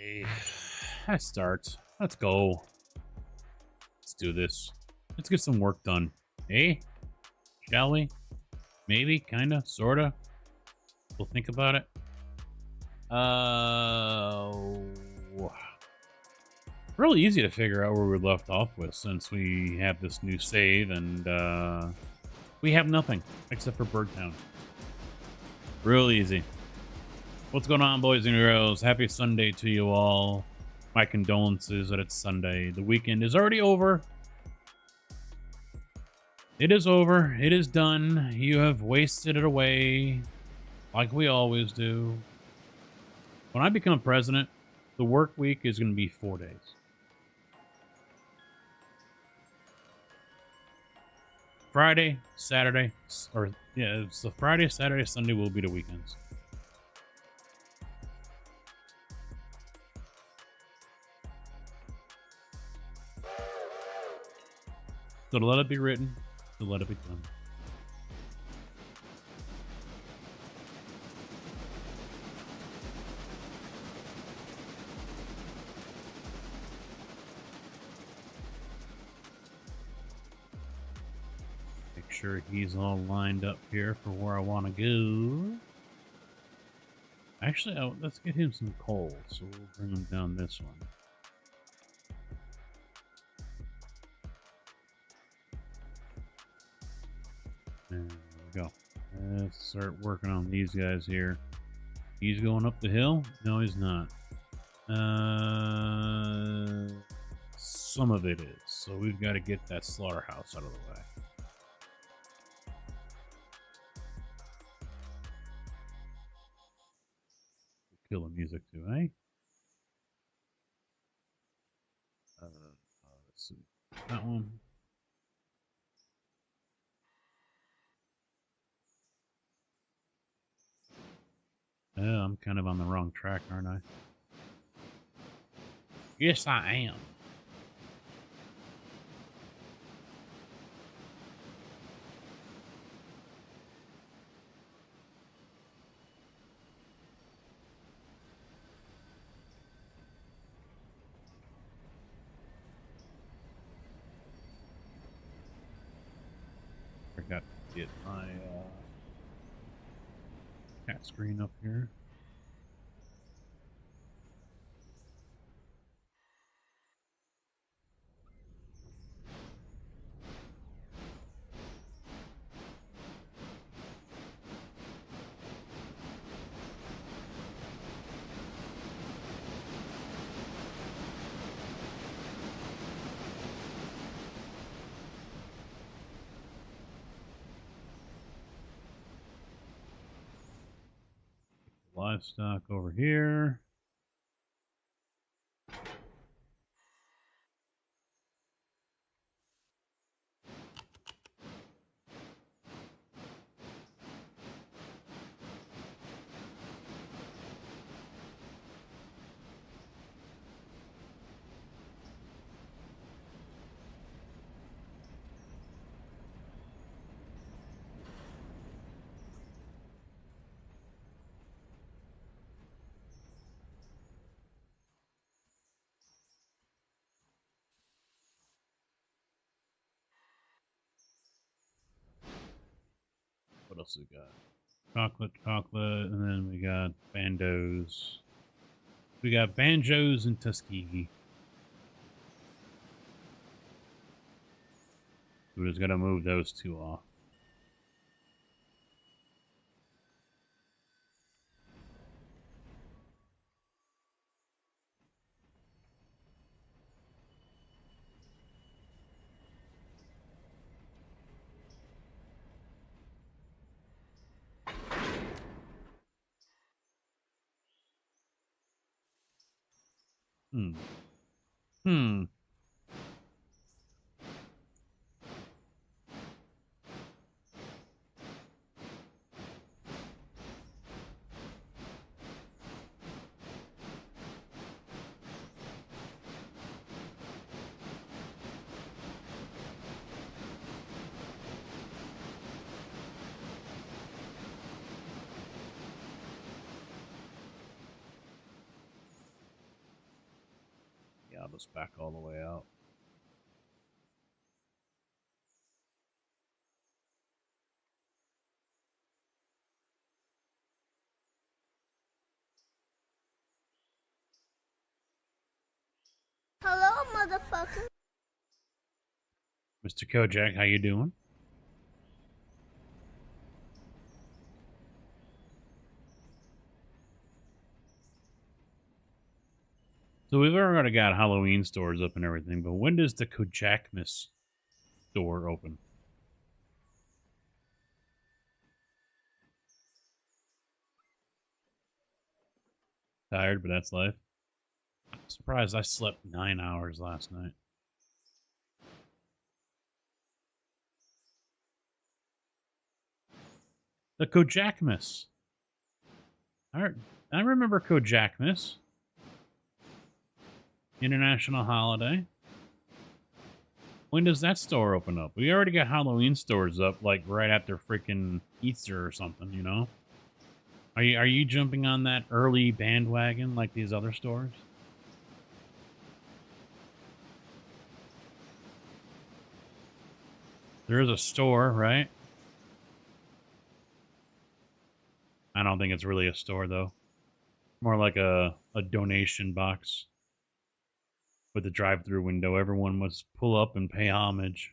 Hey, I start. Let's go. Let's do this. Let's get some work done. Hey, shall we? Maybe, kinda, sorta. We'll think about it. Uh, Really easy to figure out where we left off with since we have this new save and we have nothing except for Birdtown. Real easy. What's going on, boys and girls? Happy Sunday to you all. My condolences that it's Sunday. The weekend is already over. It is over. It is done. You have wasted it away like we always do. When I become president, the work week is going to be 4 days. Friday, Saturday, it's the Friday, Saturday, Sunday will be the weekends. So to let it be written, to let it be done. Make sure he's all lined up here for where I want to go. Actually, let's get him some coal, so we'll bring him down this one. There we go. Let's start working on these guys here. He's going up the hill? No, he's not. Some of it is. So we've got to get that slaughterhouse out of the way. Kill the music too, eh? Let's see. That one. Yeah, I'm kind of on the wrong track, aren't I? Yes, I am. Forgot to get my cat screen up here. Livestock over here. What else we got? Chocolate, and then we got bandos. We got banjos and Tuskegee. We just gotta move those two off. Hmm. this back all the way out. Hello, motherfucker. Mr. Kojak, how you doing? So we've already got Halloween stores up and everything, but when does the Kojakmas store open? Tired, but that's life. I'm surprised I slept 9 hours last night. The Kojakmas. I remember Kojakmas. International holiday. When does that store open up? We already got Halloween stores up like right after freaking Easter or something, you know? Are you jumping on that early bandwagon like these other stores? There is a store, right? I don't think it's really a store though. More like a donation box with a drive-through window. Everyone must pull up and pay homage.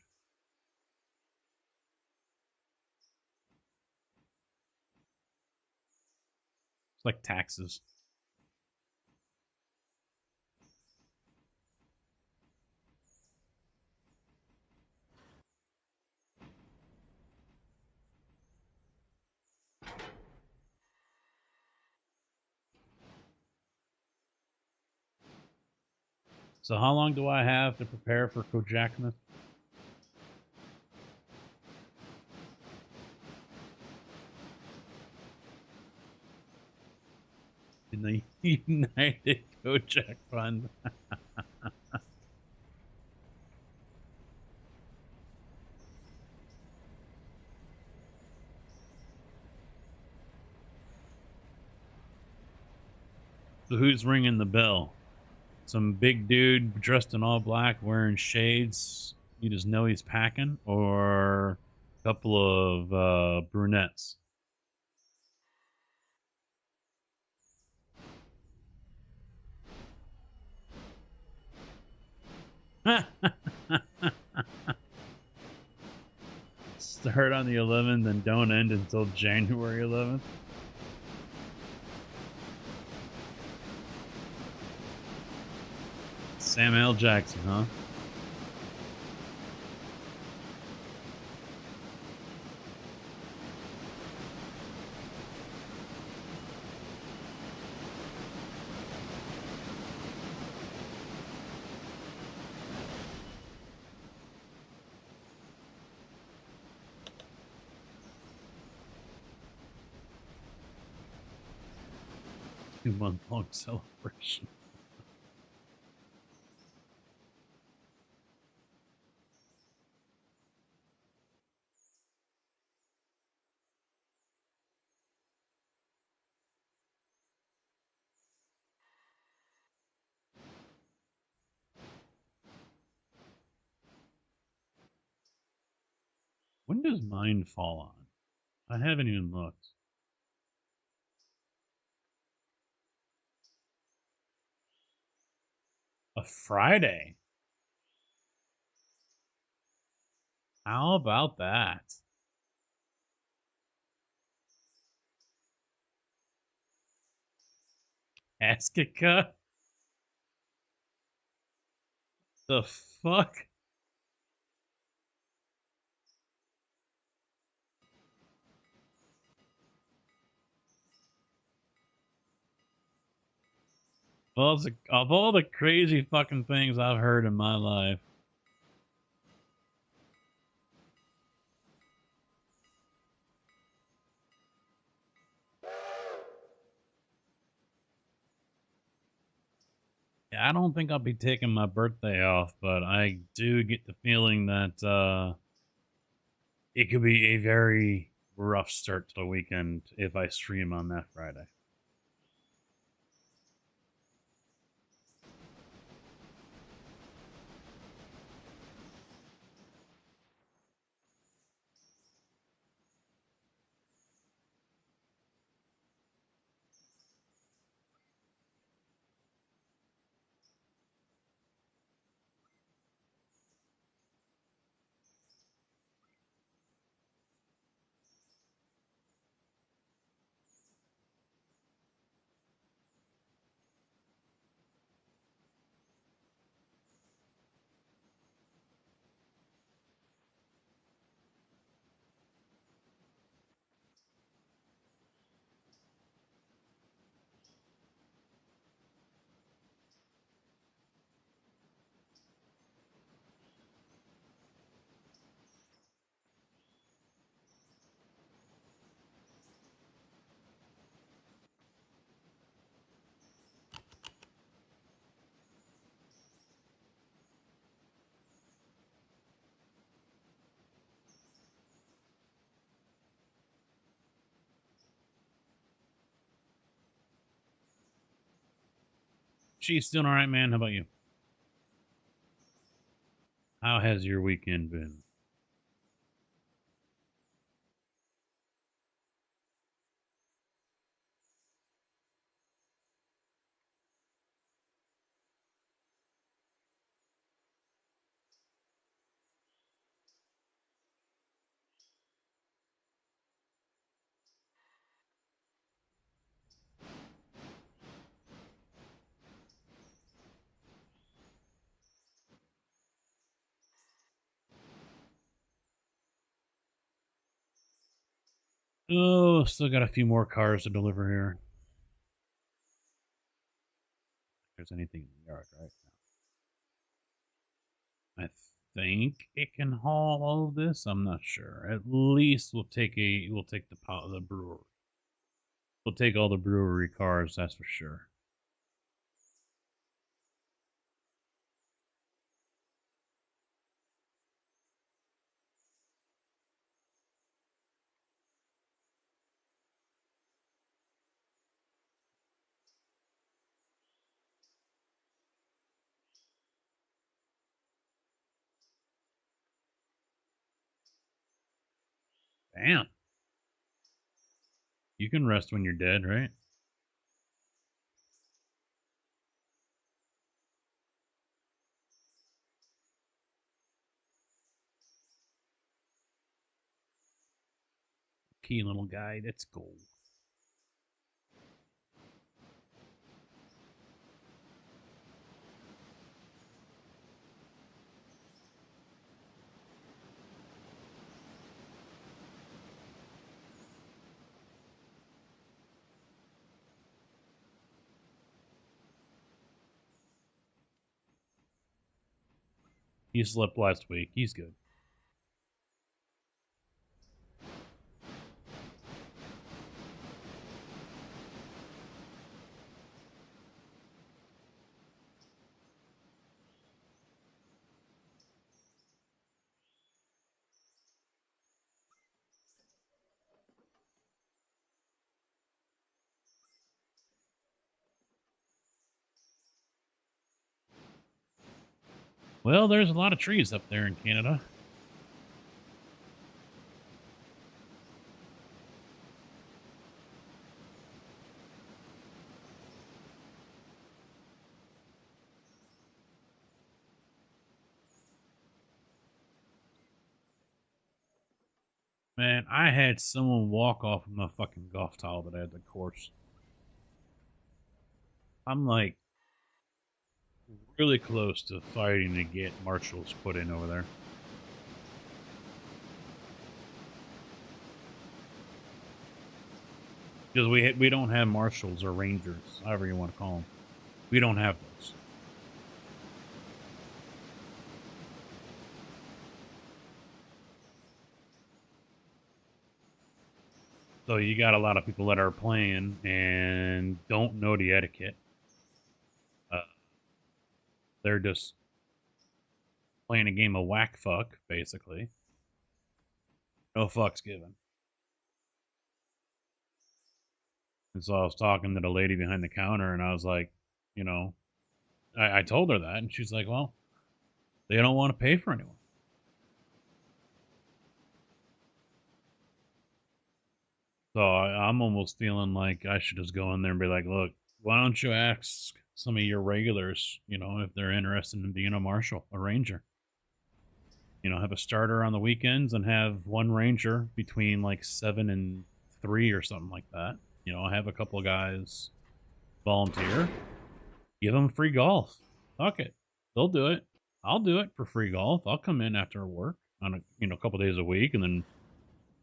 It's like taxes. So how long do I have to prepare for Kojakmas? In the United Kojak Fund. So who's ringing the bell? Some big dude dressed in all black wearing shades. You just know he's packing, or a couple of brunettes. Start on the 11th and don't end until January 11th. Samuel L. Jackson, huh? Two-month-long celebration. When does mine fall on? I haven't even looked. A Friday? How about that? Askika? The fuck? Well, of all the crazy fucking things I've heard in my life, I don't think I'll be taking my birthday off, but I do get the feeling that it could be a very rough start to the weekend if I stream on that Friday. She's doing all right, man. How about you? How has your weekend been? Oh, still got a few more cars to deliver here. If there's anything in the yard right now. I think it can haul all of this. I'm not sure. At least we'll take the brewery. We'll take all the brewery cars. That's for sure. Damn. You can rest when you're dead, right? Key little guy. That's gold. He slept last week. He's good. Well, there's a lot of trees up there in Canada. Man, I had someone walk off of my fucking golf towel that I had the course. I'm like really close to fighting to get marshals put in over there. Because we don't have marshals or rangers, however you want to call them. We don't have those. So you got a lot of people that are playing and don't know the etiquette. Uh, they're just playing a game of whack fuck, basically. No fucks given. And so I was talking to the lady behind the counter, and I was like, you know, I told her that, and she's like, well, they don't want to pay for anyone. So I'm almost feeling like I should just go in there and be like, look, why don't you ask some of your regulars, if they're interested in being a marshal, a ranger? Have a starter on the weekends and have one ranger between like 7 and 3 or something like that. Have a couple of guys volunteer, give them free golf. Fuck it. They'll do it. I'll do it for free golf. I'll come in after work on a couple days a week and then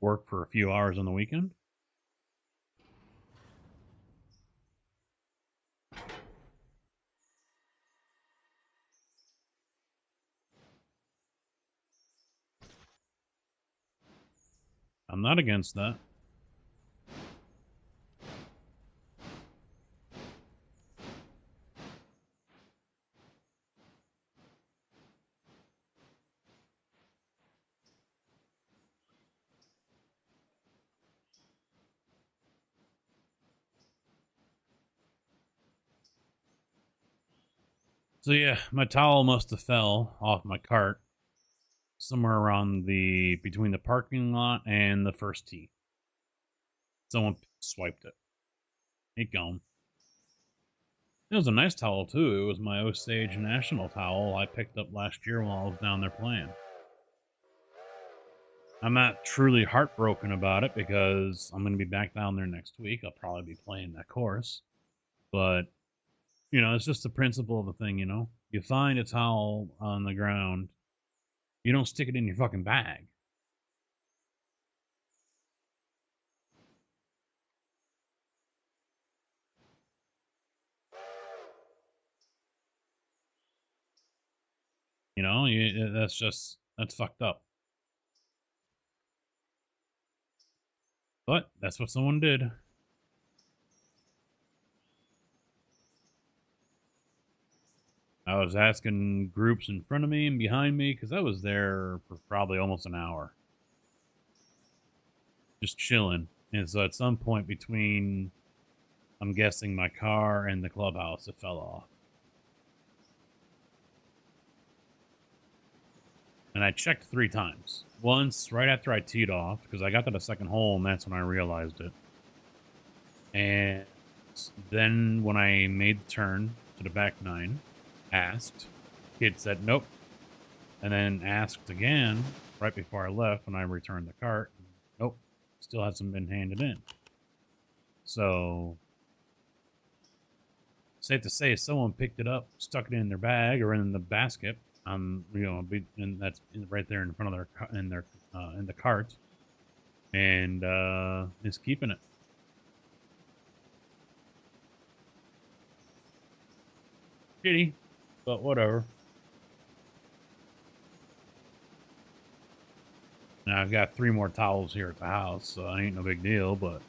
work for a few hours on the weekend. I'm not against that. So yeah, my towel must have fell off my cart somewhere around the between the parking lot and the first tee. Someone swiped it. It gone. It was a nice towel too. It was my Osage National towel I picked up last year while I was down there playing. I'm not truly heartbroken about it because I'm going to be back down there next week. I'll probably be playing that course. But, it's just the principle of the thing, You find a towel on the ground, you don't stick it in your fucking bag. That's fucked up. But that's what someone did. I was asking groups in front of me and behind me because I was there for probably almost an hour. Just chilling. And so at some point between, I'm guessing, my car and the clubhouse, it fell off. And I checked 3 times. Once right after I teed off, because I got to the second hole and that's when I realized it. And then when I made the turn to the back 9, asked, kid said nope. And then asked again right before I left when I returned the cart. Nope, still hasn't been handed in. So, safe to say, someone picked it up, stuck it in their bag or in the basket. And that's right there in front of in the cart, and is keeping it. Shitty, but whatever. Now I've got 3 more towels here at the house, so it ain't no big deal. But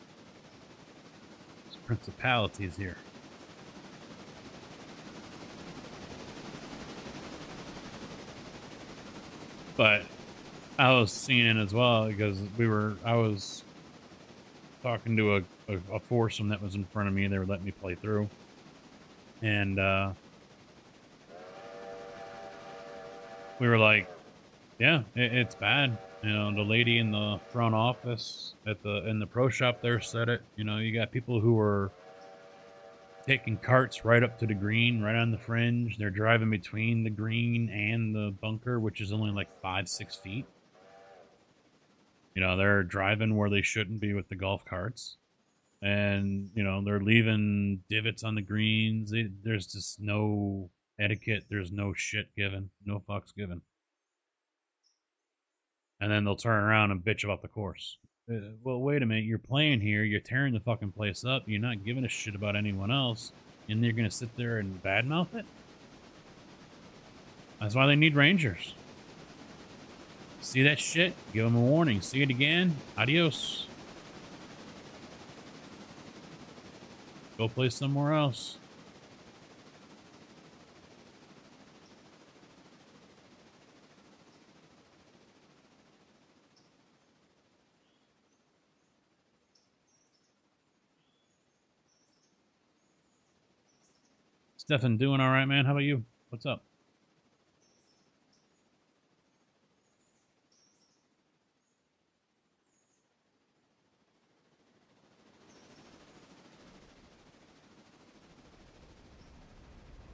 there's principalities here. But I was seeing it as well because I was talking to a foursome that was in front of me. They were letting me play through. And we were like, yeah, it's bad. The lady in the front office in the pro shop there said it. You got people who are taking carts right up to the green, right on the fringe. They're driving between the green and the bunker, which is only like 5-6 feet. They're driving where they shouldn't be with the golf carts. And, they're leaving divots on the greens. There's just no etiquette. There's no shit given. No fucks given. And then they'll turn around and bitch about the course. Well, wait a minute. You're playing here. You're tearing the fucking place up. You're not giving a shit about anyone else. And you're going to sit there and badmouth it? That's why they need rangers. See that shit? Give them a warning. See it again? Adios. Go play somewhere else. Stefan, doing all right, man? How about you? What's up?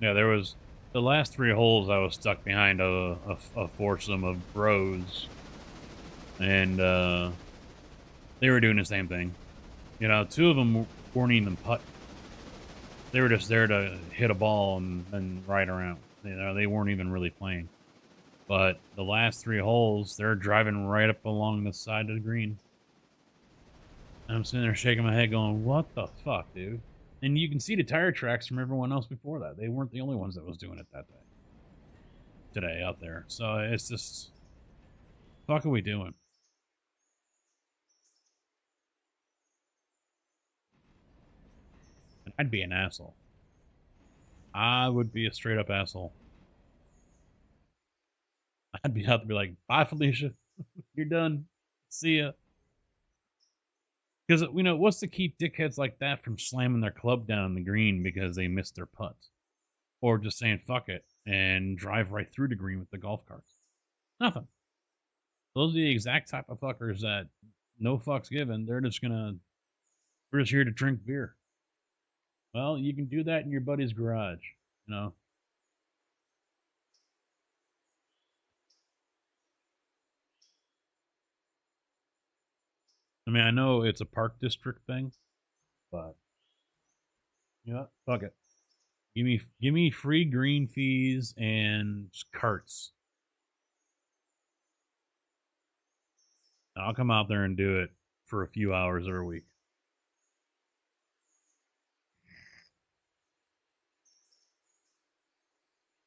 Yeah, there was the last 3 holes I was stuck behind a foursome of bros. And they were doing the same thing. 2 of them weren't even putt. They were just there to hit a ball and ride around. They weren't even really playing. But the last 3 holes, they're driving right up along the side of the green. And I'm sitting there shaking my head going, what the fuck, dude? And you can see the tire tracks from everyone else before that. They weren't the only ones that was doing it that day. Today out there. So it's just, fuck are we doing? And I'd be an asshole. I would be a straight up asshole. I'd be out to be like, bye, Felicia. You're done. See ya. Because, what's to keep dickheads like that from slamming their club down in the green because they missed their putt? Or just saying, fuck it. and drive right through the green with the golf carts. Nothing. Those are the exact type of fuckers that no fucks given. We're just here to drink beer. Well, you can do that in your buddy's garage, you know. I mean, I know it's a park district thing, but you know what? Fuck it. Give me free green fees and carts. I'll come out there and do it for a few hours every week.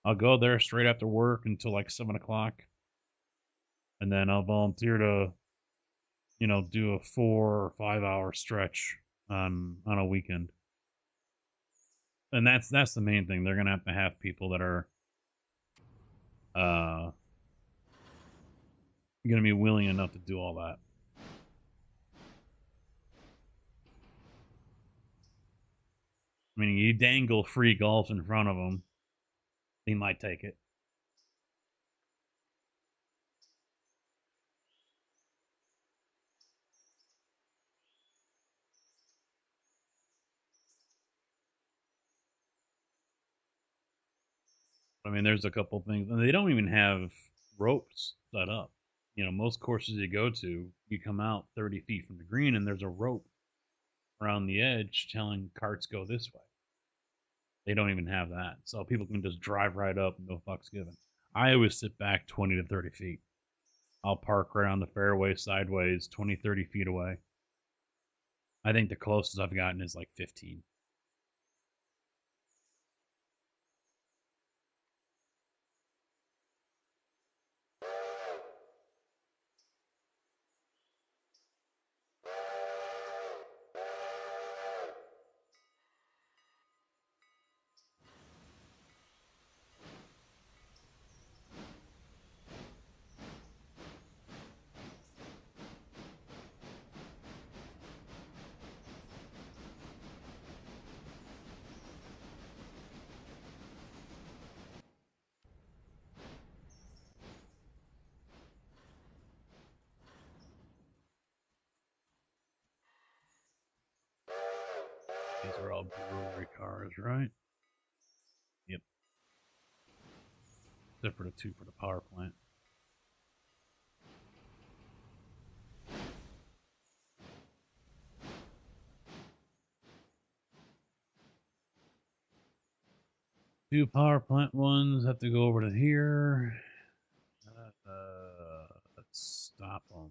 I'll go there straight after work until like 7 o'clock, and then I'll volunteer to, do a 4 or 5 hour stretch on a weekend. And that's the main thing. They're gonna have people that are uh gonna be willing enough to do all that. I mean, you dangle free golf in front of them, they might take it. I mean, there's a couple things, and they don't even have ropes set up. Most courses you go to, you come out 30 feet from the green, and there's a rope around the edge telling carts go this way. They don't even have that, so people can just drive right up, no fucks given. I always sit back 20 to 30 feet. I'll park right on the fairway sideways, 20, 30 feet away. I think the closest I've gotten is like 15. These are all brewery cars, right? Yep. Except for the two for the power plant. Two power plant ones have to go over to here. Let's stop them.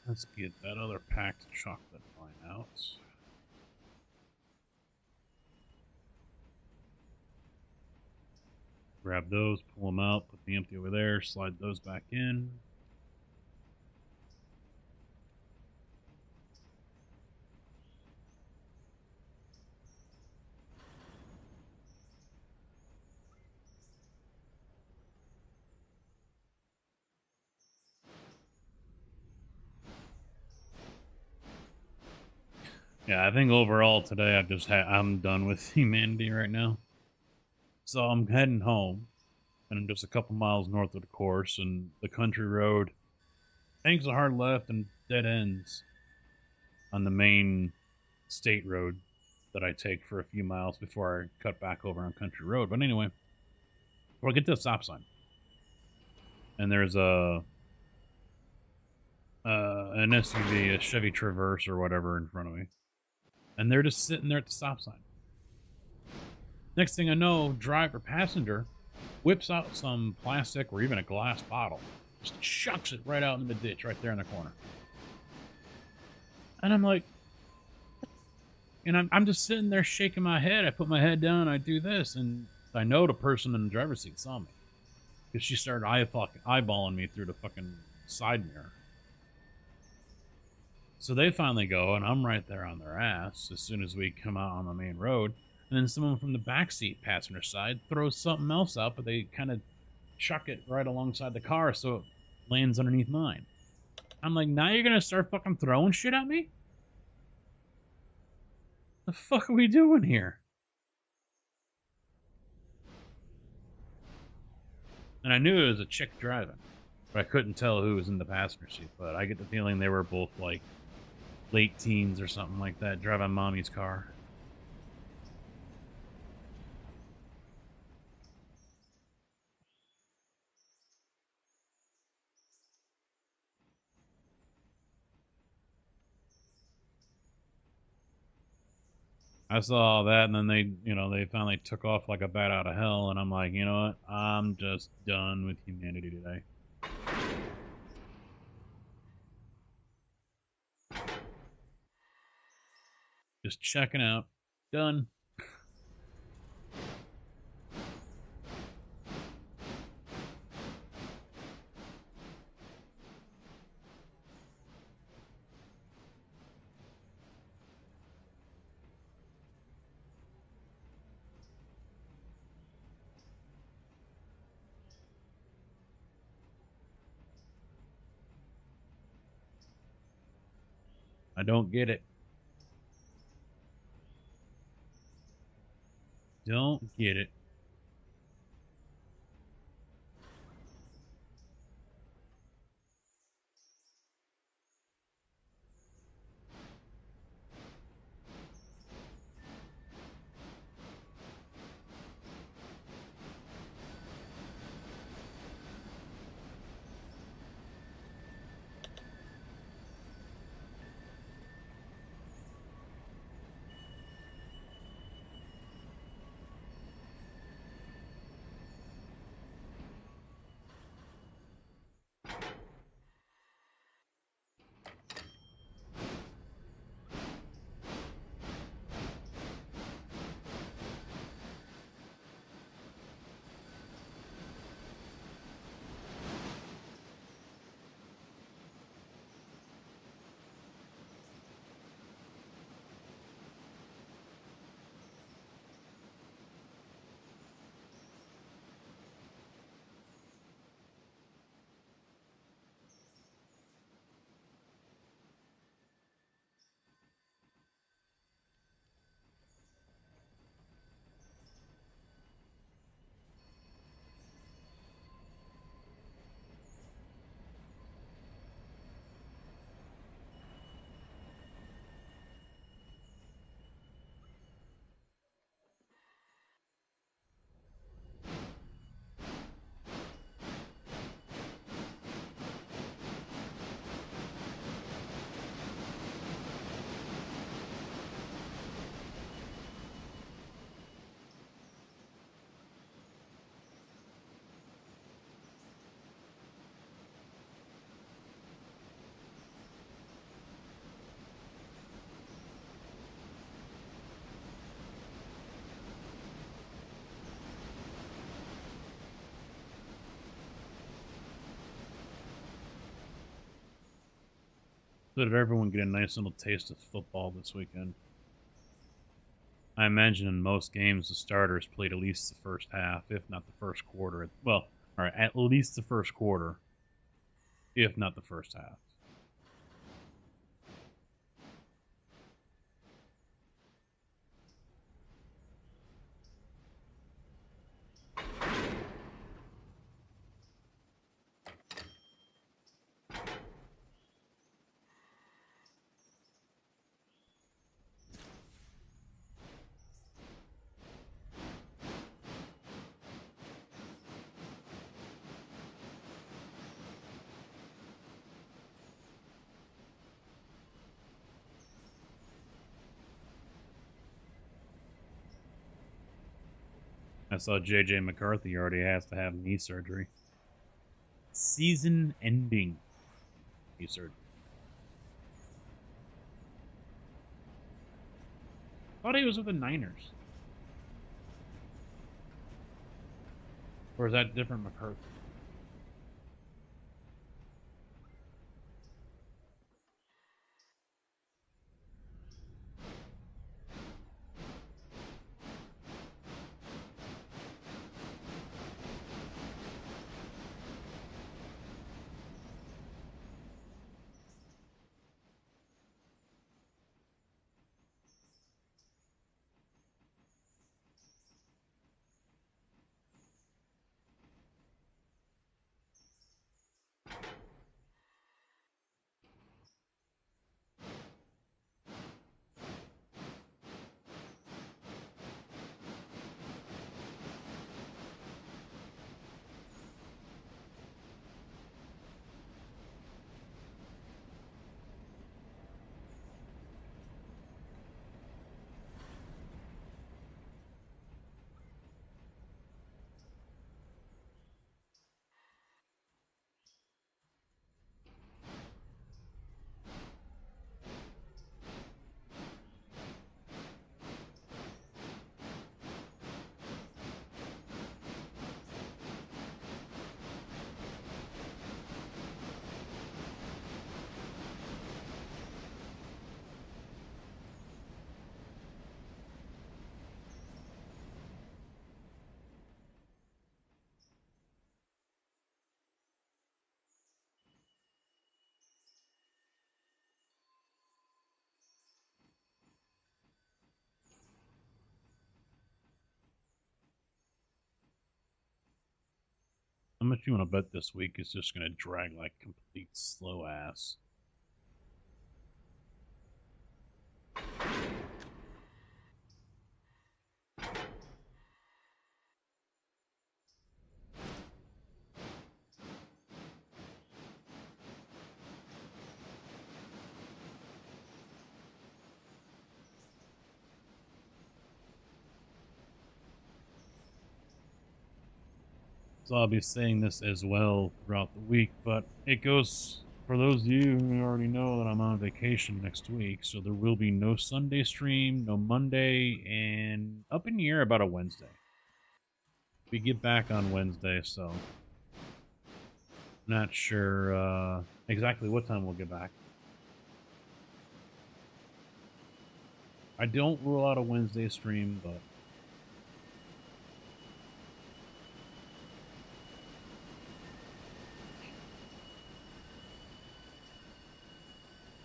Let's get that other packed chocolate line out. Grab those, pull them out, put the empty over there, slide those back in. Yeah, I think overall today I'm done with humanity right now. So I'm heading home, and I'm just a couple miles north of the course, and the country road takes a hard left and dead ends on the main state road that I take for a few miles before I cut back over on country road. But anyway, before I get to the stop sign, and there's an SUV, a Chevy Traverse or whatever in front of me, and they're just sitting there at the stop sign. Next thing I know, driver passenger whips out some plastic or even a glass bottle, just chucks it right out in the ditch right there in the corner. And I'm like, and I'm just sitting there shaking my head. I put my head down, I do this, and I know the person in the driver's seat saw me because she started eyeballing me through the fucking side mirror. So they finally go, and I'm right there on their ass as soon as we come out on the main road. And then someone from the backseat passenger side throws something else out, but they kind of chuck it right alongside the car so it lands underneath mine. I'm like, now you're gonna start fucking throwing shit at me? The fuck are we doing here? And I knew it was a chick driving, but I couldn't tell who was in the passenger seat. But I get the feeling they were both like late teens or something like that, driving mommy's car. I saw that, and then they finally took off like a bat out of hell, and I'm like, you know what? I'm just done with humanity today. Just checking out. Done. I don't get it. Don't get it. So did everyone get a nice little taste of football this weekend? I imagine in most games the starters played at least the first half, if not the first quarter. Well, all right, at least the first quarter, if not the first half. I saw JJ McCarthy already has to have knee surgery. Season ending knee surgery. Thought he was with the Niners. Or is that different McCarthy? How much you want to bet this week is just going to drag like complete slow ass? So I'll be saying this as well throughout the week, but it goes for those of you who already know that I'm on vacation next week, so there will be no Sunday stream, no Monday, and up in the air about a Wednesday. We get back on Wednesday, so not sure exactly what time we'll get back. I don't rule out a Wednesday stream, but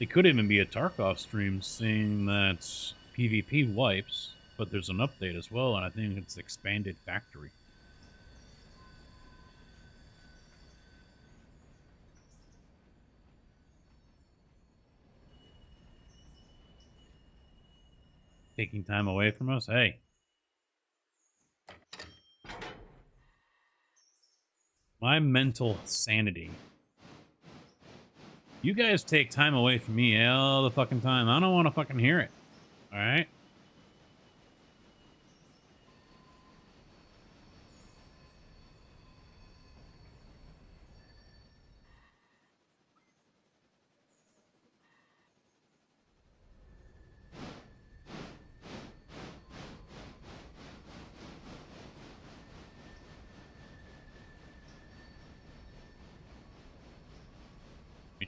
it could even be a Tarkov stream saying that PvP wipes, but there's an update as well, and I think it's expanded factory. Taking time away from us? Hey. My mental sanity. You guys take time away from me all the fucking time. I don't want to fucking hear it. All right?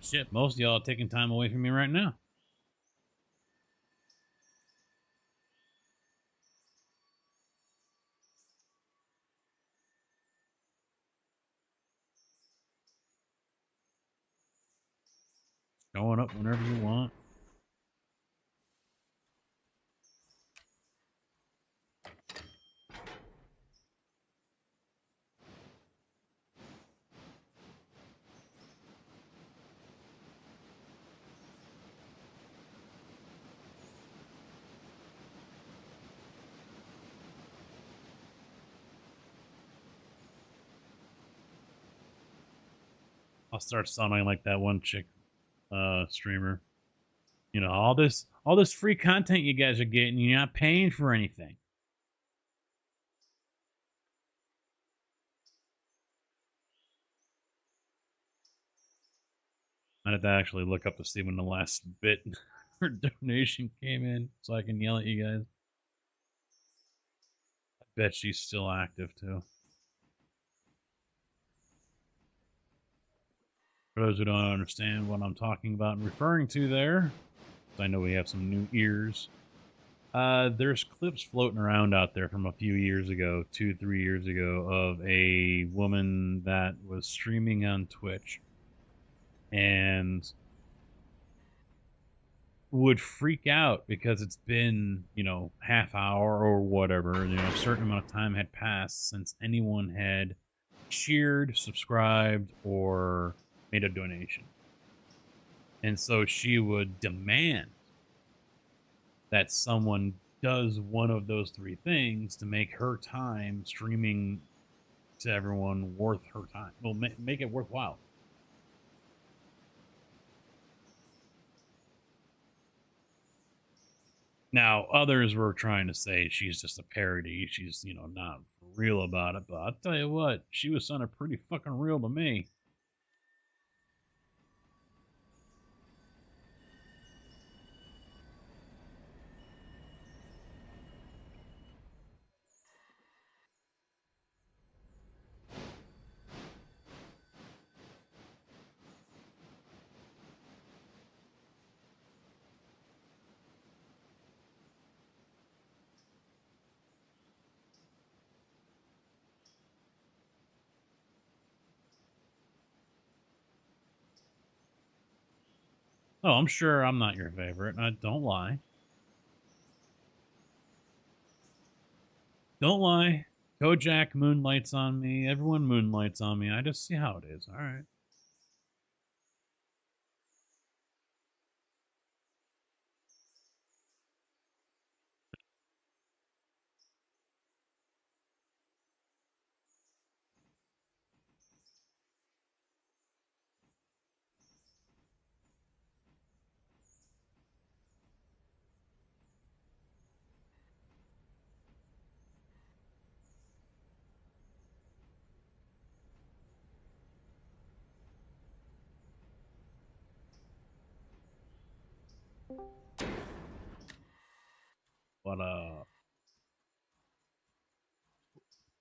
Shit, most of y'all are taking time away from me right now. Showing up whenever you want. I'll start sounding like that one chick streamer. You know, all this free content you guys are getting, you're not paying for anything. I have to actually look up to see when the last bit or donation came in so I can yell at you guys. I bet she's still active too. For those who don't understand what I'm talking about and referring to there, I know we have some new ears. There's clips floating around out there from a few years ago, 2, 3 years ago, of a woman that was streaming on Twitch and would freak out because it's been, half hour or whatever, a certain amount of time had passed since anyone had cheered, subscribed, or made a donation. And so she would demand that someone does one of those three things to make her time streaming to everyone worth her time. Well, make it worthwhile. Now, others were trying to say she's just a parody. She's, not for real about it. But I'll tell you what, she was sounding pretty fucking real to me. Oh, I'm sure I'm not your favorite. Don't lie. Don't lie. Kojak moonlights on me. Everyone moonlights on me. I just see how it is. All right. But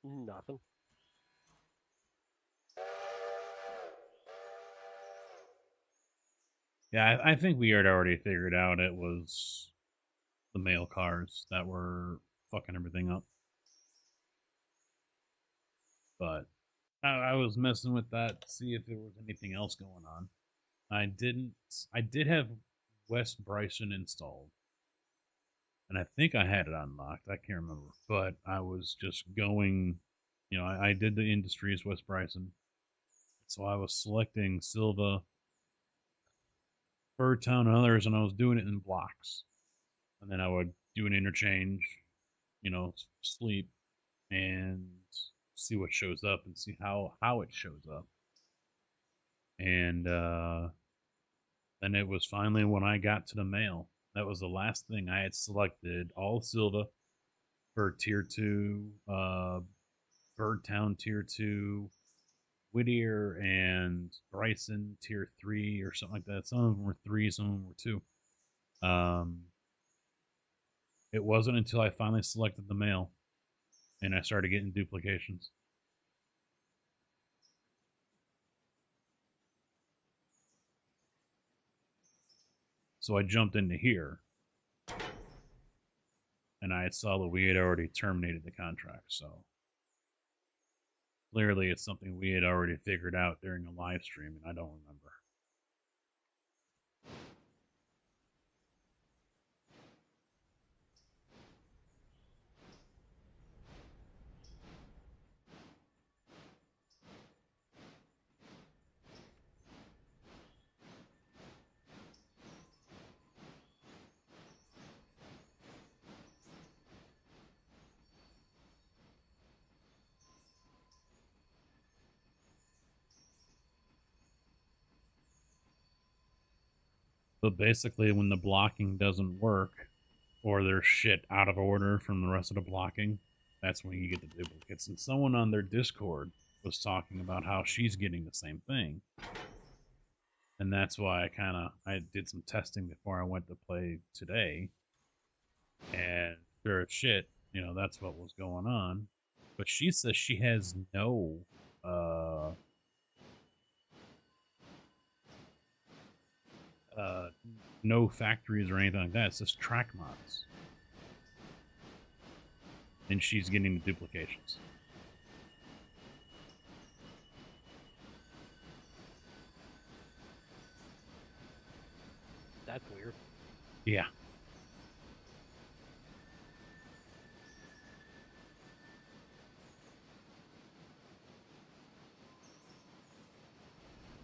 Nothing. yeah, I think we had already figured out it was the mail cars that were fucking everything up. But I was messing with that to see if there was anything else going on. I didn't. I did have West Bryson installed, and I think I had it unlocked. I can't remember, but I was just going. I did the Industries West Bryson, so I was selecting Silva, Birdtown, and others, and I was doing it in blocks, and then I would do an interchange, sleep, and see what shows up and see how it shows up. And then it was finally when I got to the mail. That was the last thing I had selected. All Silva for tier 2, Birdtown tier 2, Whittier and Bryson tier 3 or something like that. Some of them were 3, some of them were 2. It wasn't until I finally selected the mail and I started getting duplications. So I jumped into here and I saw that we had already terminated the contract. So clearly it's something we had already figured out during a live stream and I don't remember. But basically, when the blocking doesn't work, or there's shit out of order from the rest of the blocking, that's when you get the duplicates. And someone on their Discord was talking about how she's getting the same thing. And that's why I did some testing before I went to play today. And sure as shit, that's what was going on. But she says she has uh uh no factories or anything like that. It's just track mods. And she's getting the duplications. That's weird. Yeah.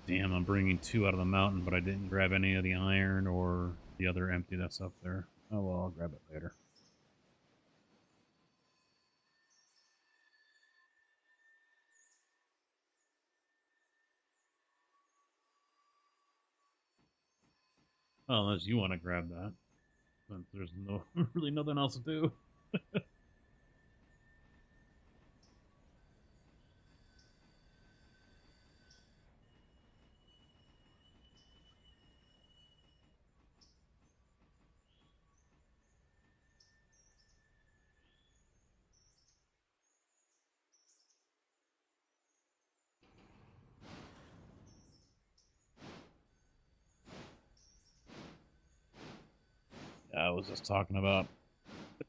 Damn, I'm bringing 2 out of the mountain, but I didn't grab any of the iron or the other empty that's up there. Oh well, I'll grab it later. Well, unless you want to grab that, since there's really nothing else to do. I was just talking about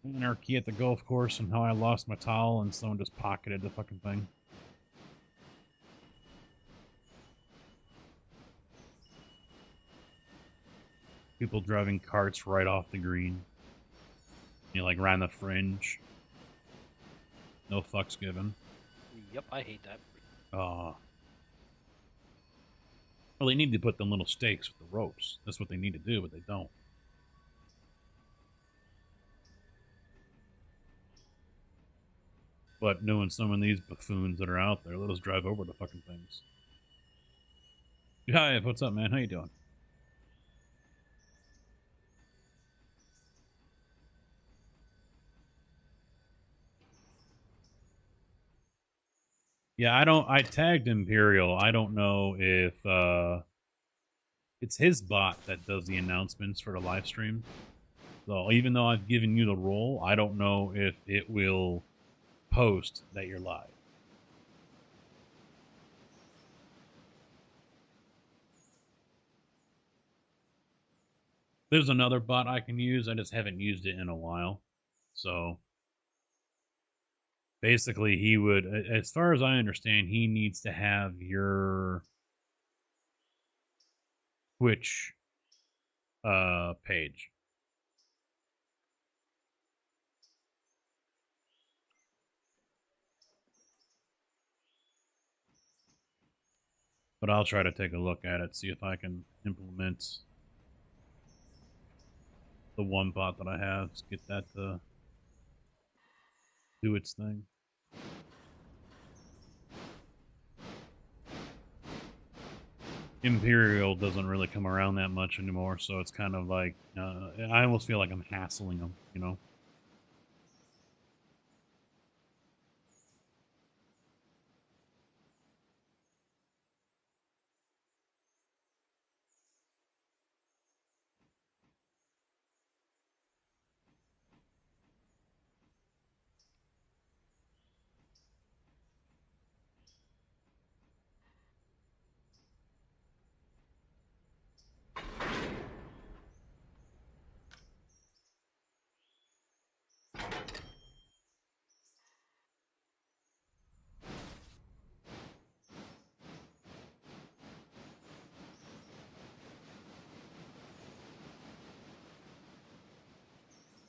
anarchy at the golf course and how I lost my towel and someone just pocketed the fucking thing. People driving carts right off the green. Like around the fringe. No fucks given. Yep, I hate that. Well, they need to put them little stakes with the ropes. That's what they need to do, but they don't. But knowing some of these buffoons that are out there, let us drive over the fucking things. Hi, what's up, man? How you doing? Yeah, I tagged Imperial. I don't know if it's his bot that does the announcements for the live stream. So even though I've given you the role, I don't know if it will post that you're live. There's another bot I can use. I just haven't used it in a while. So basically, he would, as far as I understand, he needs to have your Twitch page. But I'll try to take a look at it, see if I can implement the one bot that I have, get that to do its thing. Imperial doesn't really come around that much anymore, so it's kind of like I almost feel like I'm hassling them,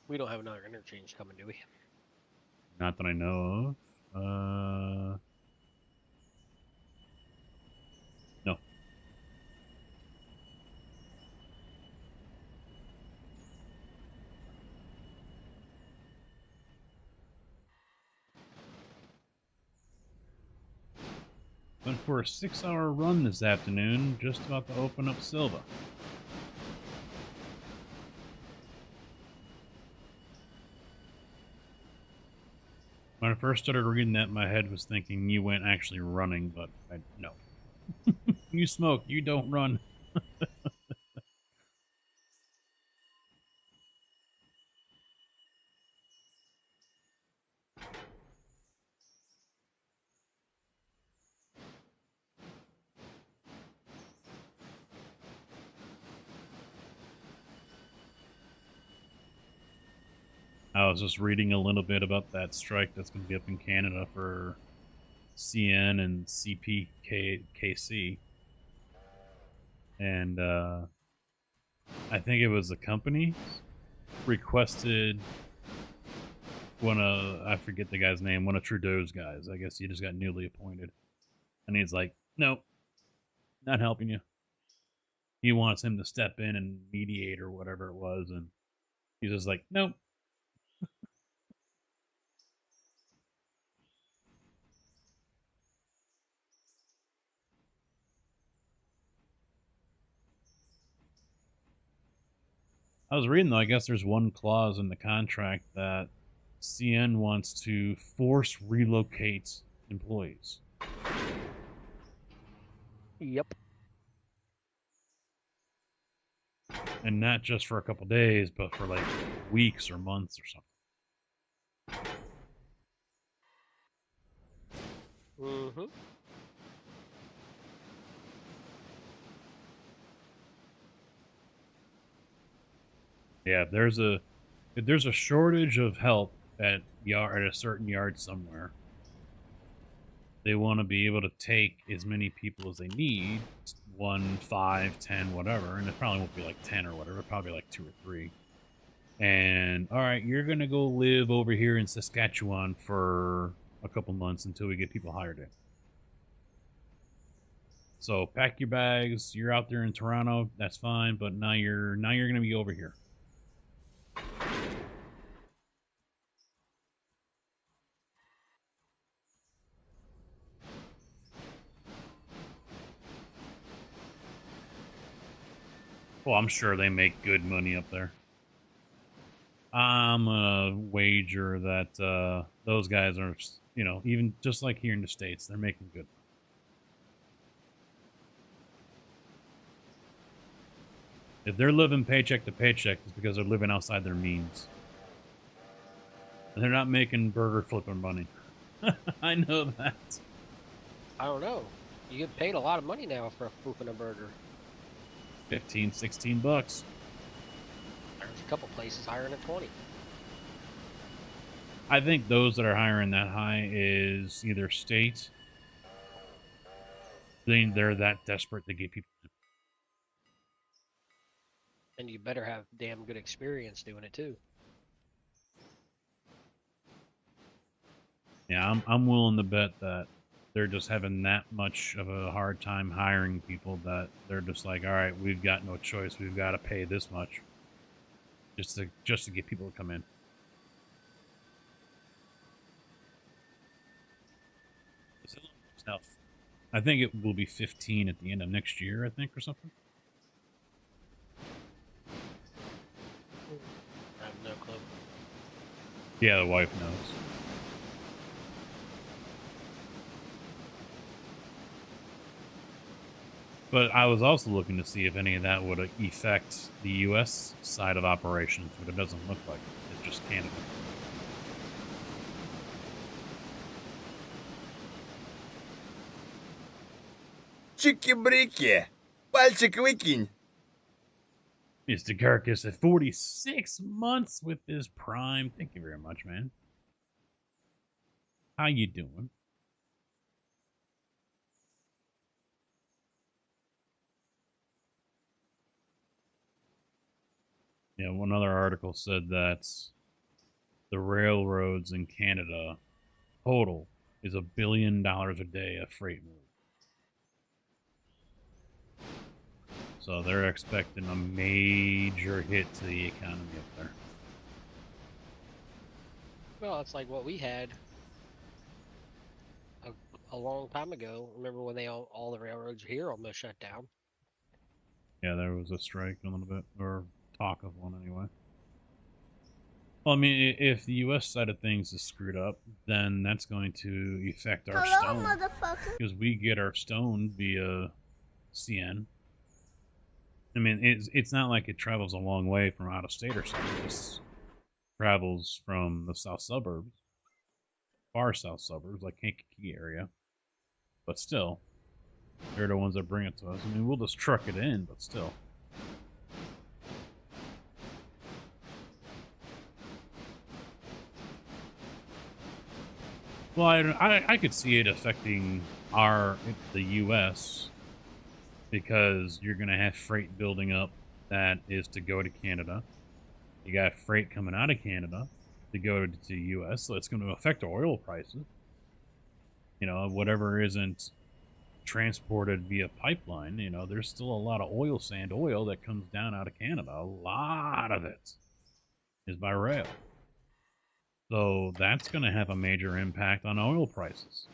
We don't have another interchange coming, do we? Not that I know of. No. Went for a 6-hour run this afternoon, just about to open up Silva. When I first started reading that, my head was thinking you went actually running, but no. You smoke, you don't run. I was just reading a little bit about that strike that's going to be up in Canada for CN and CPKC, and I think it was the company requested I forget the guy's name, one of Trudeau's guys. I guess he just got newly appointed, and he's like, nope, not helping you. He wants him to step in and mediate or whatever it was, and he's just like, nope. I was reading though, I guess there's one clause in the contract that CN wants to force relocate employees. Yep. And not just for a couple days, but for like weeks or months or something. Mm-hmm. Yeah, if there's a shortage of help at a certain yard somewhere, they want to be able to take as many people as they need, 1, 5, 10, whatever, and it probably won't be like 10 or whatever, probably like 2 or 3. And all right, you're gonna go live over here in Saskatchewan for a couple months until we get people hired in. So pack your bags. You're out there in Toronto. That's fine, but now you're gonna be over here. Well, I'm sure they make good money up there. I'm a wager that those guys are, even just like here in the States, they're making good. If they're living paycheck to paycheck, it's because they're living outside their means. And they're not making burger flipping money. I know that. I don't know. You get paid a lot of money now for flipping a burger. 15, 16 bucks. There's a couple places hiring at 20. I think those that are hiring that high is either state. They're that desperate to get people. And you better have damn good experience doing it too. Yeah, I'm willing to bet that they're just having that much of a hard time hiring people that they're just like, all right, we've got no choice. We've got to pay this much just to get people to come in. Stuff. I think it will be 15 at the end of next year, I think, or something. I have no clue. Yeah, the wife knows. But I was also looking to see if any of that would affect the U.S. side of operations, but it doesn't look like it. It's just Canada. Чики-брики! Пальчик выкинь! Mr. Carcass at 46 months with his prime. Thank you very much, man. How you doing? Yeah, one other article said that the railroads in Canada total is $1 billion a day of freight move. So they're expecting a major hit to the economy up there. Well, it's like what we had a long time ago. Remember when all the railroads here almost shut down? Yeah, there was a strike a little bit, or talk of one anyway. Well, I mean, if the U.S. side of things is screwed up, then that's going to affect our stone. Because we get our stone via CN. I mean, it's not like it travels a long way from out of state or something. It just travels from the south suburbs, far south suburbs, like Kankakee area. But still, they're the ones that bring it to us. I mean, we'll just truck it in, but still. Well, I could see it affecting the U.S. because you're going to have freight building up that is to go to Canada. You got freight coming out of Canada to go to the U.S., so it's going to affect oil prices. You know, whatever isn't transported via pipeline, you know, there's still a lot of sand oil that comes down out of Canada. A lot of it is by rail. So that's going to have a major impact on oil prices.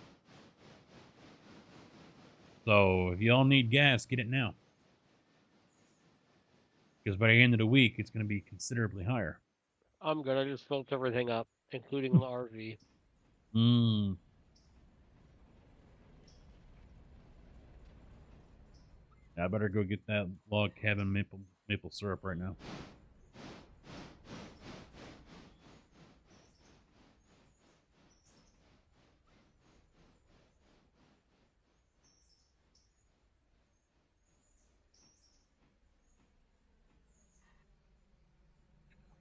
So if y'all need gas, get it now. Because by the end of the week, it's going to be considerably higher. I'm good. I just filled everything up, including the RV. Mm. I better go get that log cabin maple syrup right now.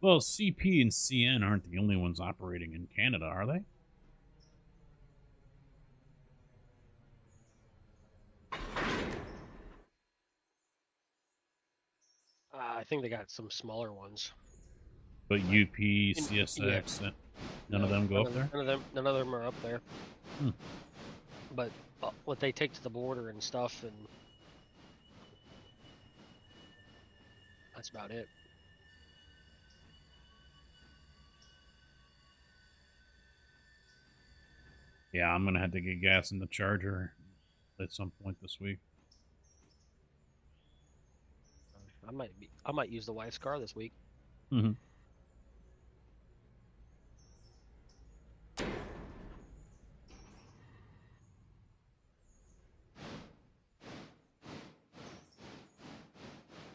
Well, CP and CN aren't the only ones operating in Canada, are they? I think they got some smaller ones. But UP, Yeah, CSX, none of no, them go up there? none of them are up there. Hmm. But what they take to the border and stuff, and that's about it. Yeah, I'm going to have to get gas in the Charger at some point this week. I might use the wife's car this week. Mm-hmm.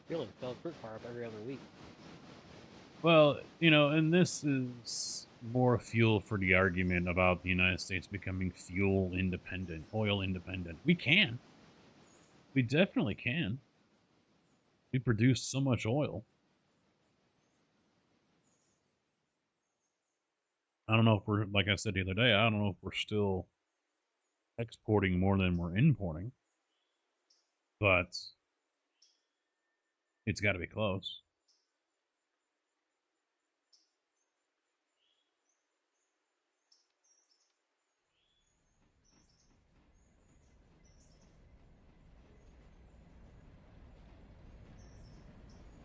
Really, fill a fruit car up every other week. Well, you know, and this is more fuel for the argument about the United States becoming fuel independent, oil independent. We can. We definitely can. We produce so much oil. I don't know if we're, like I said the other day, I don't know if we're still exporting more than we're importing, but it's got to be close.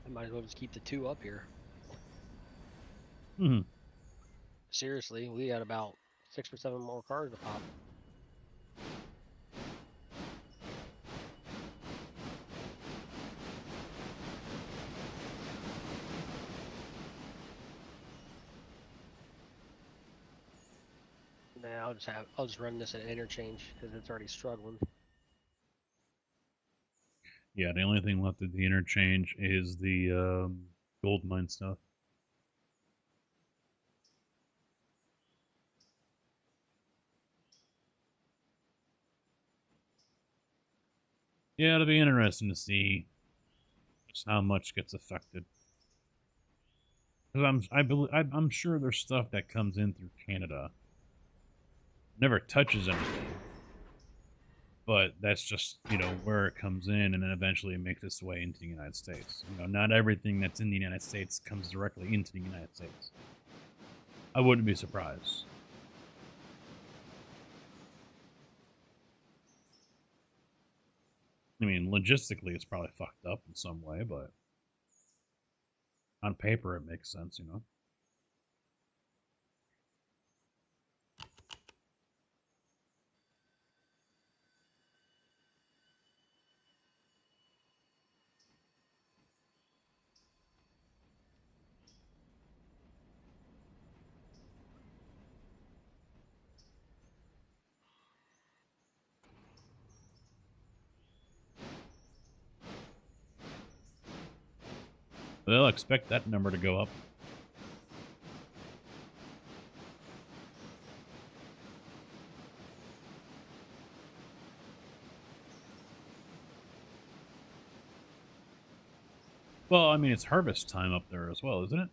I might as well just keep the two up here. Mm-hmm. Seriously, we got about 6 or 7 more cars to pop. Nah, I'll just run this at interchange because it's already struggling. Yeah, the only thing left at the interchange is the gold mine stuff. Yeah, it'll be interesting to see just how much gets affected. Because I'm sure there's stuff that comes in through Canada, never touches anything, but that's just, you know, where it comes in, and then eventually it makes its way into the United States. You know, not everything that's in the United States comes directly into the United States. I wouldn't be surprised. I mean, logistically, it's probably fucked up in some way, but on paper, it makes sense, you know? They'll expect that number to go up. Well, I mean, it's harvest time up there as well, isn't it?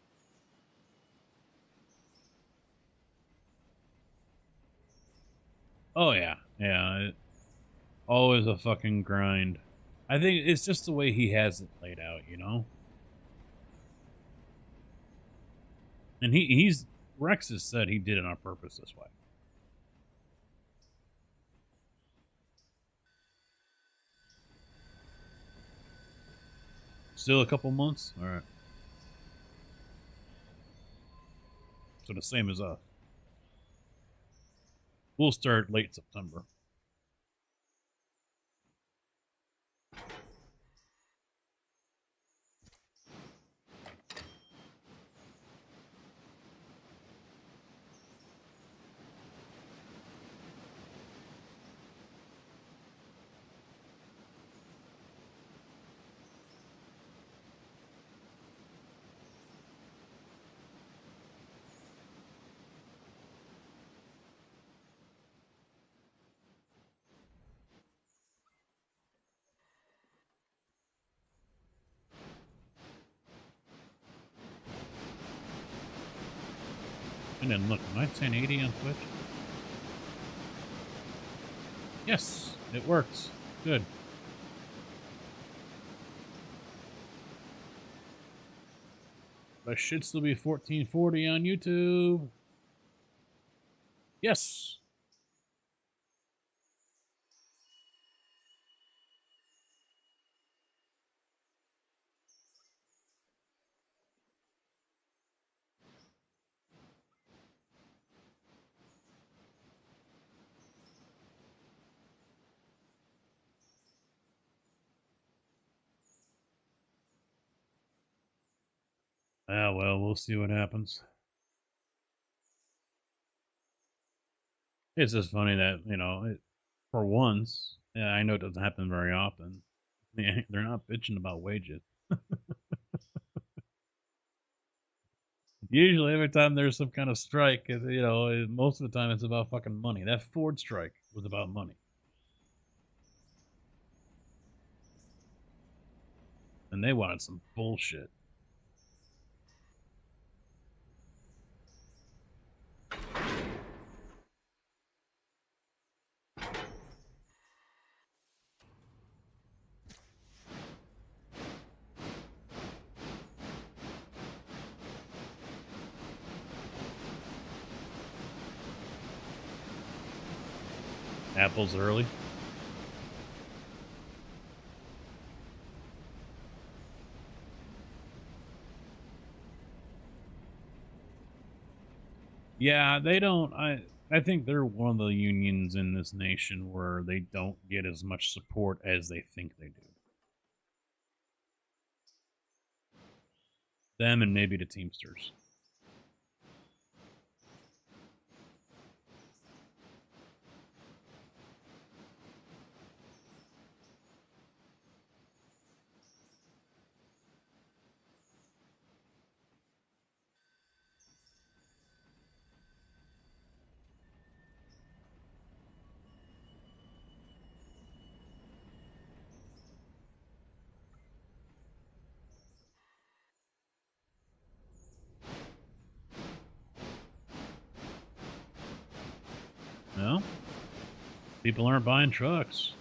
Oh yeah, yeah. Always a fucking grind. I think it's just the way he has it laid out, you know. And he's Rex has said he did it on purpose this way. Still a couple months? All right. So the same as us. We'll start late September. And then look, am I 1080 on Twitch? Yes, it works. Good. I should still be 1440 on YouTube. Yes. Ah, well, we'll see what happens. It's just funny that, you know, for once, yeah, I know it doesn't happen very often. They're not bitching about wages. Usually, every time there's some kind of strike, you know, most of the time it's about fucking money. That Ford strike was about money. And they wanted some bullshit. Apple's early. Yeah, they don't. I think they're one of the unions in this nation where they don't get as much support as they think they do. Them and maybe the Teamsters. No? People aren't buying trucks.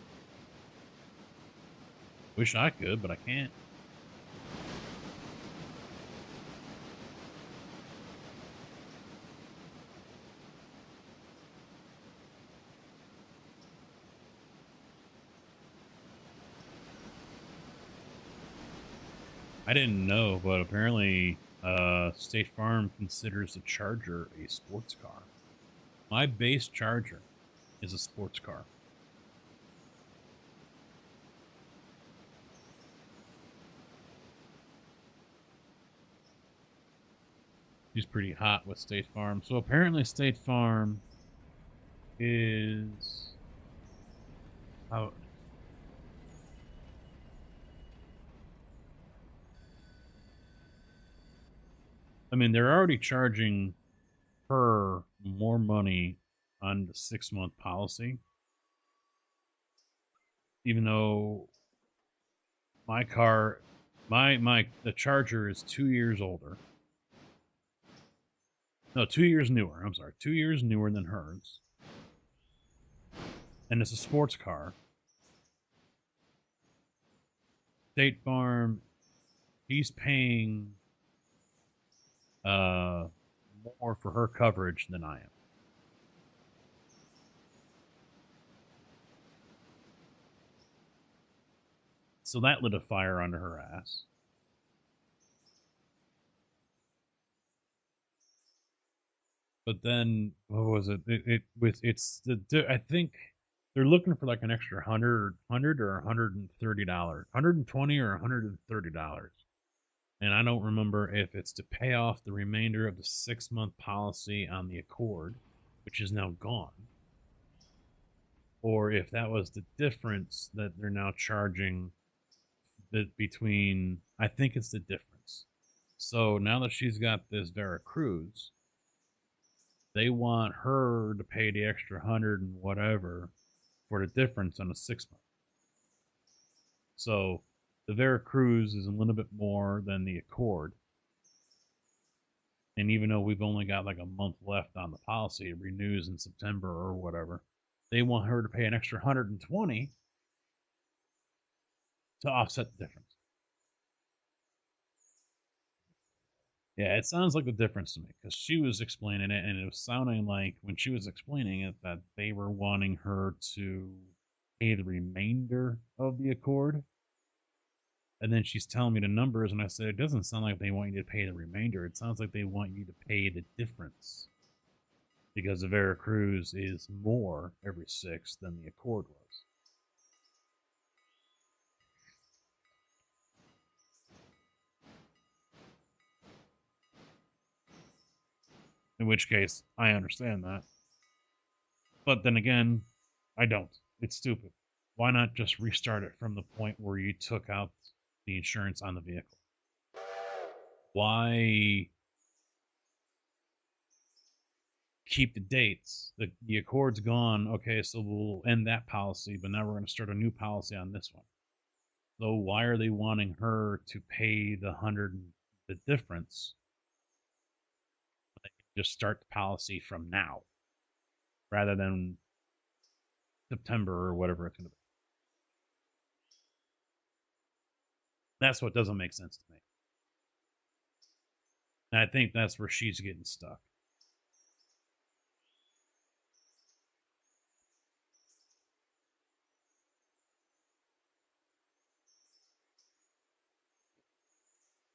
Wish I could, but I can't. I didn't know, but apparently State Farm considers the Charger a sports car. My base Charger is a sports car. He's pretty hot with State Farm. So apparently State Farm is how I mean they're already charging her more money on the 6-month policy. Even though my car the Charger is 2 years older. No, 2 years newer. I'm sorry, 2 years newer than hers. and it's a sports car. State Farm, he's paying more for her coverage than I am. So that lit a fire under her ass. But then what was it? I think they're looking for like an extra hundred or $130, $120 or $130. And I don't remember if it's to pay off the remainder of the 6-month policy on the Accord, which is now gone, or if that was the difference that they're now charging between. I think it's the difference. So now that she's got this Veracruz, they want her to pay the extra 100 and whatever for the difference on a 6-month. So the Veracruz is a little bit more than the Accord. And even though we've only got like a month left on the policy, it renews in September or whatever, they want her to pay an extra 120 to offset the difference. Yeah, it sounds like the difference to me because she was explaining it, and it was sounding like when she was explaining it that they were wanting her to pay the remainder of the Accord. And then she's telling me the numbers, and I said, it doesn't sound like they want you to pay the remainder. It sounds like they want you to pay the difference because the Veracruz is more every 6 than the Accord was. In which case, I understand that. But then again, I don't. It's stupid. Why not just restart it from the point where you took out the insurance on the vehicle? Why keep the dates? The Accord's gone. Okay, so we'll end that policy, but now we're going to start a new policy on this one. So why are they wanting her to pay the 100, the difference? They can just start the policy from now rather than September or whatever it's going to be. That's what doesn't make sense to me. And I think that's where she's getting stuck.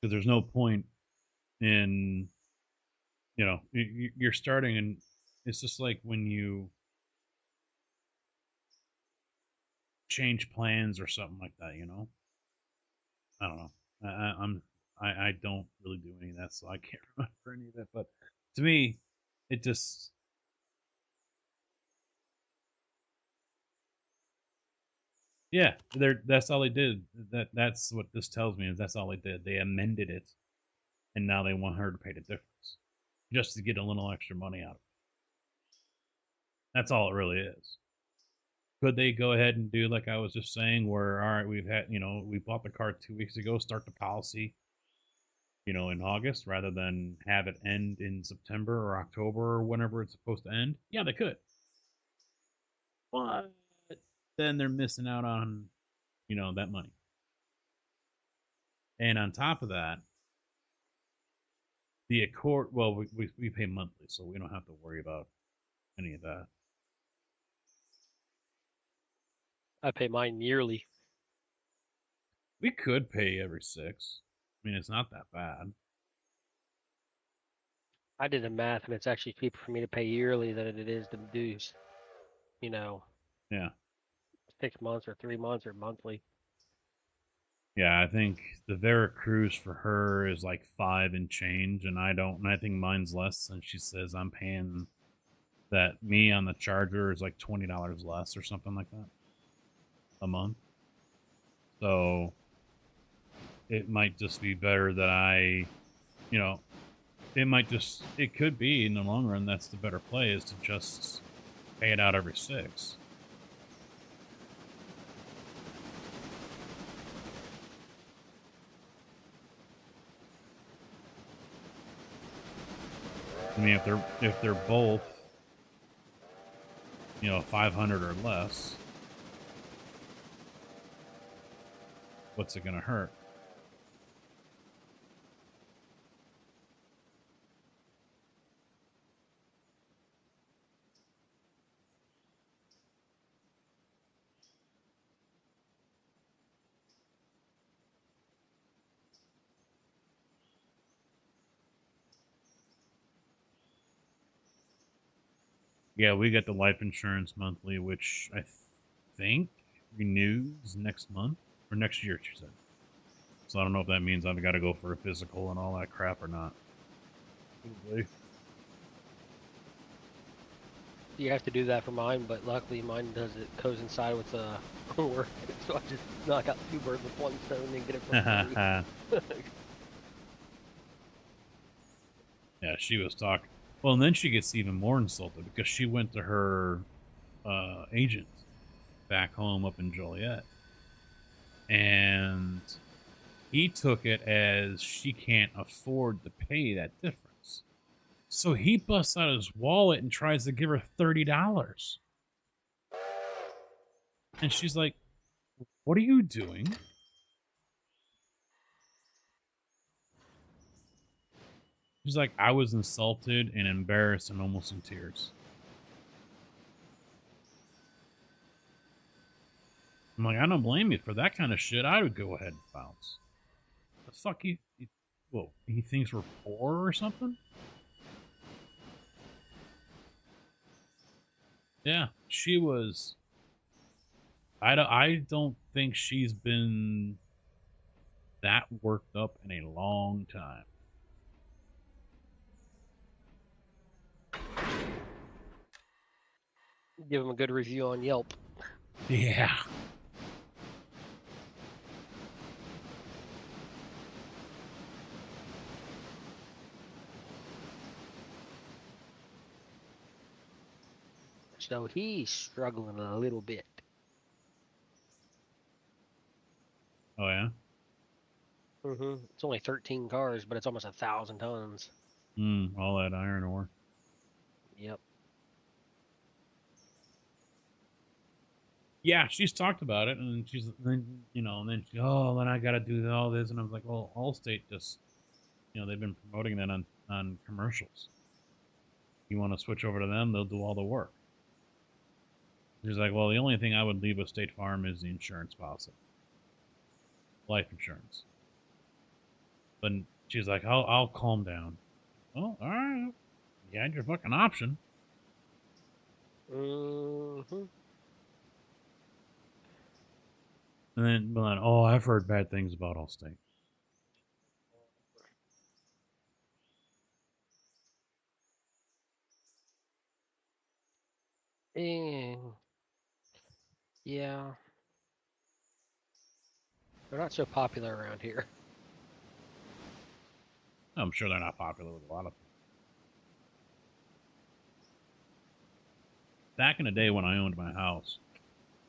Because there's no point in, you're starting, and it's just like when you change plans or something like that, I don't know. I don't really do any of that, so I can't remember any of that. But to me, it just, yeah, that's all they did. That's what this tells me, is that's all they did. They amended it, and now they want her to pay the difference just to get a little extra money out of it. That's all it really is. Could they go ahead and do like I was just saying, where all right, we bought the car 2 weeks ago, start the policy, in August rather than have it end in September or October or whenever it's supposed to end? Yeah, they could. But then they're missing out on, that money. And on top of that, the Accord, well, we pay monthly, so we don't have to worry about any of that. I pay mine yearly. We could pay every 6. I mean, it's not that bad. I did the math, and it's actually cheaper for me to pay yearly than it is to do, Yeah. 6 months or 3 months or monthly. Yeah, I think the Veracruz for her is like 5 and change, and I think mine's less. And she says I'm paying that. Me on the Charger is like $20 less or something like that a month. So it might just be better that I, it could be in the long run that's the better play, is to just pay it out every 6. I mean, if they're both 500 or less, what's it gonna hurt? Yeah, we get the life insurance monthly, which I think renews next month or next year, she said. So I don't know if that means I've got to go for a physical and all that crap or not. Probably. You have to do that for mine, but luckily mine does it coincide with work, so I just knock out two birds with one stone and get it for free. Yeah, she was talking. Well, and then she gets even more insulted because she went to her agent back home up in Joliet, and he took it as she can't afford to pay that difference. So he busts out his wallet and tries to give her $30. And she's like, "What are you doing?" She's like, "I was insulted and embarrassed and almost in tears." I'm like, "I don't blame you for that kind of shit. I would go ahead and bounce." The fuck well, he thinks we're poor or something? Yeah, she was. I don't think she's been that worked up in a long time. Give them a good review on Yelp. Yeah. So he's struggling a little bit. Oh yeah. It's only 13 cars, but it's almost 1,000 tons. All that iron ore. Yep. Yeah, she's talked about it, and then I got to do all this, and I was like, well, Allstate just, they've been promoting that on commercials. You want to switch over to them, they'll do all the work. She's like, well, the only thing I would leave with State Farm is the insurance policy, life insurance. But she's like, I'll calm down. Well, all right, you had your fucking option. Mm-hmm. But then, oh, I've heard bad things about Allstate. And yeah, they're not so popular around here. I'm sure they're not popular with a lot of people. Back in the day when I owned my house,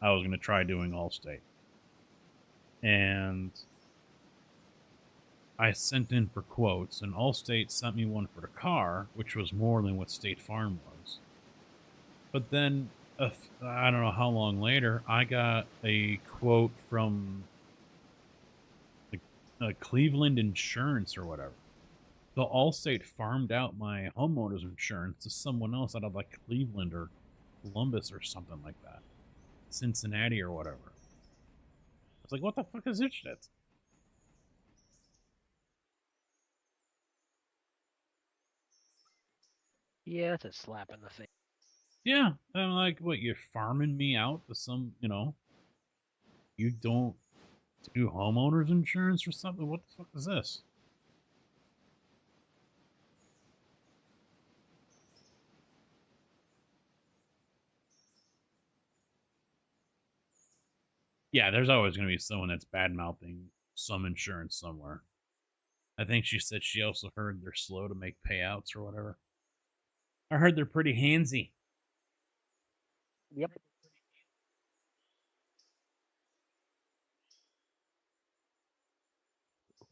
I was going to try doing Allstate. And I sent in for quotes, and Allstate sent me one for the car, which was more than what State Farm was. But then, I don't know how long later, I got a quote from the Cleveland Insurance or whatever. The Allstate farmed out my homeowner's insurance to someone else out of like Cleveland or Columbus or something like that, Cincinnati or whatever. I was like, what the fuck is this shit? Yeah, it's a slap in the face. Yeah, I'm like, what? You're farming me out to some, you don't do homeowners insurance or something? What the fuck is this? Yeah, there's always going to be someone that's bad mouthing some insurance somewhere. I think she said she also heard they're slow to make payouts or whatever. I heard they're pretty handsy. Yep.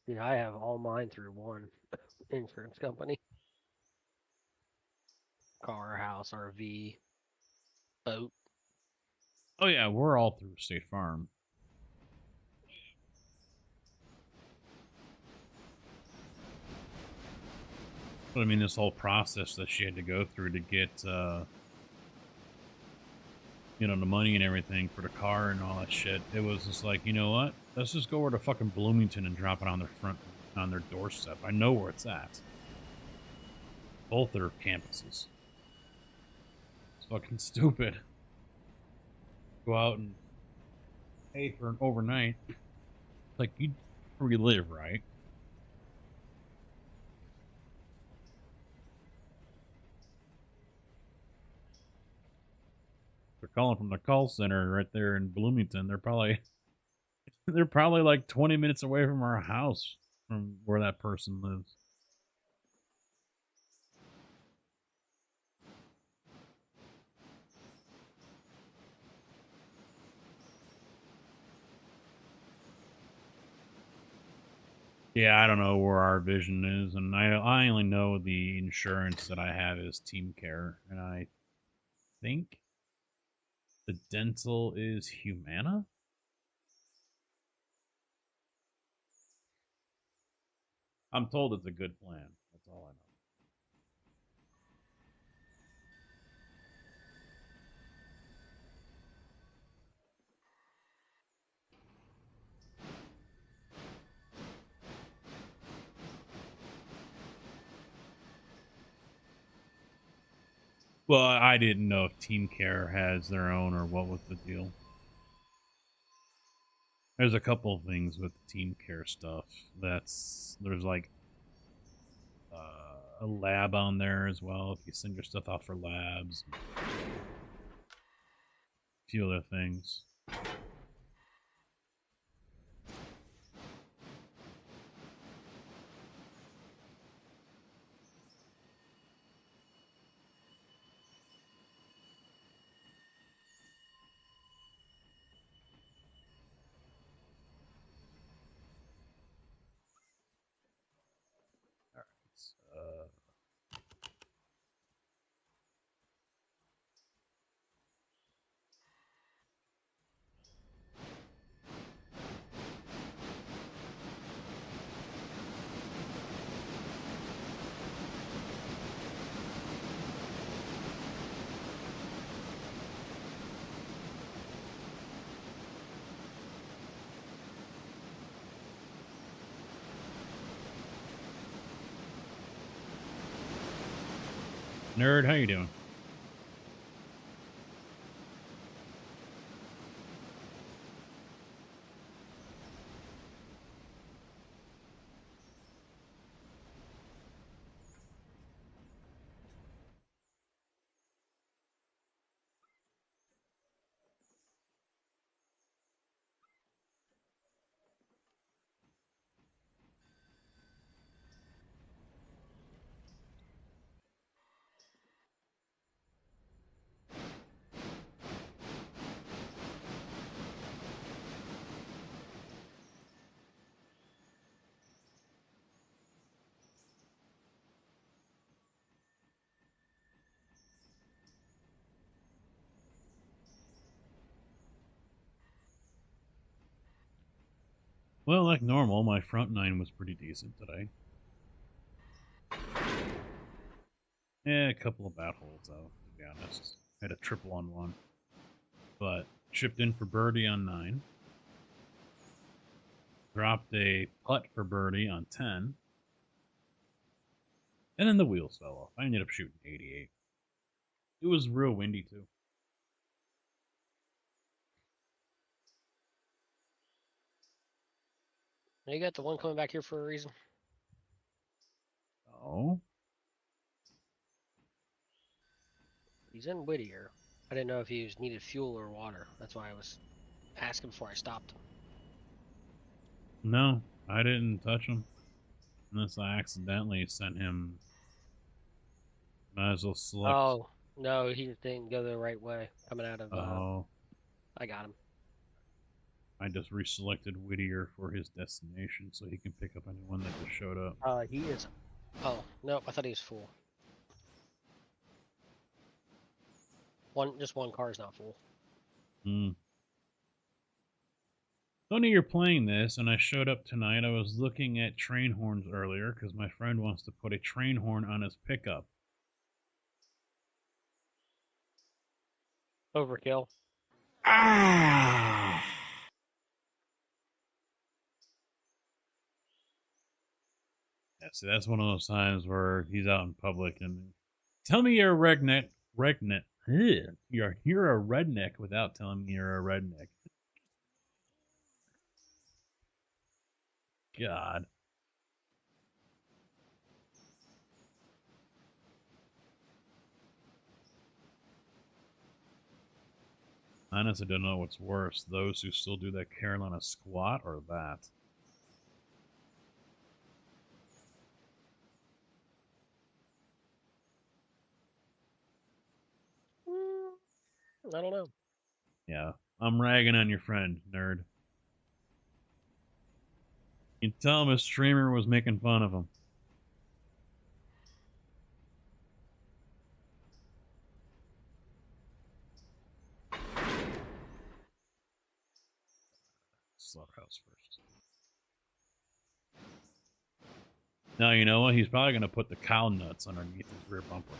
Yeah, I have all mine through one insurance company. Car, house, RV. boat. Oh yeah, we're all through State Farm. But I mean, this whole process that she had to go through to get, you know, the money and everything for the car and all that shit. It was just like, you know what? Let's just go over to fucking Bloomington and drop it on on their doorstep. I know where it's at. Both their campuses. It's fucking stupid. Go out and pay for an overnight. Like, you where you live, right? They're calling from the call center right there in Bloomington. They're probably like 20 minutes away from our house from where that person lives. Yeah, I don't know where our vision is, and I only know the insurance that I have is Team Care, and I think the dental is Humana. I'm told it's a good plan. That's all I know. Well, I didn't know if Team Care has their own or what was the deal. There's a couple of things with the Team Care stuff. There's like a lab on there as well. If you send your stuff out for labs, a few other things. All right. Nerd, how you doing? Well, like normal, my front nine was pretty decent today. Yeah, a couple of bad holes, though, to be honest. Had a triple on one. But chipped in for birdie on 9. Dropped a putt for birdie on 10. And then the wheels fell off. I ended up shooting 88. It was real windy, too. You got the one coming back here for a reason. Oh? He's in Whittier. I didn't know if he needed fuel or water. That's why I was asking before I stopped. No, I didn't touch him. Unless I accidentally sent him. Might as well select. Oh, no, he didn't go the right way. Coming out of, Oh. I got him. I just reselected Whittier for his destination so he can pick up anyone that just showed up. He is. Oh, nope, I thought he was full. Just one car's not full. Hmm. Funny you're playing this, and I showed up tonight. I was looking at train horns earlier because my friend wants to put a train horn on his pickup. Overkill. Ah! Yeah, see, that's one of those times where he's out in public and tell me you're a redneck. Ugh. You're a redneck without telling me you're a redneck. God. I honestly don't know what's worse, those who still do that Carolina squat or that. I don't know. Yeah, I'm ragging on your friend, nerd. You can tell him his streamer was making fun of him. Slaughterhouse first. Now, you know what? He's probably going to put the cow nuts underneath his rear bumper.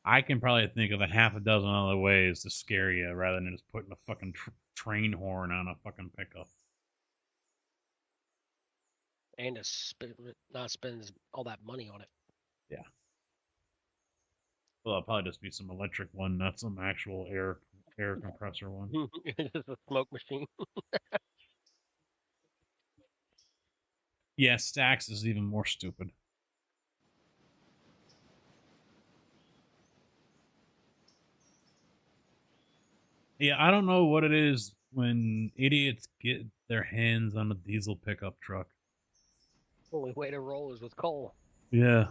I can probably think of a half a dozen other ways to scare you rather than just putting a fucking train horn on a fucking pickup. And to not spend all that money on it. Yeah. Well, it'll probably just be some electric one, not some actual air compressor one. Just a smoke machine. Yeah, Stax is even more stupid. Yeah, I don't know what it is when idiots get their hands on a diesel pickup truck. Only way to roll is with coal. Yeah.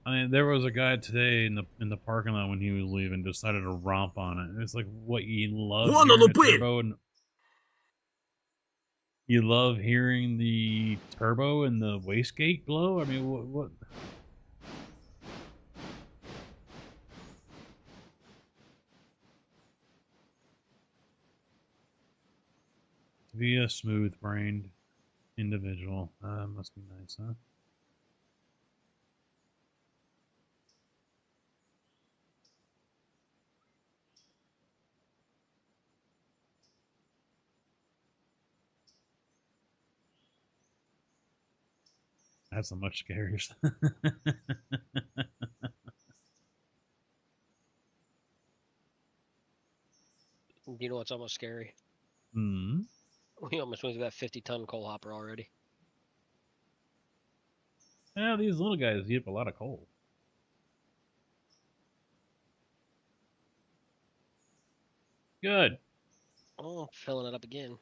I mean, there was a guy today in the parking lot when he was leaving, decided to romp on it. And it's like, what, you love hearing the turbo and you love hearing the turbo and the wastegate blow? I mean, what? To be a smooth-brained individual, must be nice, huh? That's a much scarier. You know what's almost scary? Hmm. We almost went through that 50-ton coal hopper already. Yeah, these little guys eat up a lot of coal. Good. Oh, filling it up again.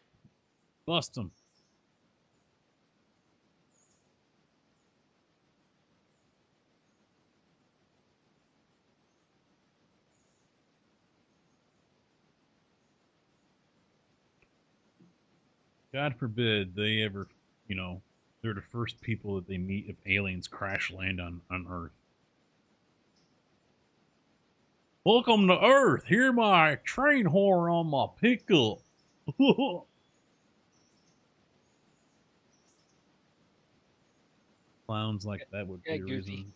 Bust them. God forbid they ever, you know, they're the first people that they meet if aliens crash land on Earth. Welcome to Earth. Hear my train horn on my pickup. Clowns like that would be a Goofy. reason.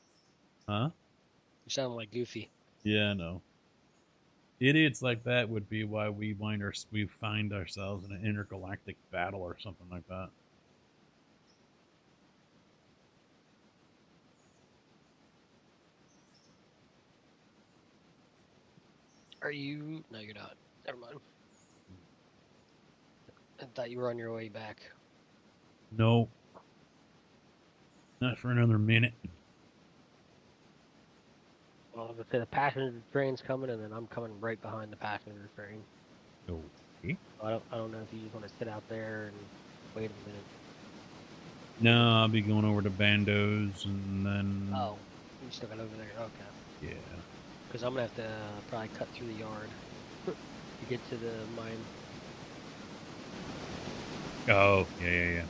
Huh? You sound like Goofy. Yeah, I know. Idiots like that would be why we find ourselves in an intergalactic battle or something like that. Are you? No, you're not. Never mind. I thought you were on your way back. No. Not for another minute. Well, I was gonna say the passenger train's coming, and then I'm coming right behind the passenger train. Okay. I don't know if you just want to sit out there and wait a minute. No, I'll be going over to Bandos and then. Oh, you still got over there. Okay. Yeah. Because I'm gonna have to probably cut through the yard. to get to the mine. Oh, yeah.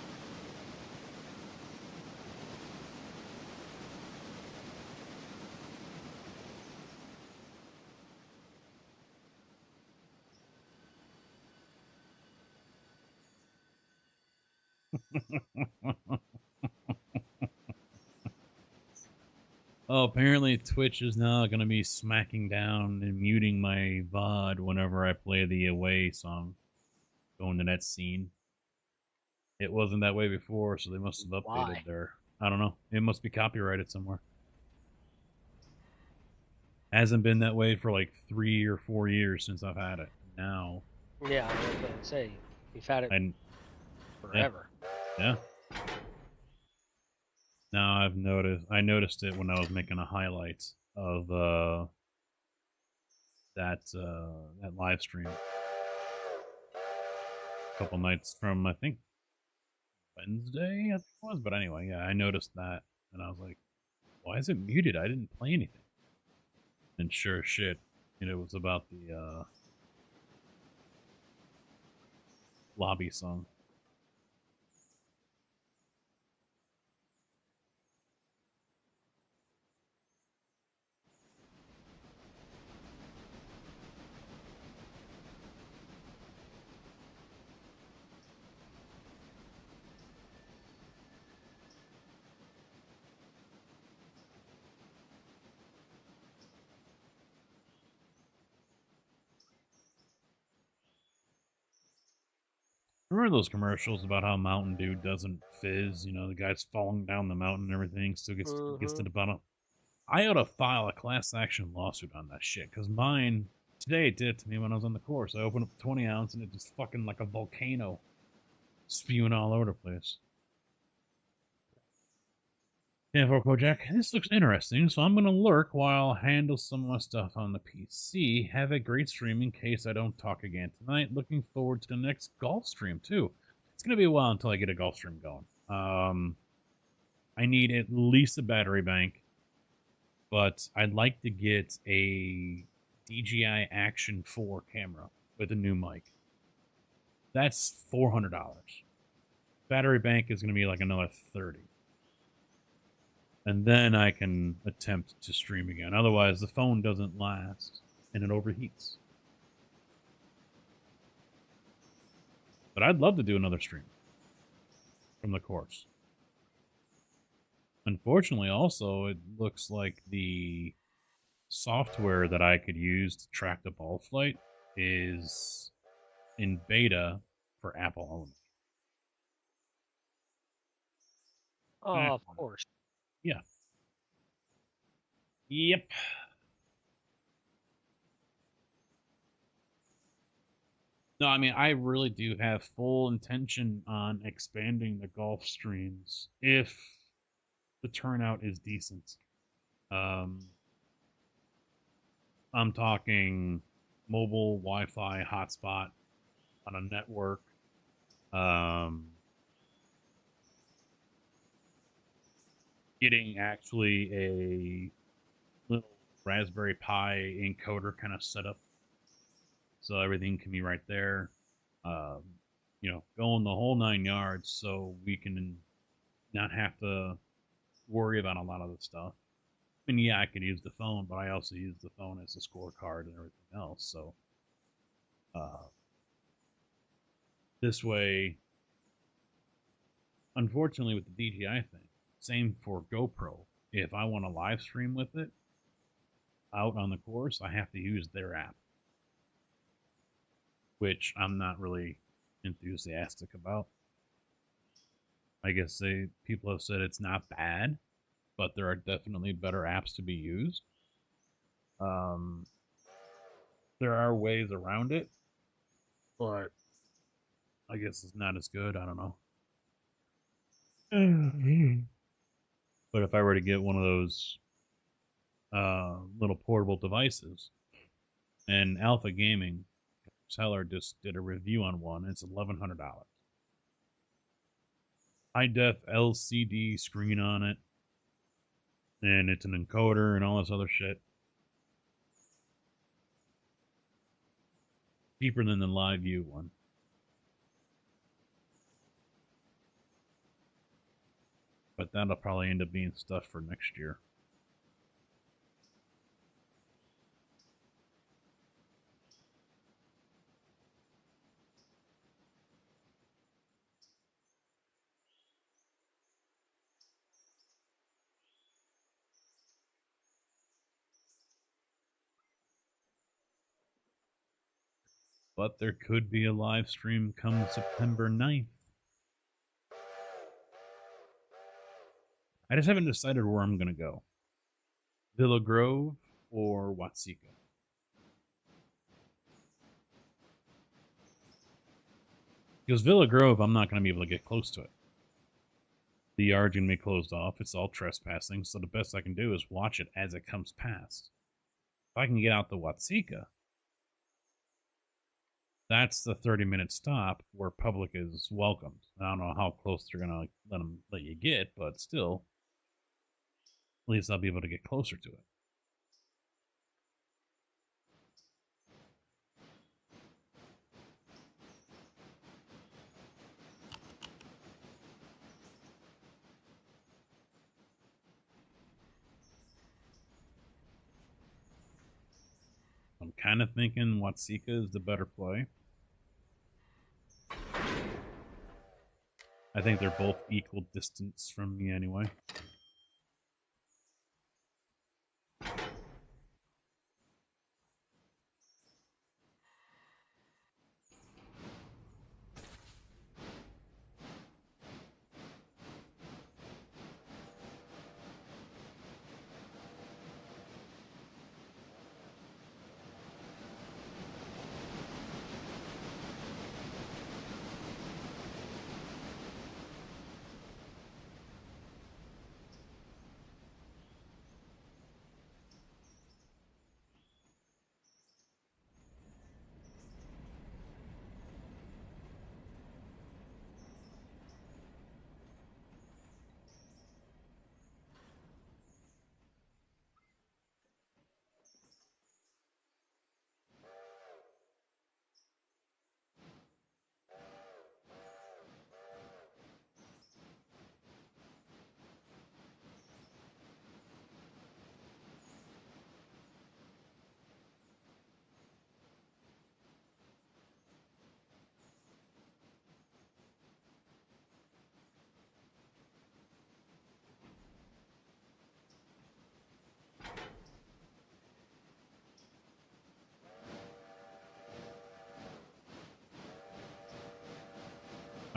Oh, apparently Twitch is now going to be smacking down and muting my VOD whenever I play the Away song. Going to that scene. It wasn't that way before, so they must have Why? updated their... I don't know. It must be copyrighted somewhere. Hasn't been that way for like 3 or 4 years since I've had it. Now... Yeah, I was going to say, you've had it forever. Yeah. Now I noticed it when I was making a highlight of that live stream a couple nights from, I think, Wednesday, I think it was. But anyway, yeah, I noticed that, and I was like, why is it muted? I didn't play anything. And sure as shit, it was about the lobby song. Remember those commercials about how Mountain Dew doesn't fizz? You know, the guy's falling down the mountain and everything, still gets to the bottom. I ought to file a class action lawsuit on that shit, because mine, today it did it to me when I was on the course. I opened up the 20 ounce and it just fucking like a volcano spewing all over the place. Yeah, for Kojak, this looks interesting, so I'm going to lurk while I handle some of my stuff on the PC. Have a great stream in case I don't talk again tonight. Looking forward to the next golf stream, too. It's going to be a while until I get a golf stream going. I need at least a battery bank, but I'd like to get a DJI Action 4 camera with a new mic. That's $400. Battery bank is going to be like another $30. And then I can attempt to stream again. Otherwise, the phone doesn't last, and it overheats. But I'd love to do another stream from the course. Unfortunately, also, it looks like the software that I could use to track the ball flight is in beta for Apple only. Oh, of course. Yeah. Yep. No, I mean, I really do have full intention on expanding the golf streams if the turnout is decent. I'm talking mobile Wi-Fi hotspot on a network. Getting actually a little Raspberry Pi encoder kind of set up so everything can be right there. Going the whole 9 yards so we can not have to worry about a lot of the stuff. I mean, yeah, I could use the phone, but I also use the phone as a scorecard and everything else. So, this way, unfortunately, with the DJI thing, same for GoPro. If I want to live stream with it out on the course, I have to use their app, which I'm not really enthusiastic about. I guess people have said it's not bad, but there are definitely better apps to be used. There are ways around it, but I guess it's not as good. I don't know. But if I were to get one of those little portable devices, and Alpha Gaming seller just did a review on one, it's $1,100. High def LCD screen on it, and it's an encoder and all this other shit. Cheaper than the Live View one. But that'll probably end up being stuff for next year. But there could be a live stream come September 9th. I just haven't decided where I'm going to go. Villa Grove or Watsika. Because Villa Grove, I'm not going to be able to get close to it. The yard's going to be closed off. It's all trespassing, so the best I can do is watch it as it comes past. If I can get out to Watsika, that's the 30-minute stop where public is welcomed. I don't know how close they're going to let you get, but still, at least I'll be able to get closer to it. I'm kind of thinking Watsika is the better play. I think they're both equal distance from me anyway.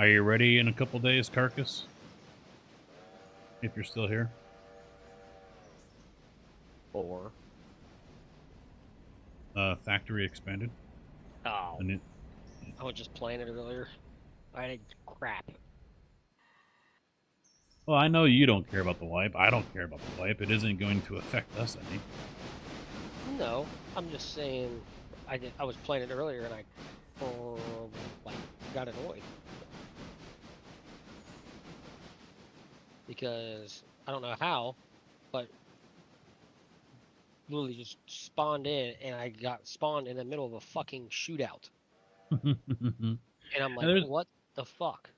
Are you ready in a couple days, Carcass? If you're still here. Or Factory expanded. oh, And it, I was just playing it earlier. I had crap. well, I know you don't care about the wipe. I don't care about the wipe. It isn't going to affect us any. No, I'm just saying. I was playing it earlier and I like got annoyed because I don't know how, but literally just spawned in and I got spawned in the middle of a fucking shootout. And I'm like, what the fuck?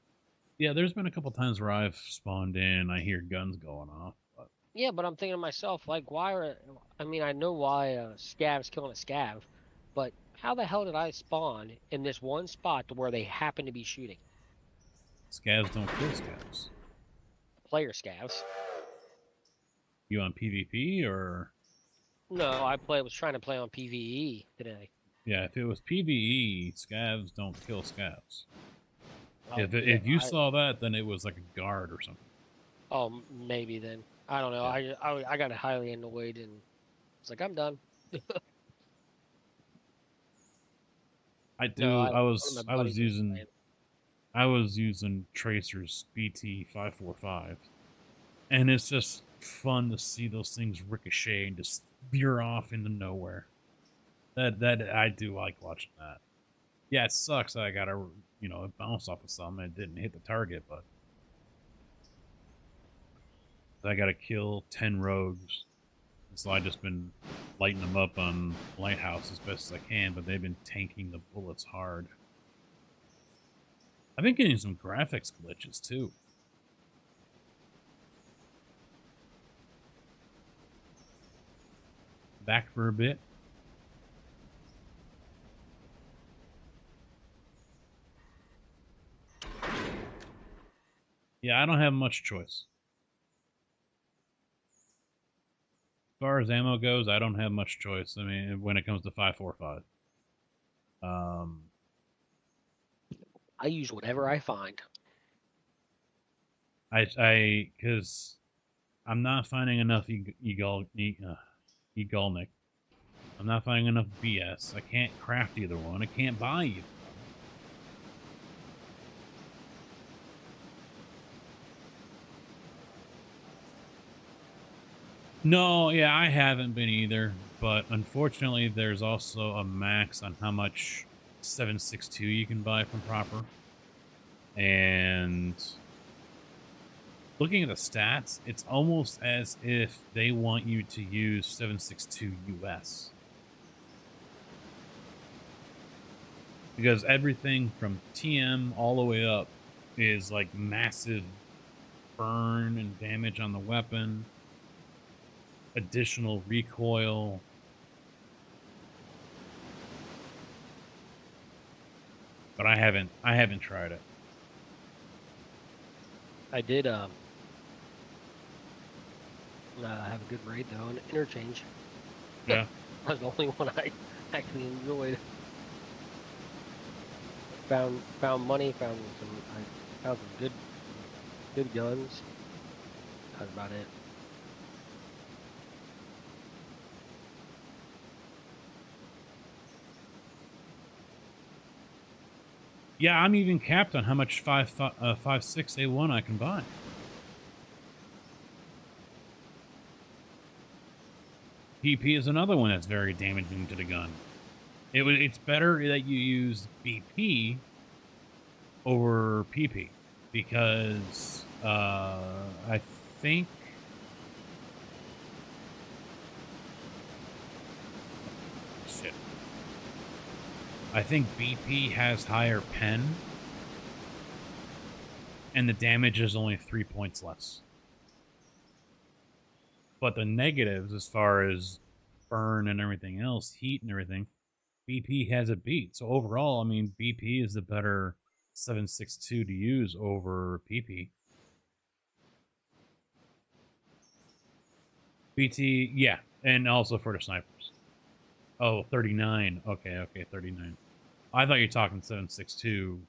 Yeah, there's been a couple times where I've spawned in, I hear guns going off. But Yeah, but I'm thinking to myself, like, why are... I mean, I know why Scav's killing a Scav, but how the hell did I spawn in this one spot to where they happen to be shooting? scavs don't kill scavs. Player Scavs. You on PvP or? No, was trying to play on PvE today. Yeah, if it was PvE, scavs don't kill scavs. Oh, If you saw that, then it was like a guard or something. Oh, maybe then. I don't know. Yeah. I got highly annoyed and it's like, I'm done. I do. No, I one of my buddies was playing. I was using Tracer's BT545, and it's just fun to see those things ricochet and just veer off into nowhere. That I do like watching that. Yeah, it sucks. I gotta it bounced off of something and it didn't hit the target, but I gotta kill 10 rogues So I just been lighting them up on Lighthouse as best as I can, but they've been tanking the bullets hard. I've been getting some graphics glitches too. Back for a bit. Yeah, I don't have much choice. As far as ammo goes, I don't have much choice. I mean, when it comes to 5.45. I use whatever I find. Because I'm not finding enough Eagolnik. I'm not finding enough BS. I can't craft either one. I can't buy either one. No, yeah, I haven't been either. But unfortunately, there's also a max on how much 7.62 you can buy from Proper. And looking at the stats, it's almost as if they want you to use 7.62 US. Because everything from TM all the way up is like massive burn and damage on the weapon, additional recoil. But I haven't tried it. I did have a good raid though, an interchange. Yeah. That was the only one I actually enjoyed. Found money, found some good guns. That's about it. Yeah, I'm even capped on how much 5.6 A1 I can buy. PP is another one that's very damaging to the gun. It's better that you use BP over PP because I think shit. I think BP has higher pen and the damage is only 3 points less. But the negatives, as far as burn and everything else, heat and everything, BP has a beat. So overall, I mean, BP is the better 7.62 to use over PP. BT, yeah, and also for the snipers. Oh, 39. Okay, 39. I thought you were talking 7.62.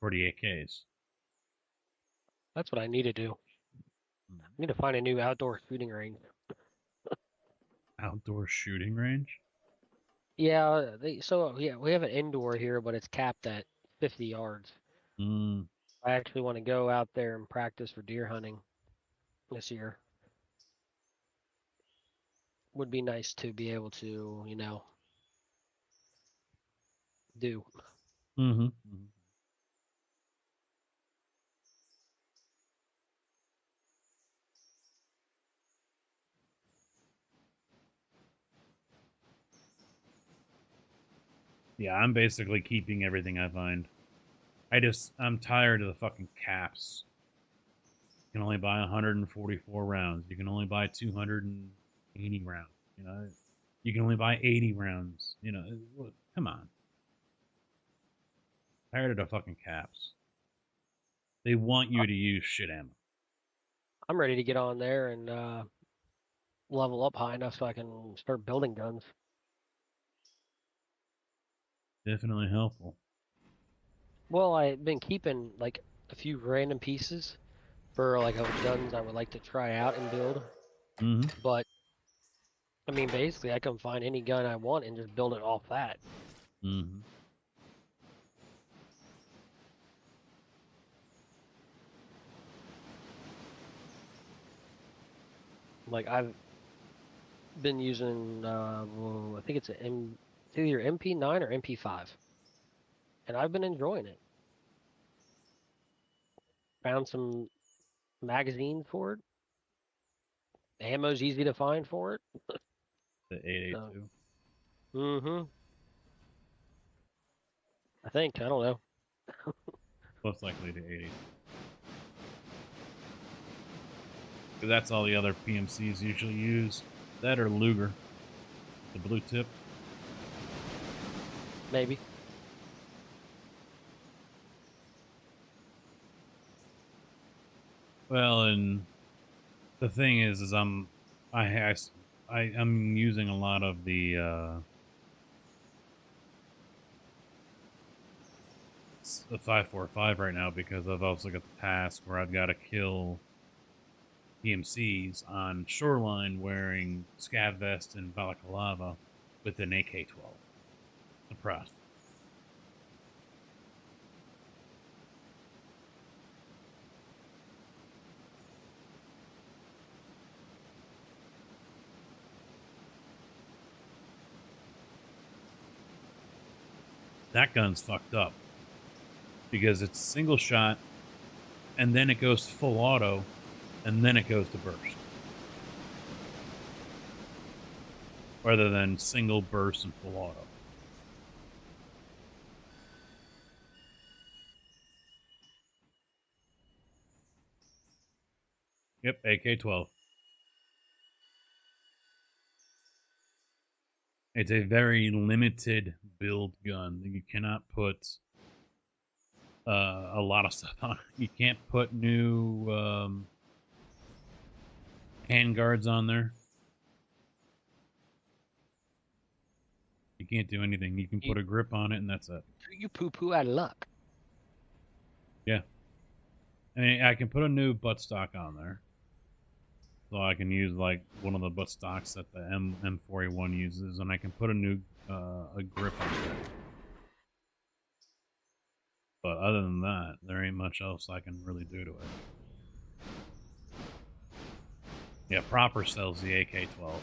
48Ks. That's what I need to do. I need to find a new outdoor shooting range. Outdoor shooting range? Yeah, we have an indoor here, but it's capped at 50 yards. Mm. I actually want to go out there and practice for deer hunting this year. Would be nice to be able to, do. Mm-hmm. Mm-hmm. Yeah, I'm basically keeping everything I find. I'm tired of the fucking caps. You can only buy 144 rounds. You can only buy 280 rounds. You know, you can only buy 80 rounds. You know, come on. Tired of the fucking caps. They want you to use shit ammo. I'm ready to get on there and level up high enough so I can start building guns. Definitely helpful. Well, I've been keeping like a few random pieces for like of guns I would like to try out and build. Mm-hmm. But I mean, basically, I can find any gun I want and just build it off that. Mm-hmm. Like I've been using, I think it's either MP9 or MP5, and I've been enjoying it. found some magazines for it. Ammo's easy to find for it. The 882. Mm-hmm. I think. I don't know. Most likely the 80. Because that's all the other PMCs usually use. That or Luger. The blue tip. Maybe. Well, and the thing is I'm using a lot of the 545 right now because I've also got the task where I've got to kill PMCs on shoreline wearing scav vest and balaclava with an AK-12. Suppressed. That gun's fucked up because it's single shot and then it goes full auto and then it goes to burst rather than single burst and full auto. Yep, AK-12. It's a very limited build gun. You cannot put a lot of stuff on it. You can't put new hand guards on there. You can't do anything. You can put a grip on it, and that's it. You poo-poo out of luck. Yeah. I mean, I can put a new buttstock on there. So I can use, like, one of the buttstocks that the M4A1 uses, and I can put a new a grip on it. But other than that, there ain't much else I can really do to it. Yeah, Proper sells the AK-12.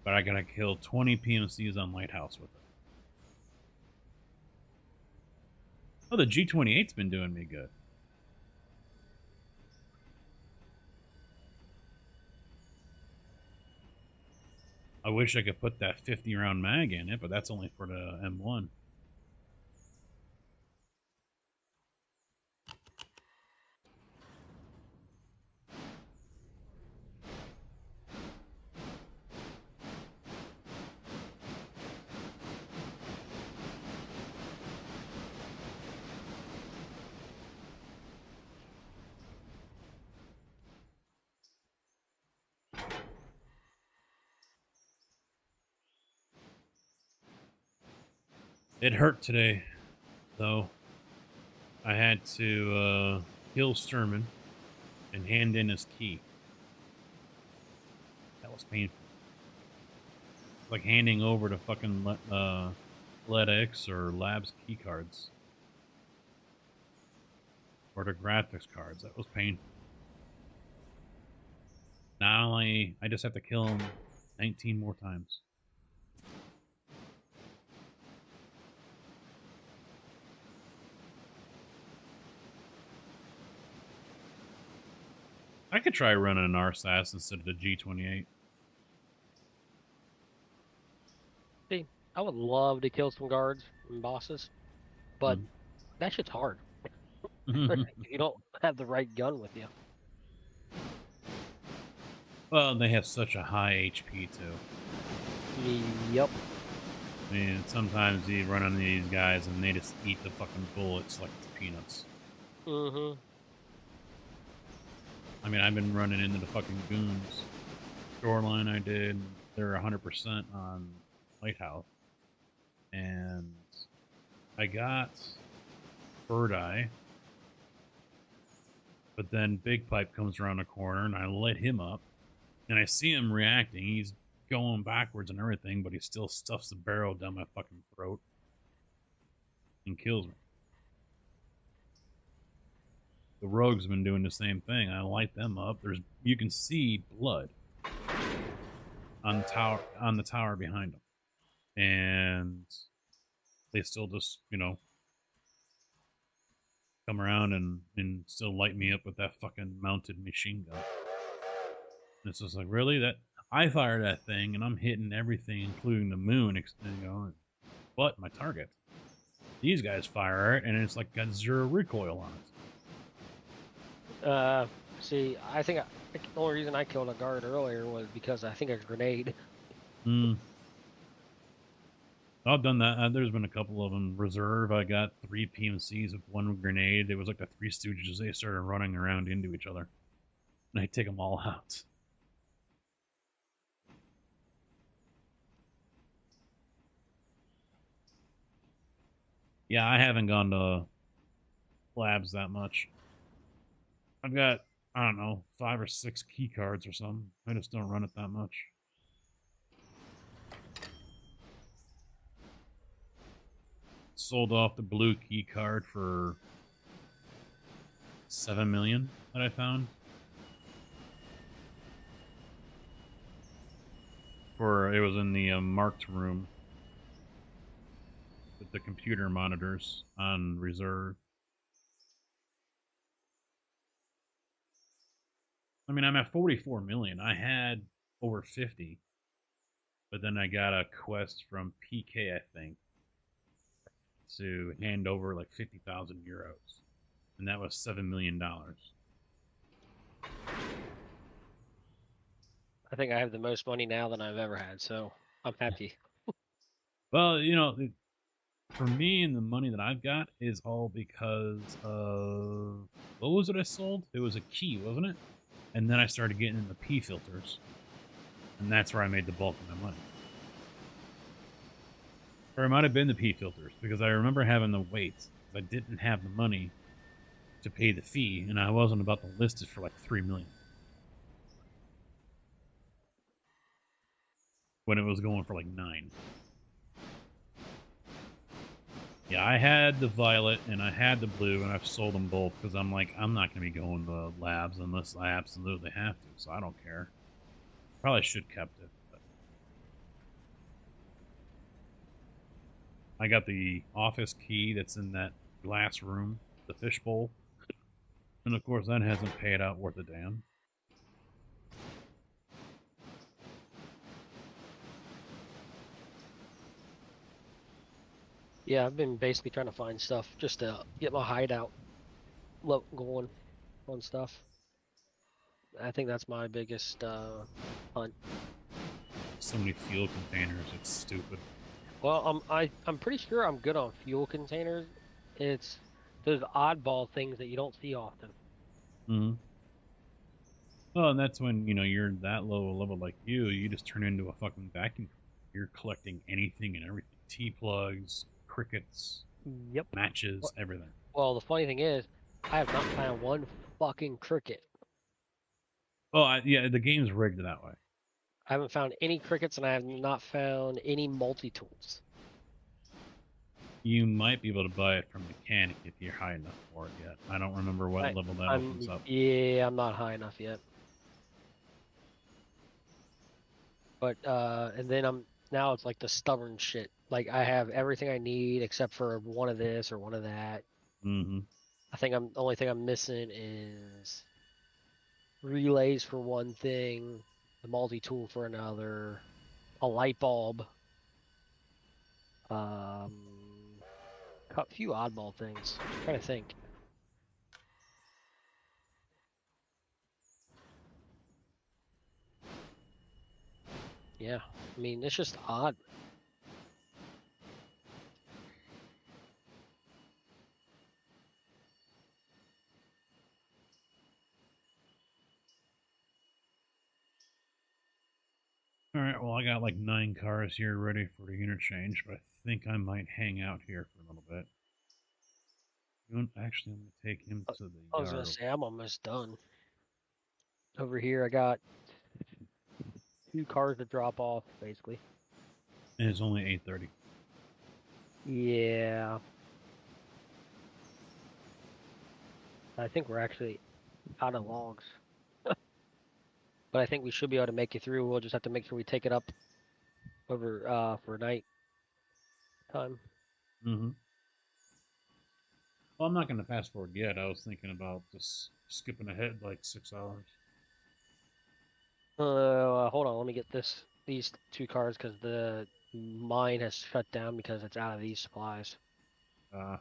But I gotta kill 20 PMCs on Lighthouse with it. Oh, the G28's been doing me good. I wish I could put that 50-round mag in it, but that's only for the M1. It hurt today, though. I had to kill Sturman and hand in his key. That was painful. Like handing over to fucking LEDX or Labs key cards. Or the graphics cards. That was painful. Now I just have to kill him 19 more times. I could try running an RSAS instead of the G28. See, I would love to kill some guards and bosses, but that shit's hard. If you don't have the right gun with you. Well, they have such a high HP, too. Yep. I mean, sometimes you run into these guys and they just eat the fucking bullets like it's peanuts. Mm-hmm. I mean, I've been running into the fucking goons. Shoreline I did. They're 100% on Lighthouse. And I got Bird Eye. But then Big Pipe comes around the corner and I lit him up. And I see him reacting. He's going backwards and everything, but he still stuffs the barrel down my fucking throat and kills me. The Rogue's been doing the same thing. I light them up. You can see blood on the tower behind them, and they still just come around and still light me up with that fucking mounted machine gun. And it's just like, really? That I fire that thing and I'm hitting everything, including the moon, but my target. These guys fire it and it's like got zero recoil on it. See, I think the only reason I killed a guard earlier was because I think a grenade. Hmm. I've done that. There's been a couple of them. Reserve, I got 3 PMCs with 1 grenade. It was like the Three Stooges. They started running around into each other. And I take them all out. Yeah, I haven't gone to labs that much. I've got, I don't know, 5 or 6 key cards or something. I just don't run it that much. Sold off the blue key card for 7 million that I found. It was in the marked room with the computer monitors on reserve. I mean, I'm at 44 million. I had over 50, but then I got a quest from PK, I think, to hand over like 50,000 euros, and that was $7 million. I think I have the most money now than I've ever had, so I'm happy. Well, for me and the money that I've got is all because of what was it I sold? It was a key, wasn't it? And then I started getting in the P filters, and that's where I made the bulk of my money. Or it might have been the P filters, because I remember having to wait because I didn't have the money to pay the fee, and I wasn't about to list it for like 3 million when it was going for like 9. Yeah, I had the violet and I had the blue, and I've sold them both because I'm like, I'm not going to be going to labs unless I absolutely have to, so I don't care. Probably should kept it. But I got the office key that's in that glass room, the fishbowl, and of course that hasn't paid out worth a damn. Yeah, I've been basically trying to find stuff just to get my hideout going on stuff. I think that's my biggest hunt. So many fuel containers, it's stupid. Well, I'm pretty sure I'm good on fuel containers. It's those oddball things that you don't see often. Mm-hmm. Well, and that's when, you're that low a level like you just turn into a fucking vacuum. You're collecting anything and everything. T-plugs, crickets, Yep. matches, everything. Well, the funny thing is, I have not found one fucking cricket. Oh, yeah, the game's rigged that way. I haven't found any crickets, and I have not found any multi-tools. You might be able to buy it from Mechanic if you're high enough for it yet. I don't remember what level that opens up. Yeah, I'm not high enough yet. But and then now it's like the stubborn shit. Like I have everything I need except for one of this or one of that. Mm-hmm. I think the only thing I'm missing is relays for one thing, the multi-tool for another, a light bulb, a few oddball things. I'm trying to think. Yeah, I mean it's just odd. All right, well, I got like 9 cars here ready for the interchange, but I think I might hang out here for a little bit. Actually, I'm going to take him to the I was gonna yard. say I'm almost done. Over here, I got 2 cars to drop off, basically. And it's only 8:30. Yeah. I think we're actually out of logs. But I think we should be able to make it through. We'll just have to make sure we take it up over for night time. Mm-hmm. Well, I'm not going to fast forward yet. I was thinking about just skipping ahead like 6 hours. Hold on. Let me get these two cards because the mine has shut down because it's out of these supplies. Uh,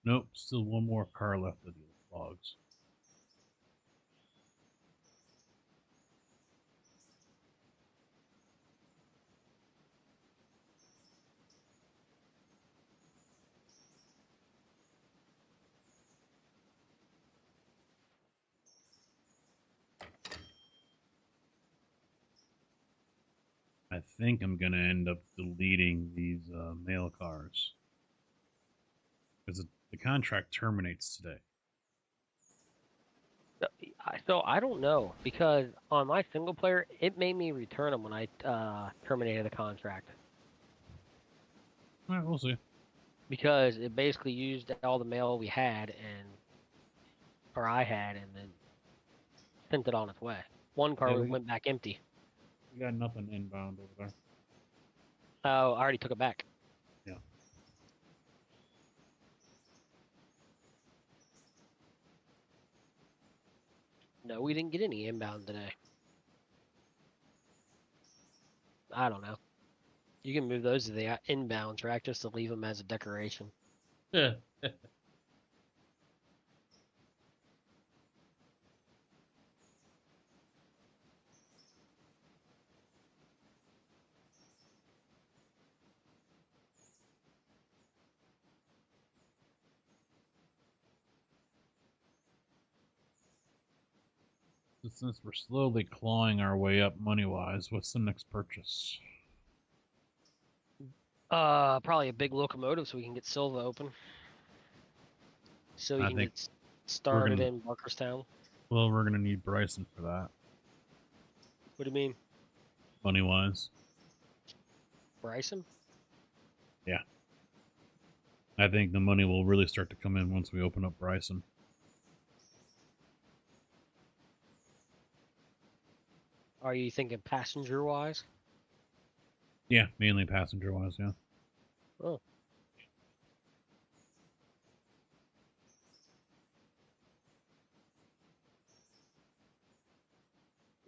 nope, still one more car left of the logs. I think I'm going to end up deleting these mail cars because the contract terminates today. So I don't know because on my single player, it made me return them when I terminated the contract All right, we'll see. because it basically used all the mail we had or I had and then sent it on its way. One Yeah, car went back empty. we got nothing inbound over there. Oh, I already took it back. Yeah. No, we didn't get any inbound today. I don't know. You can move those to the inbound track just to leave them as a decoration. Yeah. Since we're slowly clawing our way up money wise, what's the next purchase? Probably a big locomotive so we can get Silva open. So we I can think get we're started gonna in Barkerstown. we're gonna need Bryson for that, What do you mean, money wise. Bryson? Yeah. I think the money will really start to come in once we open up Bryson. Are you thinking passenger wise? Yeah, mainly passenger wise, yeah. Oh.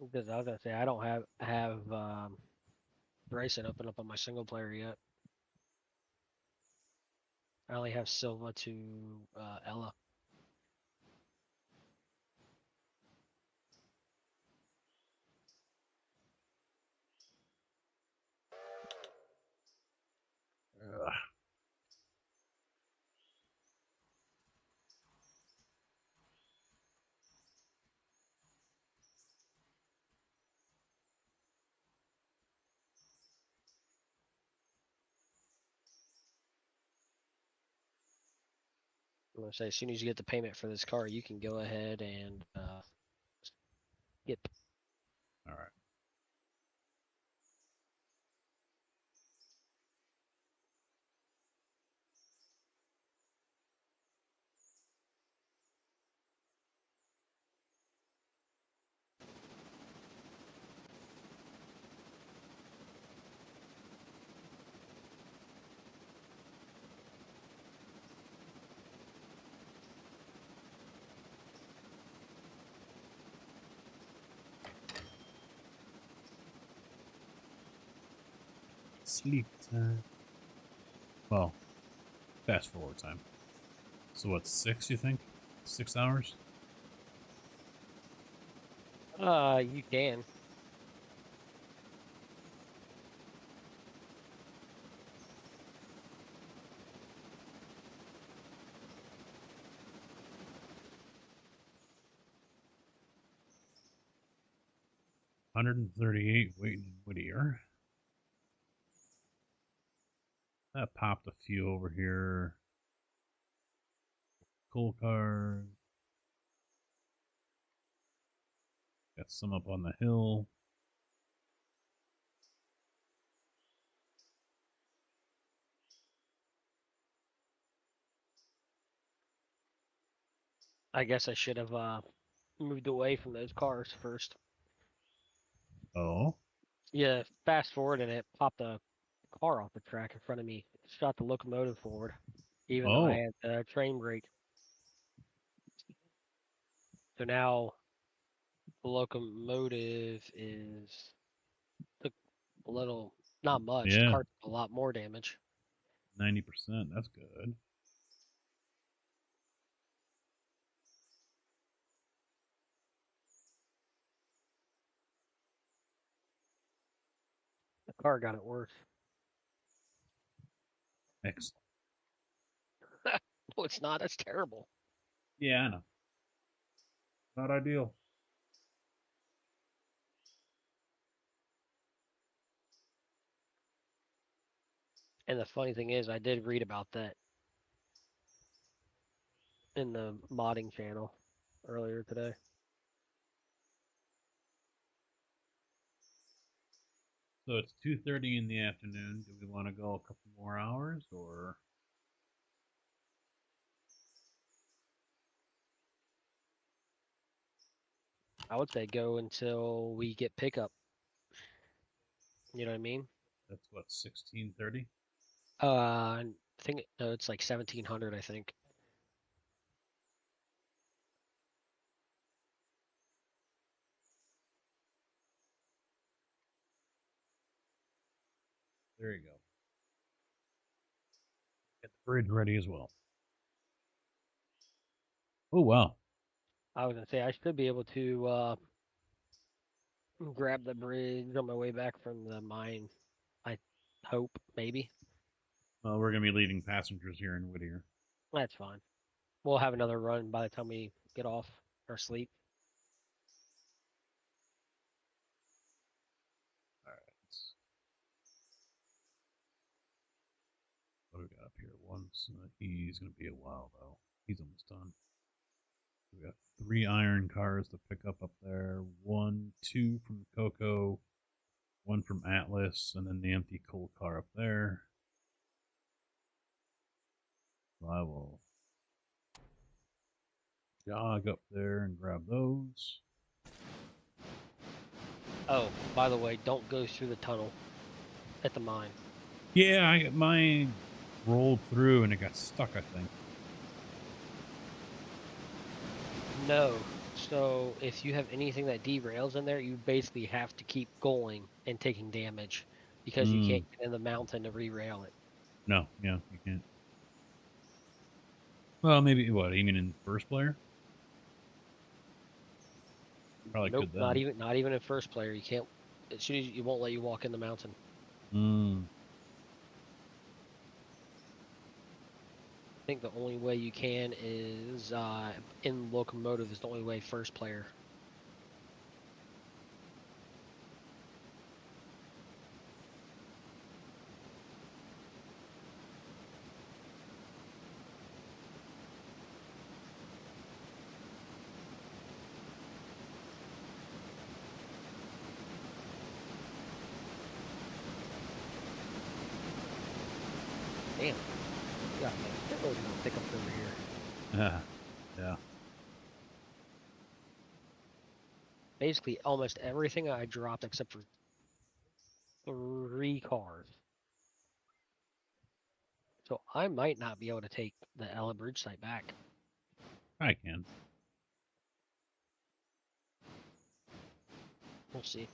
Because I was gonna say I don't have Bryson open up on my single player yet. I only have Silva to Ella. Ugh. I'm gonna say as soon as you get the payment for this car, you can go ahead and get. All right. Sleep time. Well, fast forward time. So what, 6, you think? 6 hours? You can. $138 waiting in Whittier. That popped a few over here. Coal cars. Got some up on the hill. I guess I should have moved away from those cars first. Oh. Yeah, fast forward and it popped a car off the track in front of me. It shot the locomotive forward, even though I Oh. had the train brake. So now the locomotive is took a little, not much. The Yeah. car took a lot more damage. 90%. That's good. The car got it worse. Excellent. No, it's not. That's terrible. Yeah, I know. Not ideal. And the funny thing is, I did read about that in the modding channel earlier today. So it's 2:30 in the afternoon. Do we want to go a couple more hours or? I would say go until we get pickup. You know what I mean? That's what, 16:30? I think no, it's like 1700. I think. There you go. Get the bridge ready as well. Oh wow. I was gonna say I should be able to grab the bridge on my way back from the mine. I hope, maybe. Well, we're gonna be leading passengers here in Whittier. That's fine. We'll have another run by the time we get off or sleep. All right. What do we got up here? He's gonna be a while though. He's almost done. We got 3 iron cars to pick up there. 1, 2 from Coco, 1 from Atlas, and then the empty coal car up there. So I will jog up there and grab those. Oh, by the way, don't go through the tunnel at the mine. Yeah, mine rolled through and it got stuck, I think. No. So if you have anything that derails in there, you basically have to keep going and taking damage because you can't get in the mountain to re-rail it. No, yeah, you can't. Well, maybe what? Even in first player? Probably Nope, could then. not even in first player. You can't. As soon as you won't let you walk in the mountain. I think the only way you can is in Locomotive is the only way first player. Damn. Yeah, they're really gonna pick up over here. Yeah. Basically, almost everything I dropped except for 3 cars. So I might not be able to take the Ella Bridge site back. I can. We'll see.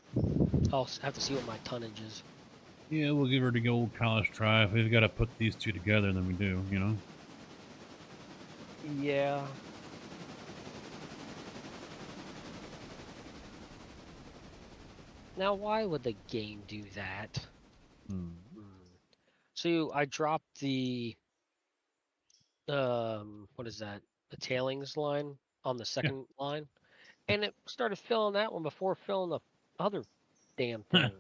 I'll have to see what my tonnage is. Yeah, we'll give her the old college try. If we've got to put these two together, then we do, you know? Yeah. Now, why would the game do that? Hmm. So I dropped the what is that? The tailings line on the Yeah. second line, and it started filling that one before filling the other damn thing.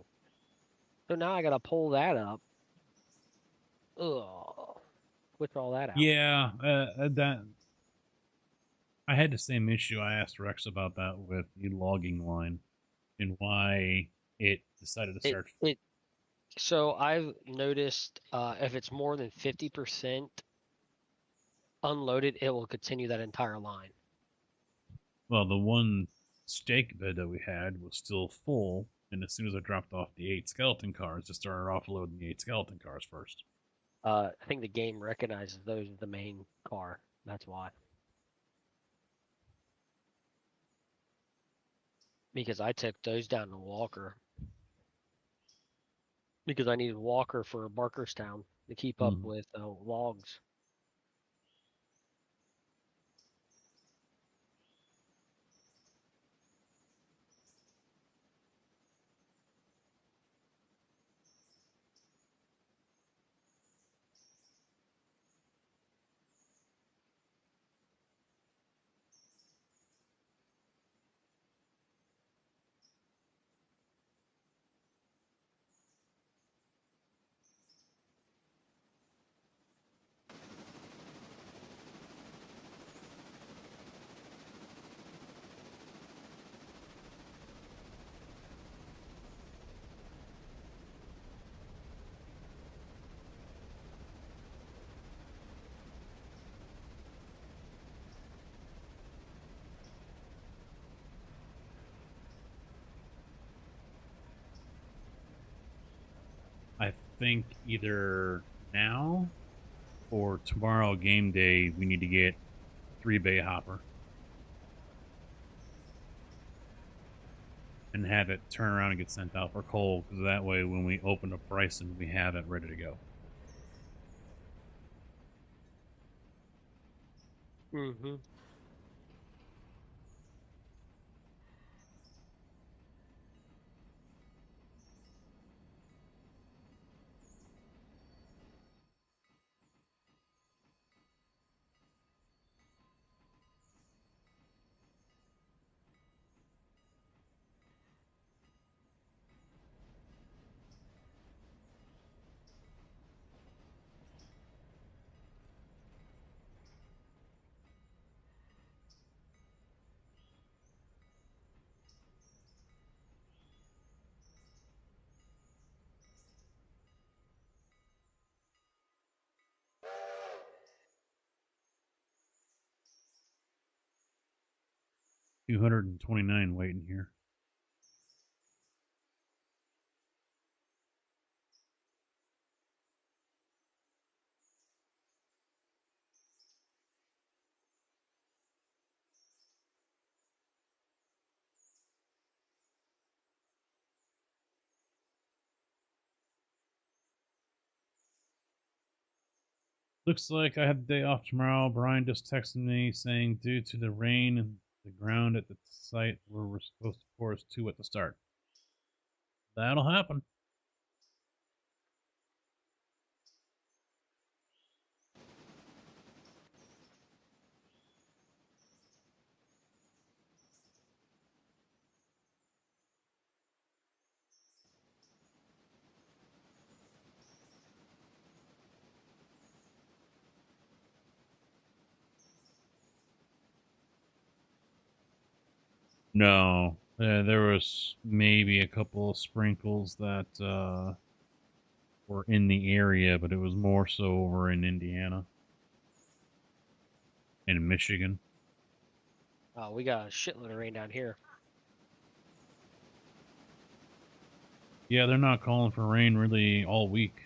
So now I gotta pull that up. Ugh. Switch all that out. Yeah, that I had the same issue. I asked Rex about that with the logging line and why it decided to It start. it so I've noticed if it's more than 50% unloaded, it will continue that entire line. Well, the one steak bed that we had was still full, and as soon as I dropped off the 8 skeleton cars, it started offloading the 8 skeleton cars first. I think the game recognizes those as the main car. That's why. Because I took those down to Walker. Because I needed Walker for Barkerstown to keep up Mm-hmm. with logs. I think either now or tomorrow game day, we need to get 3 bay hopper and have it turn around and get sent out for coal, because that way when we open up pricing, we have it ready to go. Mm-hmm. $229 waiting here. Looks like I have the day off tomorrow. Brian just texted me saying due to the rain and the ground at the site where we're supposed to pour us 2 at the start. That'll happen. No, there was maybe a couple of sprinkles that were in the area, but it was more so over in Indiana and Michigan. Oh, we got a shitload of rain down here. Yeah, they're not calling for rain really all week.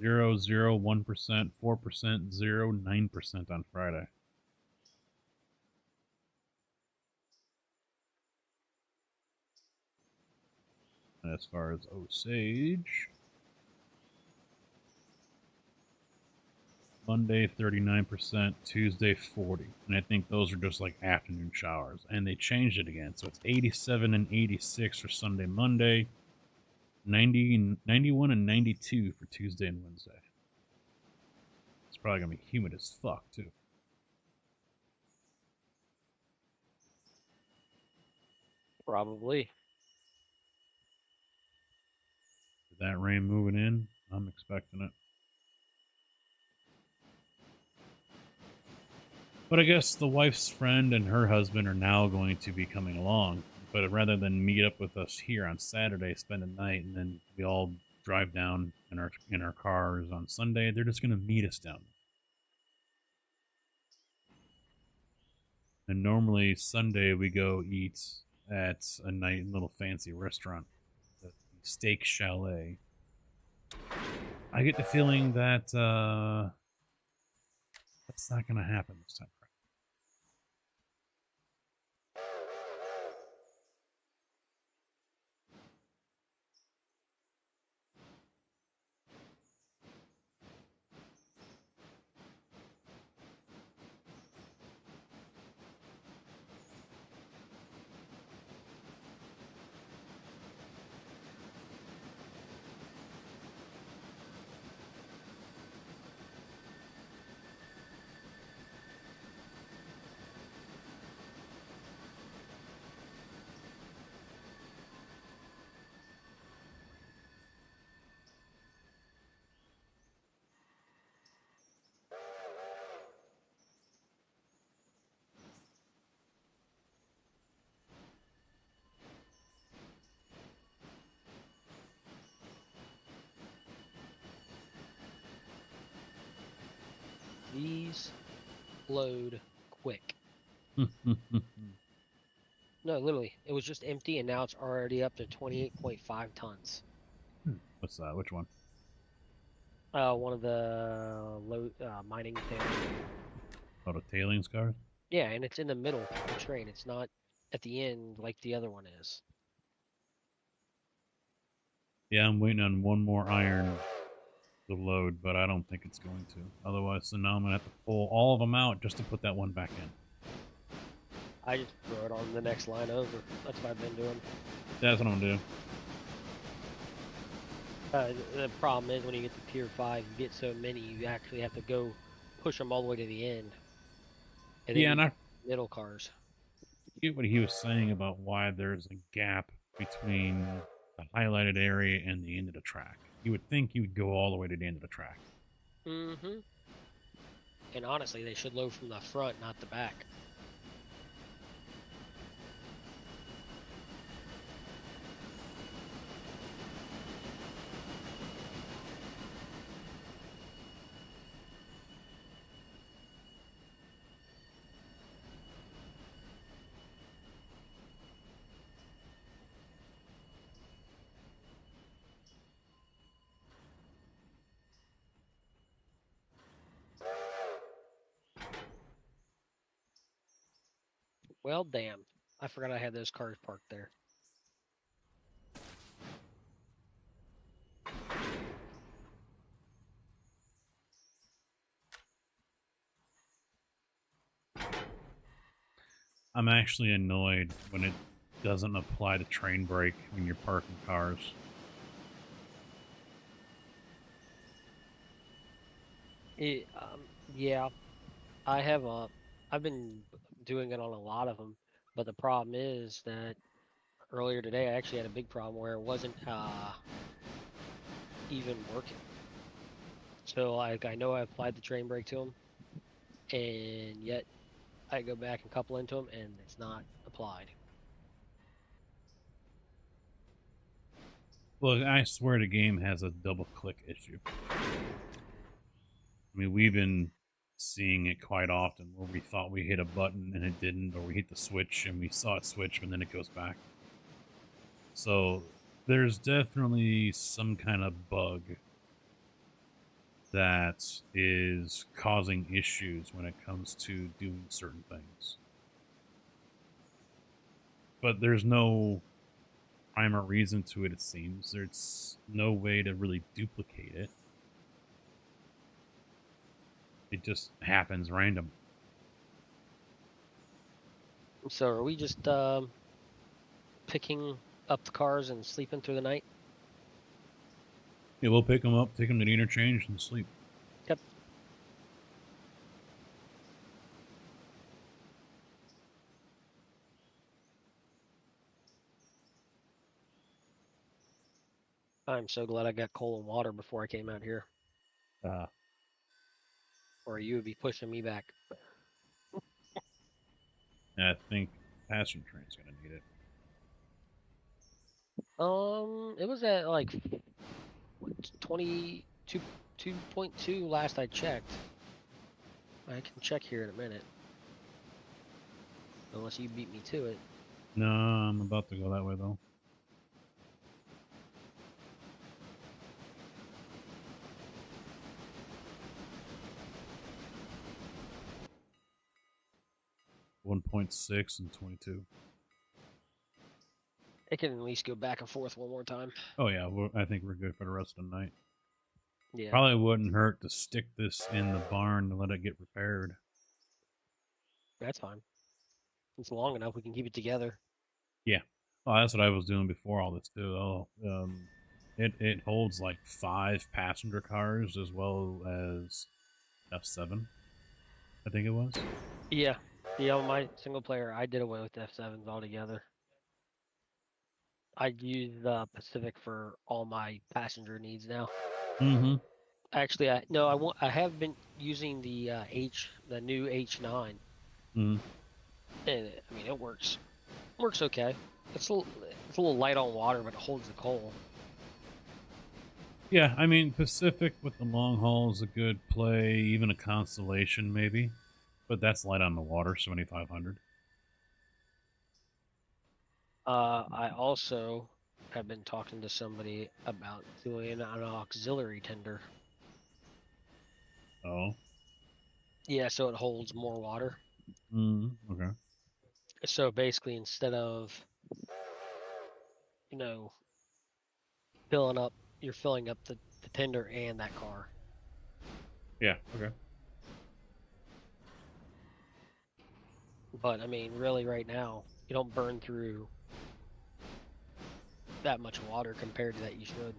0, 0, 1%, 4%, 0, 9% on Friday. As far as Osage, Monday 39%, Tuesday 40. And I think those are just like afternoon showers. And they changed it again. So it's 87 and 86 for Sunday, Monday, 91 and 92 for Tuesday and Wednesday. It's probably going to be humid as fuck, too. Probably. With that rain moving in, I'm expecting it. But I guess the wife's friend and her husband are now going to be coming along. But rather than meet up with us here on Saturday, spend a night, and then we all drive down in our cars on Sunday, they're just going to meet us down. And normally Sunday we go eat at a nice little fancy restaurant, the Steak Chalet. I get the feeling that that's not going to happen this time. These load quick. No, literally, it was just empty, and now it's already up to 28.5 tons. What's that? Which one? One of the mining things. Oh, the tailings cars? Yeah, and it's in the middle of the train. It's not at the end like the other one is. Yeah, I'm waiting on one more iron to load, but I don't think it's going to. Otherwise, so now I'm going to have to pull all of them out just to put that one back in. I just throw it on the next line over. That's what I've been doing. That's what I'm going to do. The problem is when you get to tier 5, you get so many, you actually have to go push them all the way to the end. And then Yeah, and I middle cars. get what he was saying about why there's a gap between the highlighted area and the end of the track. You would think you would go all the way to the end of the track. Mm-hmm. And honestly, they should load from the front, not the back. Well, damn. I forgot I had those cars parked there. I'm actually annoyed when it doesn't apply the train brake when you're parking cars. Yeah, I have I've been doing it on a lot of them, but the problem is that earlier today I actually had a big problem where it wasn't even working. So like I know I applied the train brake to them, and yet I go back and couple into them, and it's not applied. Look, I swear the game has a double click issue. I mean, we've been seeing it quite often where we thought we hit a button and it didn't, or we hit the switch and we saw it switch and then it goes back. So there's definitely some kind of bug that is causing issues when it comes to doing certain things. But there's no rhyme or reason to it, it seems. There's no way to really duplicate it. It just happens random. So are we just picking up the cars and sleeping through the night? Yeah, we'll pick them up, take them to the interchange, and sleep. Yep. I'm so glad I got coal and water before I came out here, or you would be pushing me back. I think passenger train's gonna need it. It was at like 22, 2.2 last I checked. I can check here in a minute. Unless you beat me to it. No, I'm about to go that way though. .6 and 22. It can at least go back and forth one more time. Oh yeah, I think we're good for the rest of the night. Yeah. Probably wouldn't hurt to stick this in the barn to let it get repaired. That's fine. It's long enough. We can keep it together. Yeah. Oh, that's what I was doing before all this too. It holds like 5 passenger cars as well as F7. I think it was. Yeah. Yeah, on my single player, I did away with F7s altogether. I use Pacific for all my passenger needs now. Mm-hmm. Actually, I have been using the the new H9, Mm-hmm. and I mean it works okay. It's a little light on water, but it holds the coal. Yeah, I mean Pacific with the long haul is a good play, even a Constellation maybe, but that's light on the water, 7,500. I also have been talking to somebody about doing an auxiliary tender. Oh. Yeah, so it holds more water. Okay. So basically, instead of, you know, you're filling up the tender and that car. Yeah. Okay. But I mean, really, right now, you don't burn through that much water compared to that you should.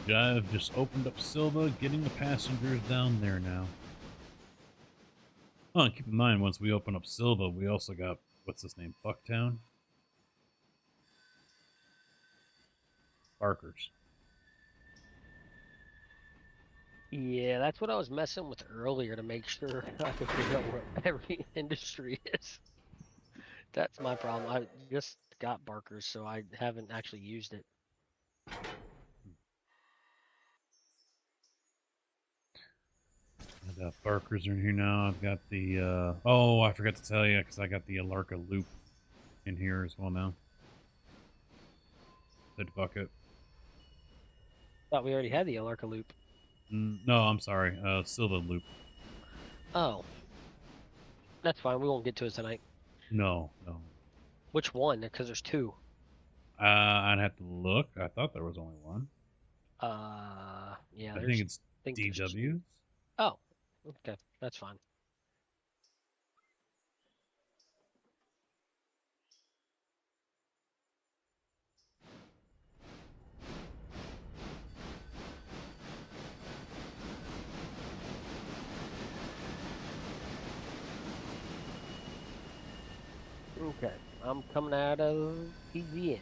Jive just opened up Silva, getting the passengers down there now. Oh, and keep in mind, once we open up Silva, we also got, what's his name, Bucktown? Barkers. Yeah, that's what I was messing with earlier to make sure I could figure out where every industry is. That's my problem. I just got Barker's, so I haven't actually used it. I got Barkers in here now. I've got the, oh, I forgot to tell you, because I got the Alarka Loop in here as well now. Good bucket. Thought we already had the Alarka loop. No, I'm sorry. Silva Loop. Oh. That's fine. We won't get to it tonight. No. Which one? Because there's two. I'd have to look. I thought there was only one. Yeah. I think it's there's DWs. two. Oh, okay. That's fine. Okay. I'm coming out of PGN.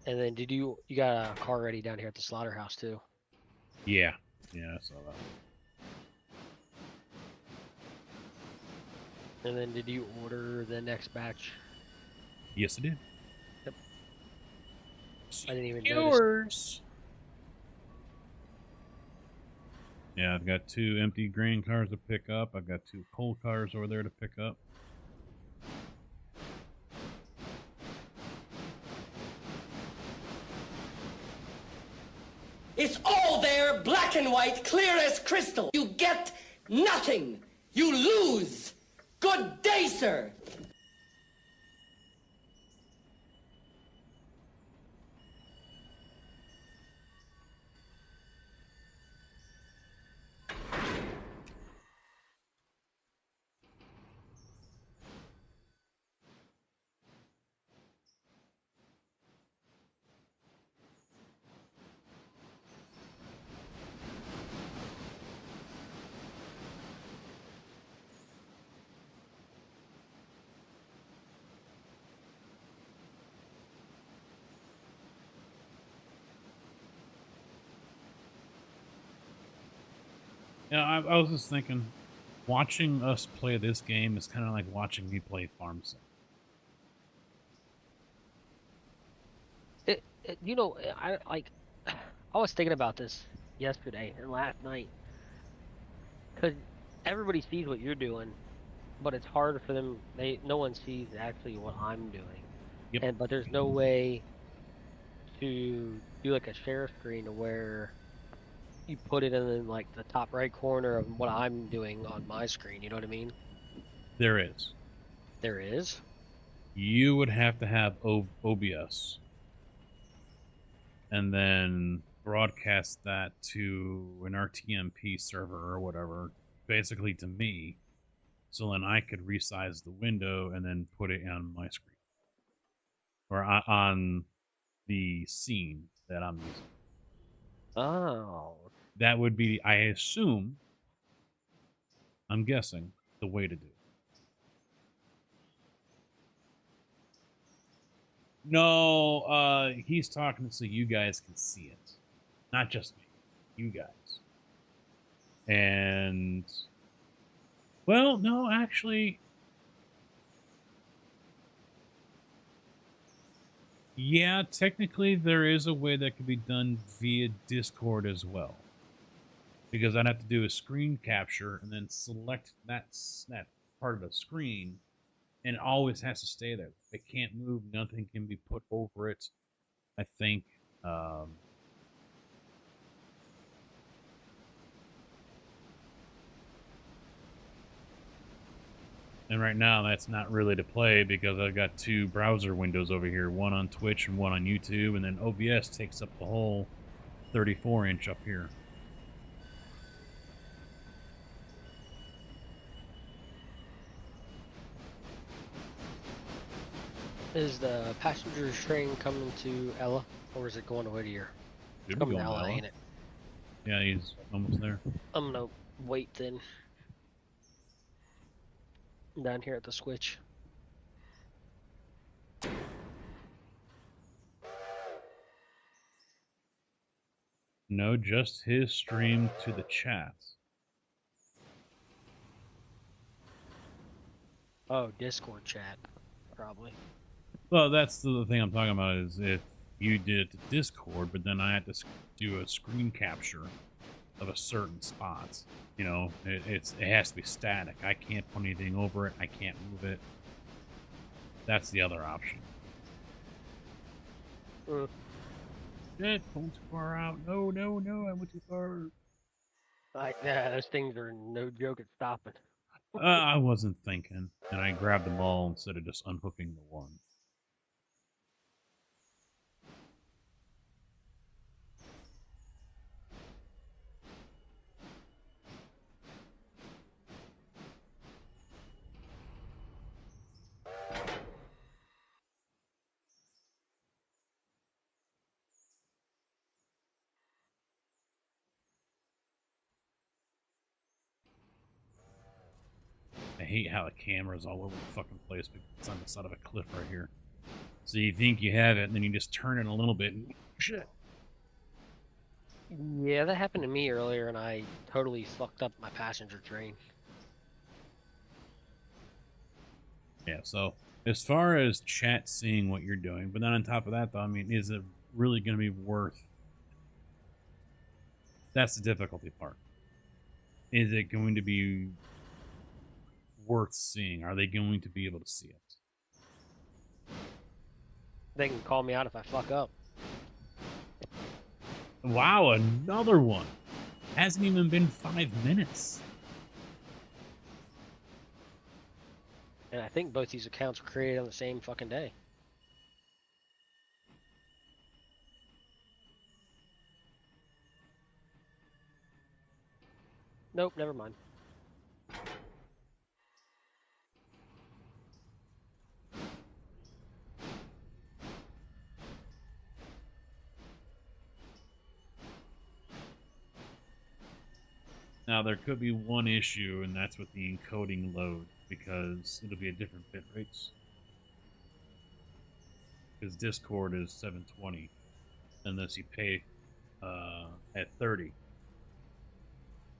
And then you got a car ready down here at the slaughterhouse too? Yeah, I saw that. And then did you order the next batch? Yes, I did. Yep. I didn't even Yours. notice. Yeah, I've got 2 empty grain cars to pick up. I've got 2 coal cars over there to pick up. It's all there, black and white, clear as crystal. You get nothing. You lose. Good day, sir. Yeah, I was just thinking, watching us play this game is kind of like watching me play Farm Sim. I like. I was thinking about this yesterday and last night because everybody sees what you're doing, but it's hard for them. No one sees actually what I'm doing, Yep, but there's no way to do like a share screen where you put it in like the top right corner of what I'm doing on my screen. You know what I mean? there is. There is. You would have to have OBS and then broadcast that to an RTMP server or whatever, basically to me, so then I could resize the window and then put it on my screen or on the scene that I'm using. Oh, That would be, I assume, I'm guessing, the way to do it. No, he's talking so you guys can see it, not just me, you guys. And well, no, actually, yeah, technically there is a way that could be done via Discord as well. Because I'd have to do a screen capture and then select that part of the screen, and it always has to stay there. It can't move. Nothing can be put over it. I think. And right now, that's not really to play because I've got two browser windows over here, one on Twitch and one on YouTube, and then OBS takes up the whole 34-inch up here. is the passenger train coming to Ella, or is it going to Whittier? It's Should be coming to going Ella, Ella. ain't it? Yeah, he's almost there. I'm gonna wait then. Down here at the switch. No, just his stream to the chat. Oh, Discord chat, probably. Well, that's the thing I'm talking about is if you did it to Discord, but then I had to do a screen capture of a certain spot. You know, it has to be static. I can't put anything over it. I can't move it. That's the other option. Shit, going too far out. No, no, no, I went too far. Yeah, those things are no joke at stopping. I wasn't thinking, and I grabbed them all instead of just unhooking the one. I hate how the camera's all over the fucking place because it's on the side of a cliff right here. So you think you have it, and then you just turn it a little bit, and shit. Yeah, that happened to me earlier, and I totally fucked up my passenger train. Yeah, so as far as chat seeing what you're doing, but then on top of that, though, I mean, is it really going to be worth... That's the difficulty part. Is it going to be worth seeing? Are they going to be able to see it? They can call me out if I fuck up. Wow, another one. Hasn't even been 5 minutes. And I think both these accounts were created on the same fucking day. Nope, never mind. Now, there could be one issue, and that's with the encoding load, because it'll be a different bit rates. Because Discord is 720, unless you pay at 30.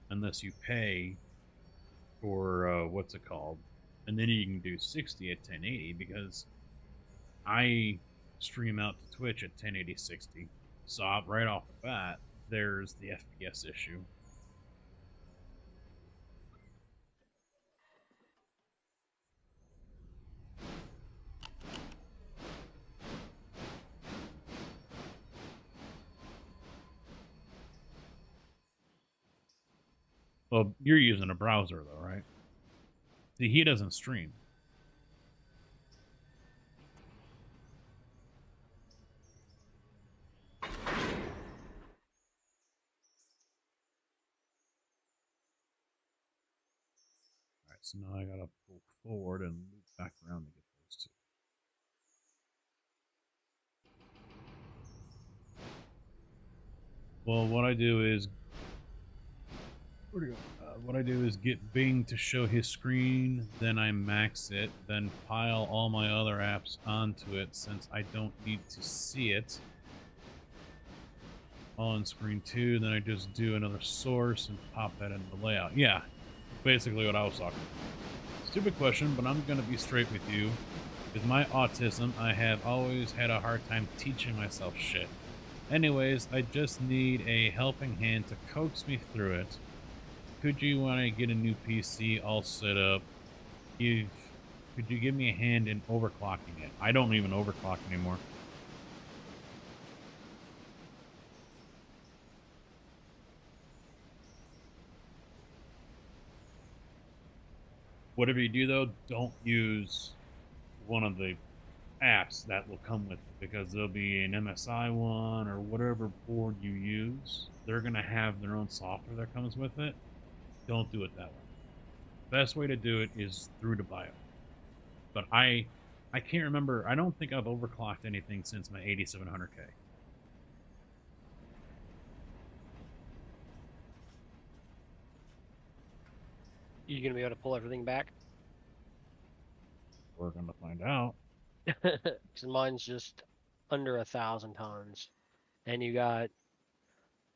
unless you pay for what's it called, and then you can do 60 at 1080 because I stream out to Twitch at 1080 60. So right off the bat, there's the FPS issue. Well, you're using a browser though, right? See, he doesn't stream. Alright, so now I gotta pull forward and loop back around to get those two. Well, what I do is what I do is get Bing to show his screen, then I max it, then pile all my other apps onto it since I don't need to see it. All on screen 2, then I just do another source and pop that into the layout. Yeah, basically what I was talking about. Stupid question, but I'm going to be straight with you. With my autism, I have always had a hard time teaching myself shit. Anyways, I just need a helping hand to coax me through it. Could you, when I get a new PC all set up, could you give me a hand in overclocking it? I don't even overclock anymore. Whatever you do, though, don't use one of the apps that will come with it because there'll be an MSI one or whatever board you use. They're going to have their own software that comes with it. Don't do it that way. Best way to do it is through the BIOS. But I can't remember. I don't think I've overclocked anything since my 8700K. You gonna be able to pull everything back? We're gonna find out. Because mine's just under 1,000 tons, and you got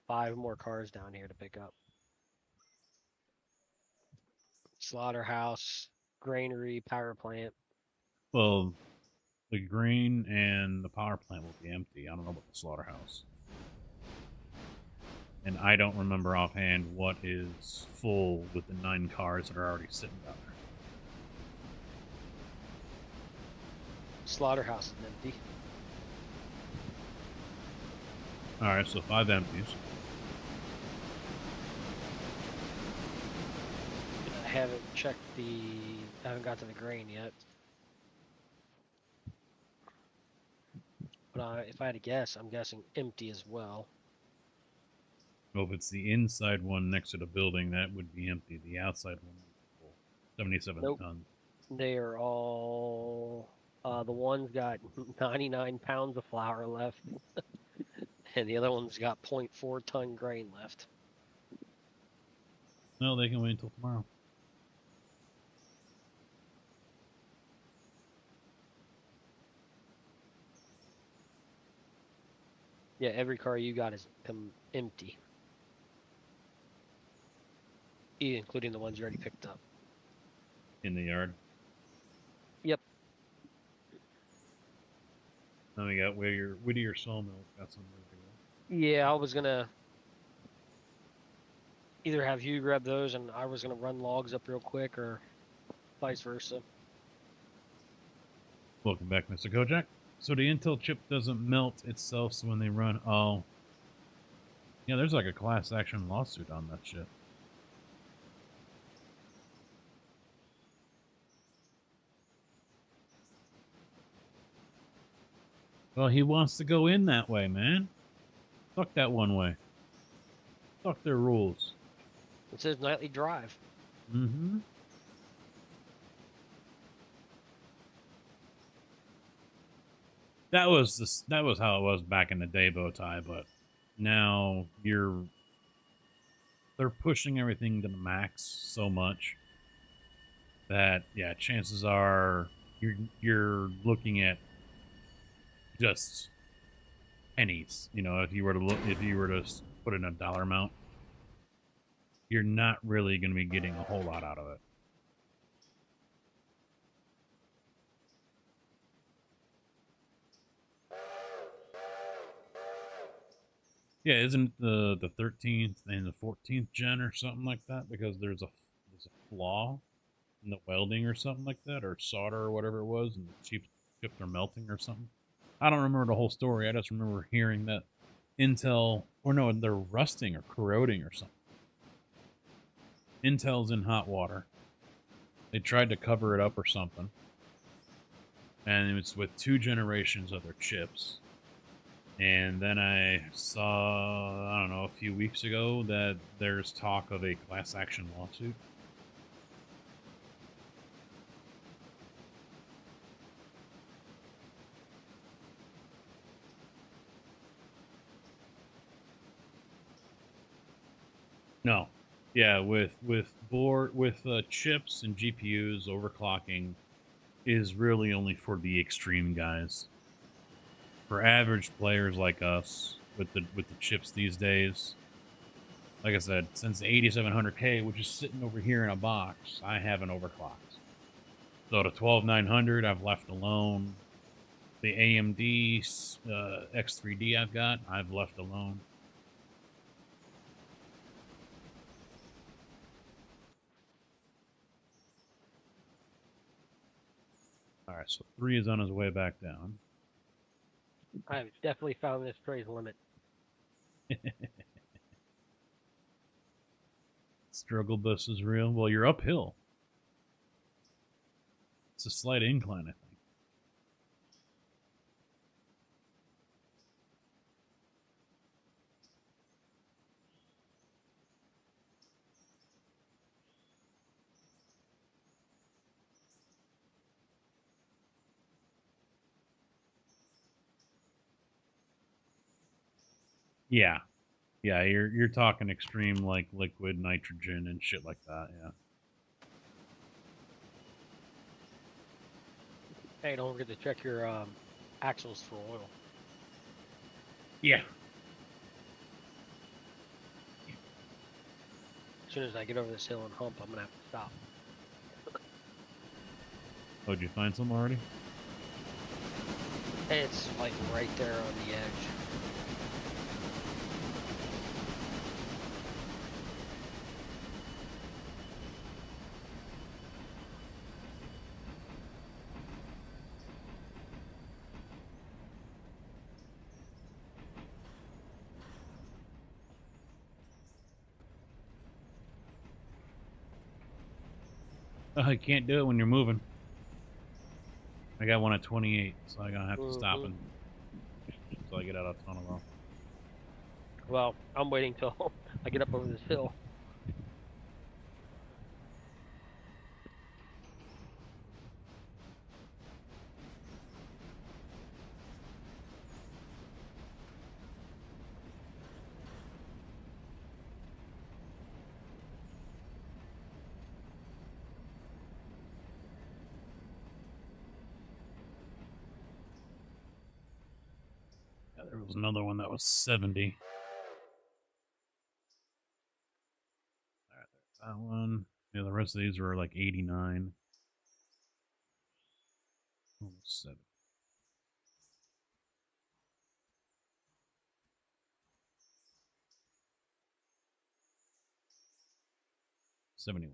5 more cars down here to pick up. Slaughterhouse, granary, power plant. Well, the grain and the power plant will be empty. I don't know about the slaughterhouse. And I don't remember offhand what is full with the 9 cars that are already sitting down there. Slaughterhouse is empty. Alright, so 5 empties. I haven't checked I haven't got to the grain yet. But if I had to guess, I'm guessing empty as well. Well, if it's the inside one next to the building, that would be empty. The outside one would be full. 77 Nope. tons. They are all... the one's got 99 pounds of flour left. And the other one's got 0.4 ton grain left. No, they can wait until tomorrow. Yeah, every car you got is empty. Including the ones you already picked up. In the yard. Yep. Then we got Whittier Sawmill's got some ready to go. Yeah, I was gonna either have you grab those and I was gonna run logs up real quick or vice versa. Welcome back, Mr. Kojak. So the Intel chip doesn't melt itself, so when they run, oh. Yeah, there's like a class action lawsuit on that shit. Well, he wants to go in that way, man. Fuck that one way. Fuck their rules. It says nightly drive. Mm-hmm. That was how it was back in the day, Bowtie, but now they're pushing everything to the max so much that yeah, chances are you're looking at just pennies. You know, if you were to put in a dollar amount, you're not really going to be getting a whole lot out of it. Yeah, isn't the 13th and the 14th gen or something like that? Because there's a flaw in the welding or something like that, or solder or whatever it was, and the chips are melting or something. I don't remember the whole story. I just remember hearing that Intel, or no, they're rusting or corroding or something. Intel's in hot water. They tried to cover it up or something, and it was with 2 generations of their chips. And then I saw, I don't know, a few weeks ago that there's talk of a class action lawsuit. No. Yeah, with chips and GPUs, overclocking is really only for the extreme guys. For average players like us with the chips these days, like I said, since the 8700K, which is sitting over here in a box, I haven't overclocked. So the 12900 I've left alone. The AMD X3D I've left alone. All right, so 3 is on his way back down. I've definitely found this tray's limit. Struggle bus is real. Well, you're uphill. It's a slight incline, I think. Yeah. Yeah, you're talking extreme like liquid nitrogen and shit like that, yeah. Hey, don't forget to check your axles for oil. Yeah. As soon as I get over this hill and hump, I'm gonna have to stop. Oh, did you find some already? It's like right there on the edge. Oh, you can't do it when you're moving. I got one at 28, so I'm gonna have to stop Mhm. until I get out of tunnel. Well, I'm waiting till I get up over this hill. Yeah, there was another one that was 70. All right, there's that one. Yeah, the rest of these were like 89. Almost 70. '71.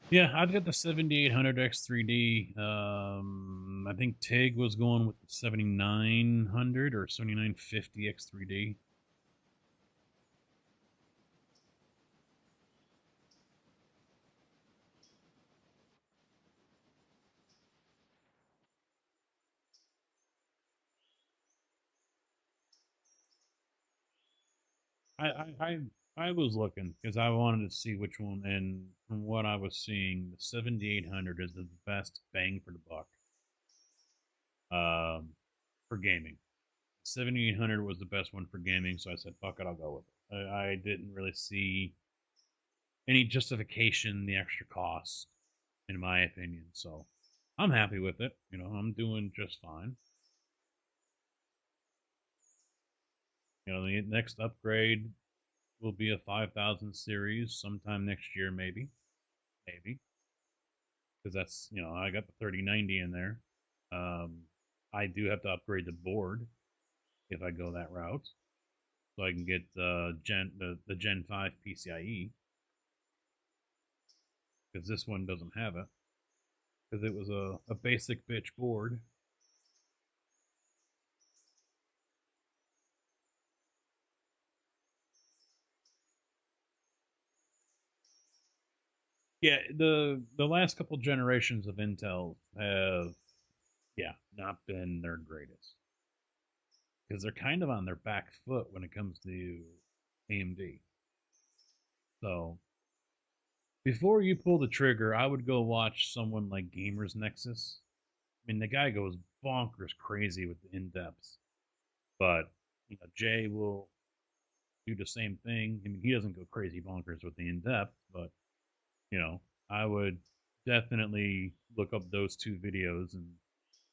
Yeah, I've got the 7800 X3D. I think Tig was going with the 7900 or 7950 X3D. I was looking because I wanted to see which one, and from what I was seeing, the 7800 is the best bang for the buck for gaming. 7800 was the best one for gaming, so I said, fuck it, I'll go with it. I didn't really see any justification in the extra cost, in my opinion. So I'm happy with it. You know, I'm doing just fine. You know, the next upgrade will be a 5000 series sometime next year, maybe. Maybe. Because that's, you know, I got the 3090 in there. I do have to upgrade the board if I go that route. So I can get the Gen 5 PCIe. Because this one doesn't have it. Because it was a basic bitch board. Yeah, the last couple generations of Intel have, yeah, not been their greatest. Because they're kind of on their back foot when it comes to AMD. So before you pull the trigger, I would go watch someone like Gamers Nexus. I mean, the guy goes bonkers crazy with the in depths, but you know, Jay will do the same thing. I mean, he doesn't go crazy bonkers with the in depth, but you know, I would definitely look up those two videos and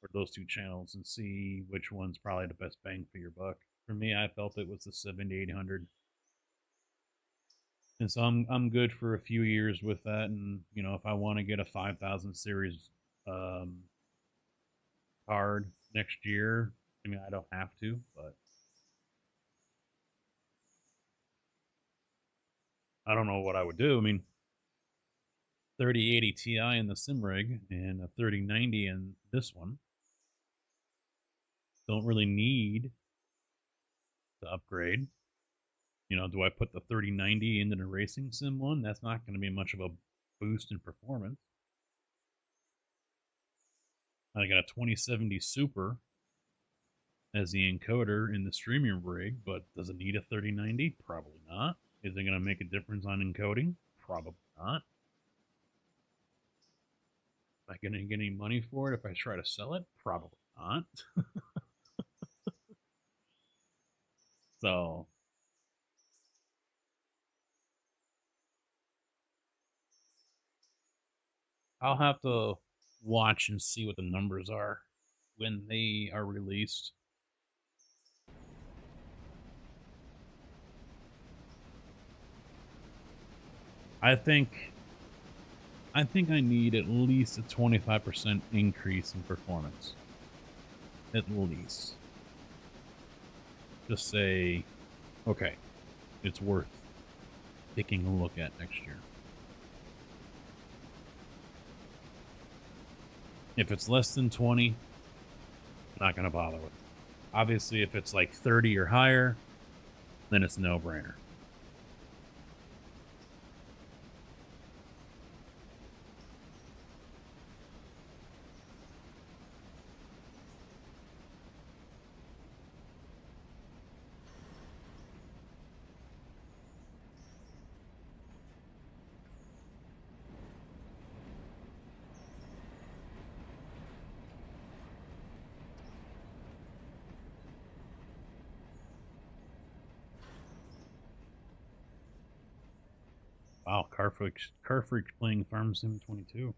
or those two channels and see which one's probably the best bang for your buck. For me, I felt it was the 7800, and so I'm good for a few years with that. And you know, if I want to get a 5000 series um, card next year, I mean, I don't have to, but I don't know what I would do. I mean, 3080 Ti in the sim rig and a 3090 in this one. Don't really need to upgrade. You know, do I put the 3090 into the racing sim one? That's not going to be much of a boost in performance. I got a 2070 Super as the encoder in the streaming rig, but does it need a 3090? Probably not. Is it going to make a difference on encoding? Probably not. Am I going to get any money for it if I try to sell it? Probably not. So I'll have to watch and see what the numbers are when they are released. I think I need at least a 25% increase in performance. At least. Just say, okay, it's worth taking a look at next year. If it's less than 20, I'm not going to bother with it. Obviously, if it's like 30 or higher, then it's a no-brainer. Wow, Car Freak's playing Farm Sim 22.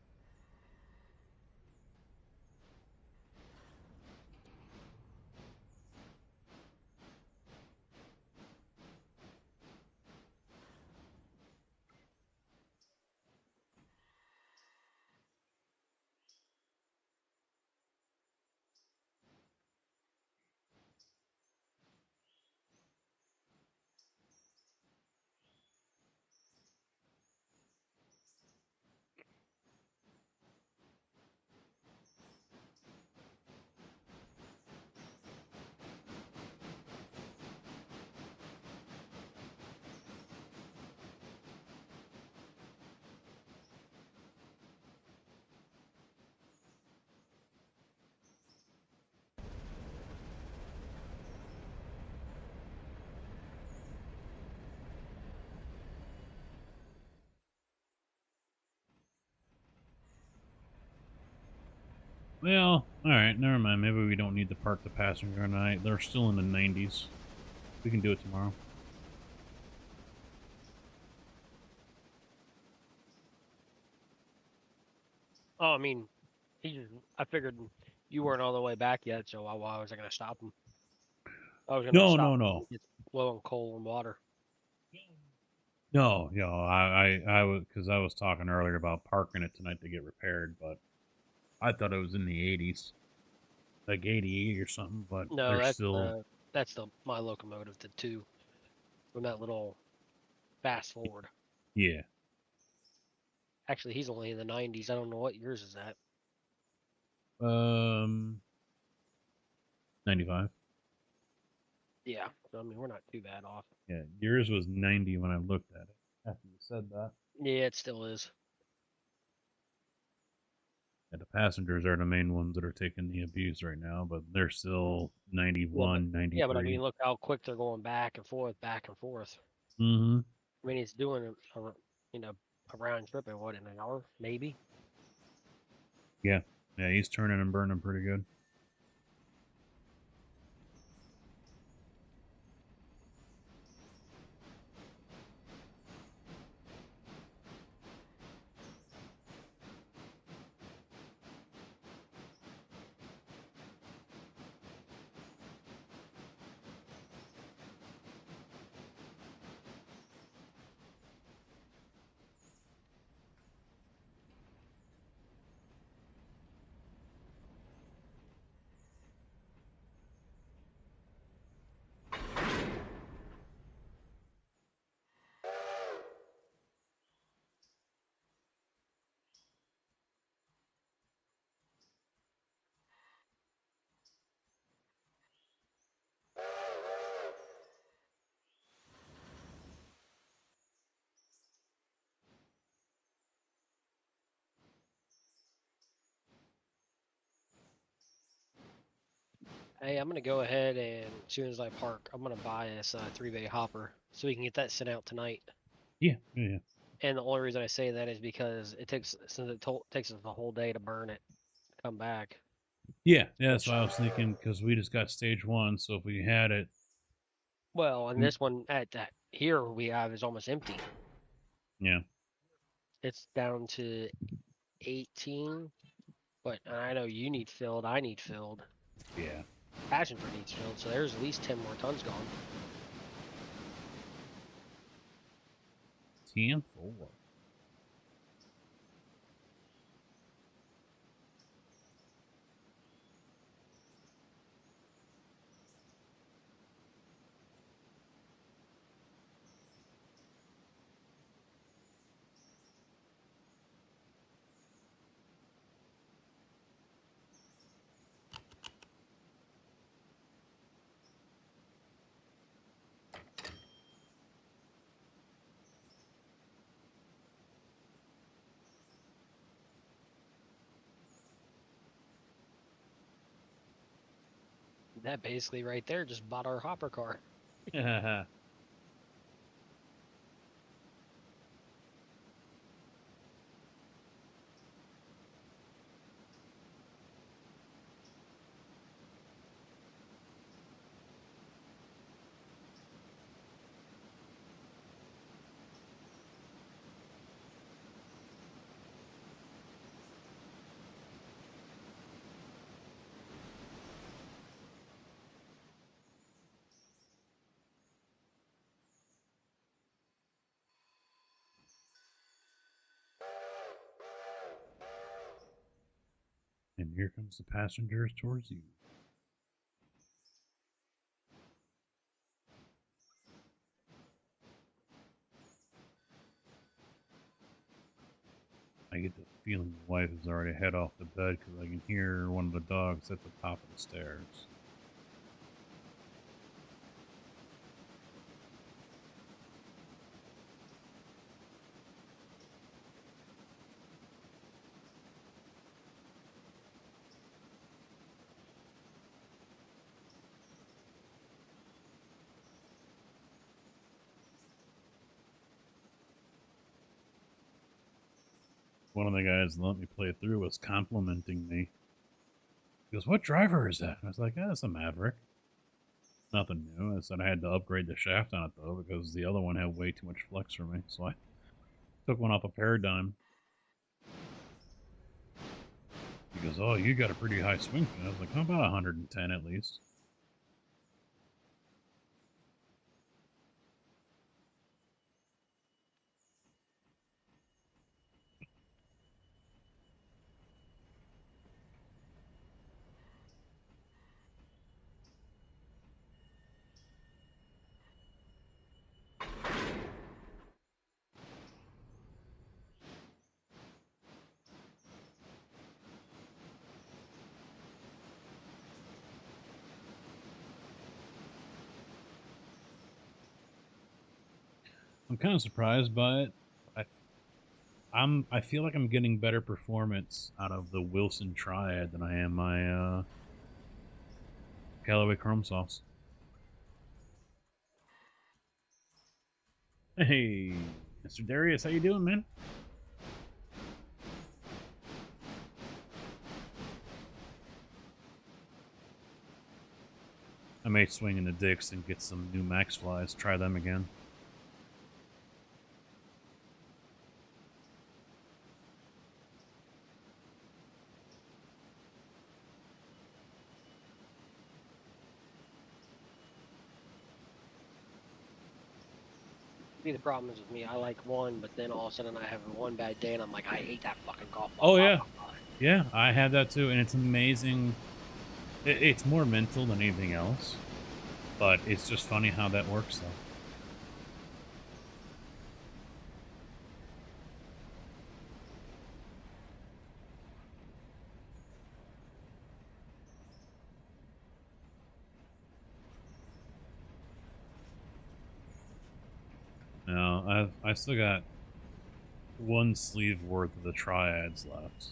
Well, all right, never mind. Maybe we don't need to park the passenger tonight. They're still in the 90s. We can do it tomorrow. Oh, I mean, I figured you weren't all the way back yet, so why was I gonna stop him? I was gonna No, stop no, him no. when he gets low on coal and water. No, I was because I was talking earlier about parking it tonight to get repaired, but I thought it was in the 80s, like 88 or something. But No, they're still, that's the my locomotive, the two from that little fast forward. yeah, Actually, he's only in the 90s. I don't know what yours is at. um, 95. Yeah, so, I mean, we're not too bad off. Yeah, yours was 90 when I looked at it. After you said that, Yeah, it still is. yeah, the passengers are the main ones that are taking the abuse right now, but they're still Yeah, but 91, yeah, but I mean, 93. look how quick they're going back and forth, back and forth. Mm-hmm. I mean, it's doing you know, a round trip in what, an hour, maybe. Yeah, yeah, he's turning and burning pretty good. Hey, I'm gonna go ahead and as soon as I park, I'm gonna buy this 3-bay hopper so we can get that sent out tonight. Yeah, yeah, yeah. And the only reason I say that is because it takes since takes us the whole day to burn it, come back. Yeah, yeah, that's Which, what I was thinking because we just got stage one. So if we had it, well, and this one at that here we have is almost empty. yeah, It's down to 18, but I know you need filled. I need filled. yeah. Passenger needs filled, so there's at least 10 more tons gone. TM4. That basically right there just bought our hopper car. And here comes the passengers towards you. I get the feeling the wife is already head off the bed because I can hear one of the dogs at the top of the stairs. One of the guys that let me play through was complimenting me. goes, "What driver is that?" I was like, "Ah, it's a Maverick." Nothing new. I said I had to upgrade the shaft on it though because the other one had way too much flex for me. So I took one off a Paradigm. He goes, "Oh, you got a pretty high swing." I was like, "How about 110 at least?" I'm kind of surprised by it. I feel like I'm getting better performance out of the Wilson Triad than I am my Callaway Chrome Sauce. Hey, Mr. Darius, how you doing, man? I may swing in the Dicks and get some new Max Flies. Try them again. See, the problem is with me. I like one, but then all of a sudden I have one bad day, and I'm like, I hate that fucking golf ball. Oh yeah, yeah, I have that too, and it's amazing. It's more mental than anything else, but it's just funny how that works, though. No, I still got one sleeve worth of the triads left.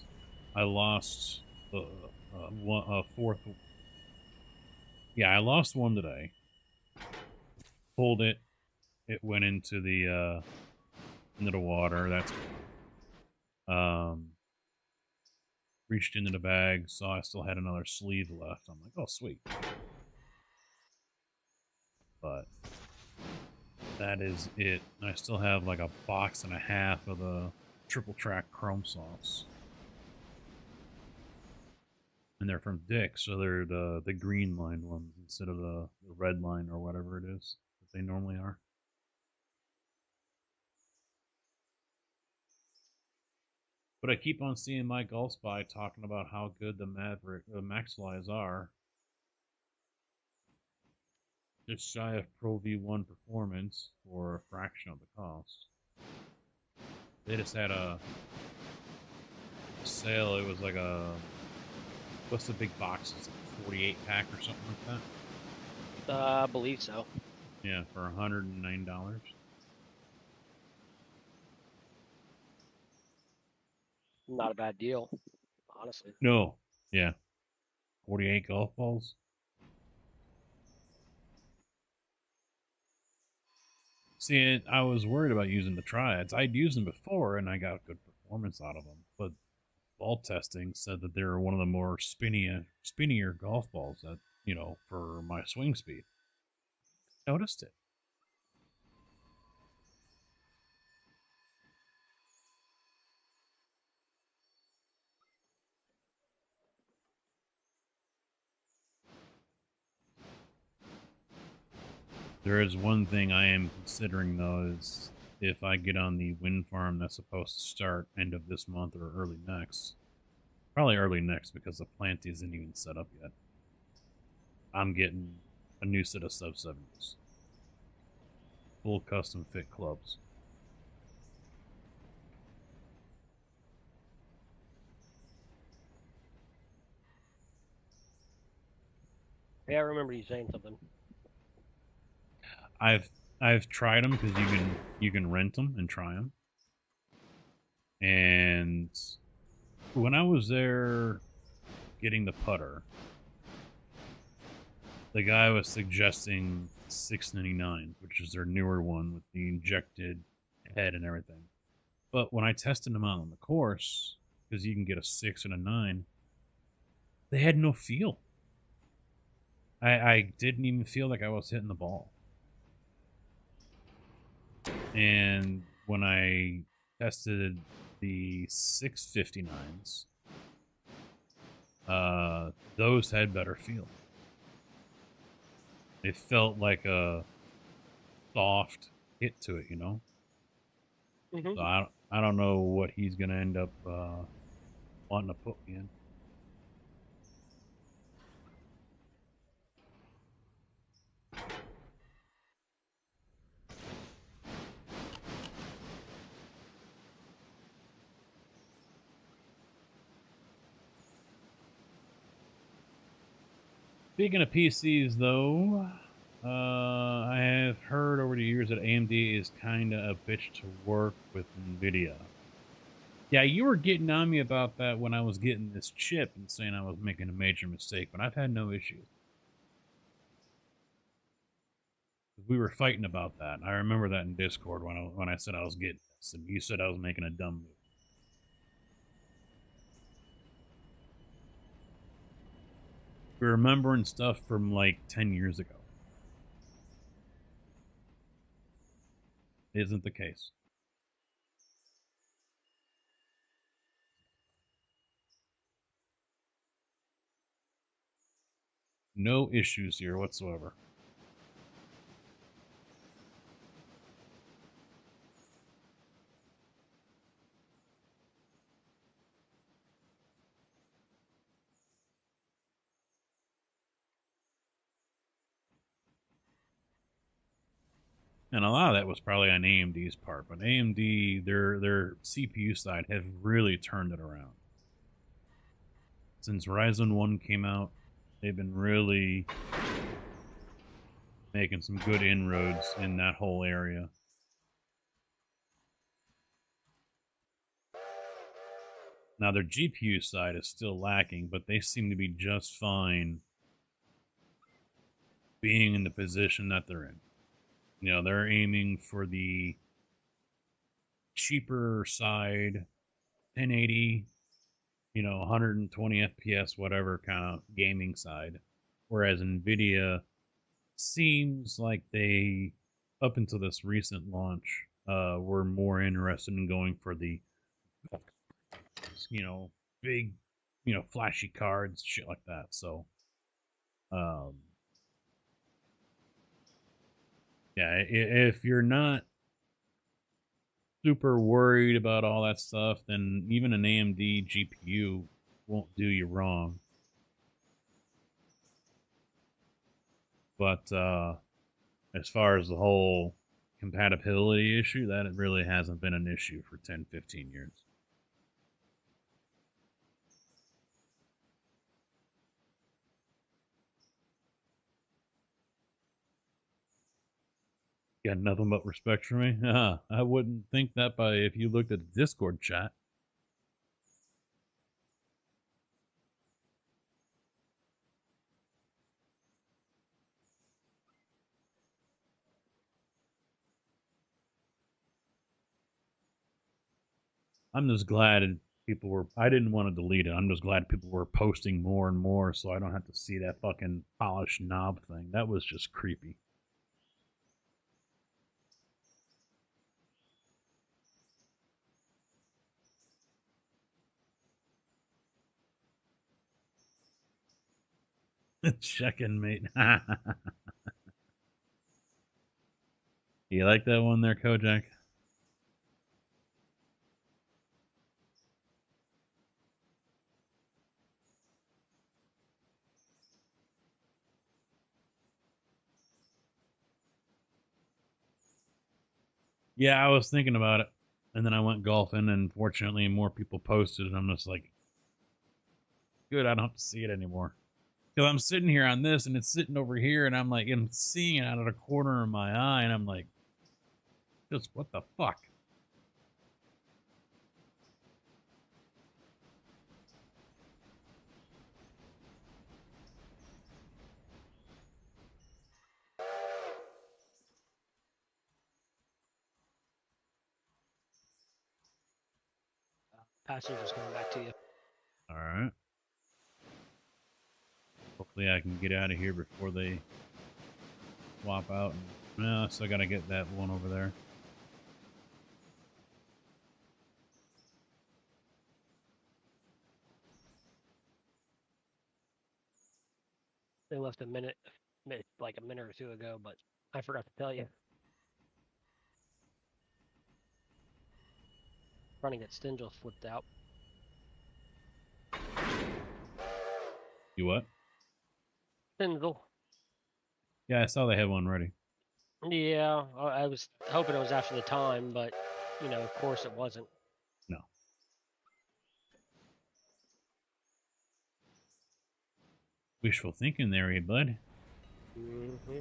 I lost fourth. Yeah, I lost one today. Pulled it. It went into the water. That's reached into the bag, saw I still had another sleeve left. I'm like, oh sweet. But that is it. I still have like a box and a half of the triple track chrome sauce. And they're from Dick, so they're the green line ones instead of the red line or whatever it is that they normally are. But I keep on seeing my Golf Spy talking about how good the Max Flies are. Just shy of Pro V1 performance for a fraction of the cost. They just had a sale. It was like a, what's the big box? It's like a 48 pack or something like that. I believe so. Yeah, for $109. Not a bad deal, honestly. No, yeah, 48 golf balls. See, I was worried about using the triads. I'd used them before, and I got good performance out of them. But ball testing said that they were one of the more spinnier golf balls that, for my swing speed. Noticed it. There is one thing I am considering, though, is if I get on the wind farm that's supposed to start end of this month or early next. Probably early next because the plant isn't even set up yet. I'm getting a new set of sub-70s. Full custom fit clubs. Yeah, I remember you saying something. I've tried them because you can rent them and try them. And when I was there getting the putter, the guy was suggesting 699, which is their newer one with the injected head and everything. But when I tested them out on the course, because you can get a 6 and a 9, They had no feel. I didn't even feel like I was hitting the ball. And when I tested the 659s, those had better feel. It felt like a soft hit to it, you know? Hmm. So I don't know what he's going to end up wanting to put me in. Speaking of PCs, though, I have heard over the years that AMD is kind of a bitch to work with NVIDIA. Yeah, you were getting on me about that when I was getting this chip and saying I was making a major mistake, but I've had no issues. We were fighting about that. I remember that in Discord when I said I was getting this, and you said I was making a dumb move. We're remembering stuff from like 10 years ago. Isn't the case. No issues here whatsoever. And a lot of that was probably on AMD's part, but AMD, their CPU side have really turned it around. Since Ryzen 1 came out, they've been really making some good inroads in that whole area. Now their GPU side is still lacking, but they seem to be just fine being in the position that they're in. You know, they're aiming for the cheaper side, 1080, 120 FPS, whatever kind of gaming side. Whereas Nvidia seems like they, up until this recent launch, were more interested in going for the, you know, big, flashy cards, shit like that. So, um, yeah, if you're not super worried about all that stuff, then even an AMD GPU won't do you wrong. But as far as the whole compatibility issue, that it really hasn't been an issue for 10, 15 years. Got nothing but respect for me? I wouldn't think that by if you looked at the Discord chat. I'm just glad people were. I didn't want to delete it. I'm just glad people were posting more and more, so I don't have to see that fucking polished knob thing. That was just creepy. Checking, mate. You like that one there, Kojak? Yeah, I was thinking about it, and then I went golfing, and fortunately, more people posted, and I'm just like, good, I don't have to see it anymore. Because I'm sitting here on this, and it's sitting over here, and I'm like, I'm seeing it out of the corner of my eye, and I'm like, just what the fuck? Passengers coming back to you. All right. Hopefully I can get out of here before they swap out. And, no, I still got to get that one over there. They left like a minute or two ago, but I forgot to tell you. Trying to get Stingel flipped out. You what? Stingel. Yeah, I saw they had one ready. Yeah, I was hoping it was after the time, but you know, of course it wasn't. No. Wishful thinking there, eh, bud? Mm-hmm.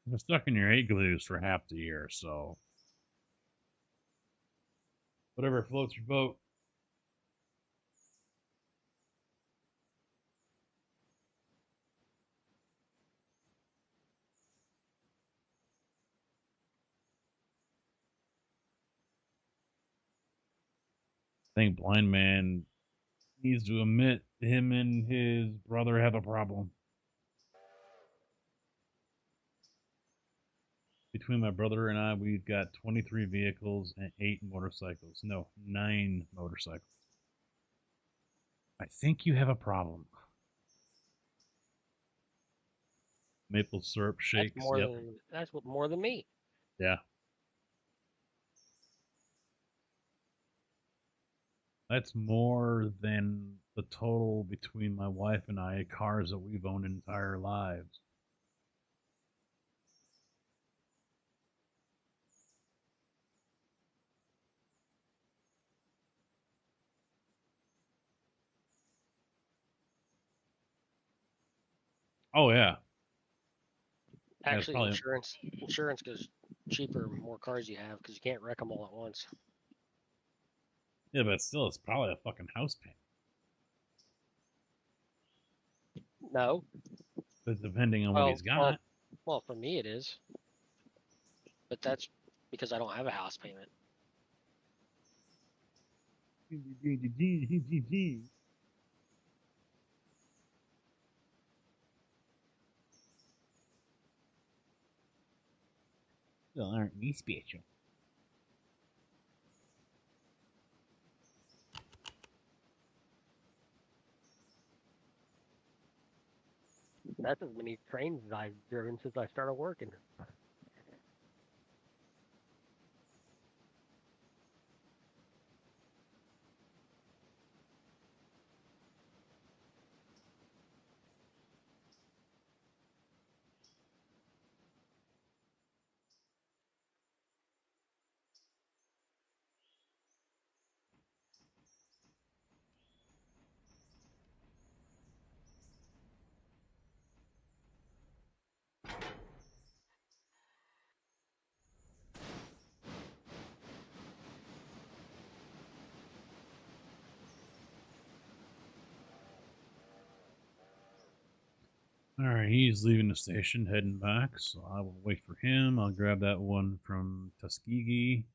You're stuck in your igloos for half the year, so whatever floats your boat. I think Blind Man needs to admit him and his brother have a problem. Between my brother and I, we've got 23 vehicles and 8 motorcycles. No, 9 motorcycles. I think you have a problem. Maple syrup shakes. That's more Yep. than more than me. Yeah. That's more than the total between my wife and I cars that we've owned entire lives. Oh yeah. That's Actually, probably insurance goes cheaper the more cars you have because you can't wreck them all at once. yeah, but still, it's probably a fucking house payment. No, But depending on what he's got. Well, for me it is, but that's because I don't have a house payment. Well, aren't we special? That's as many trains as I've driven since I started working. All right, he's leaving the station, heading back, so I will wait for him. I'll grab that one from Tuskegee,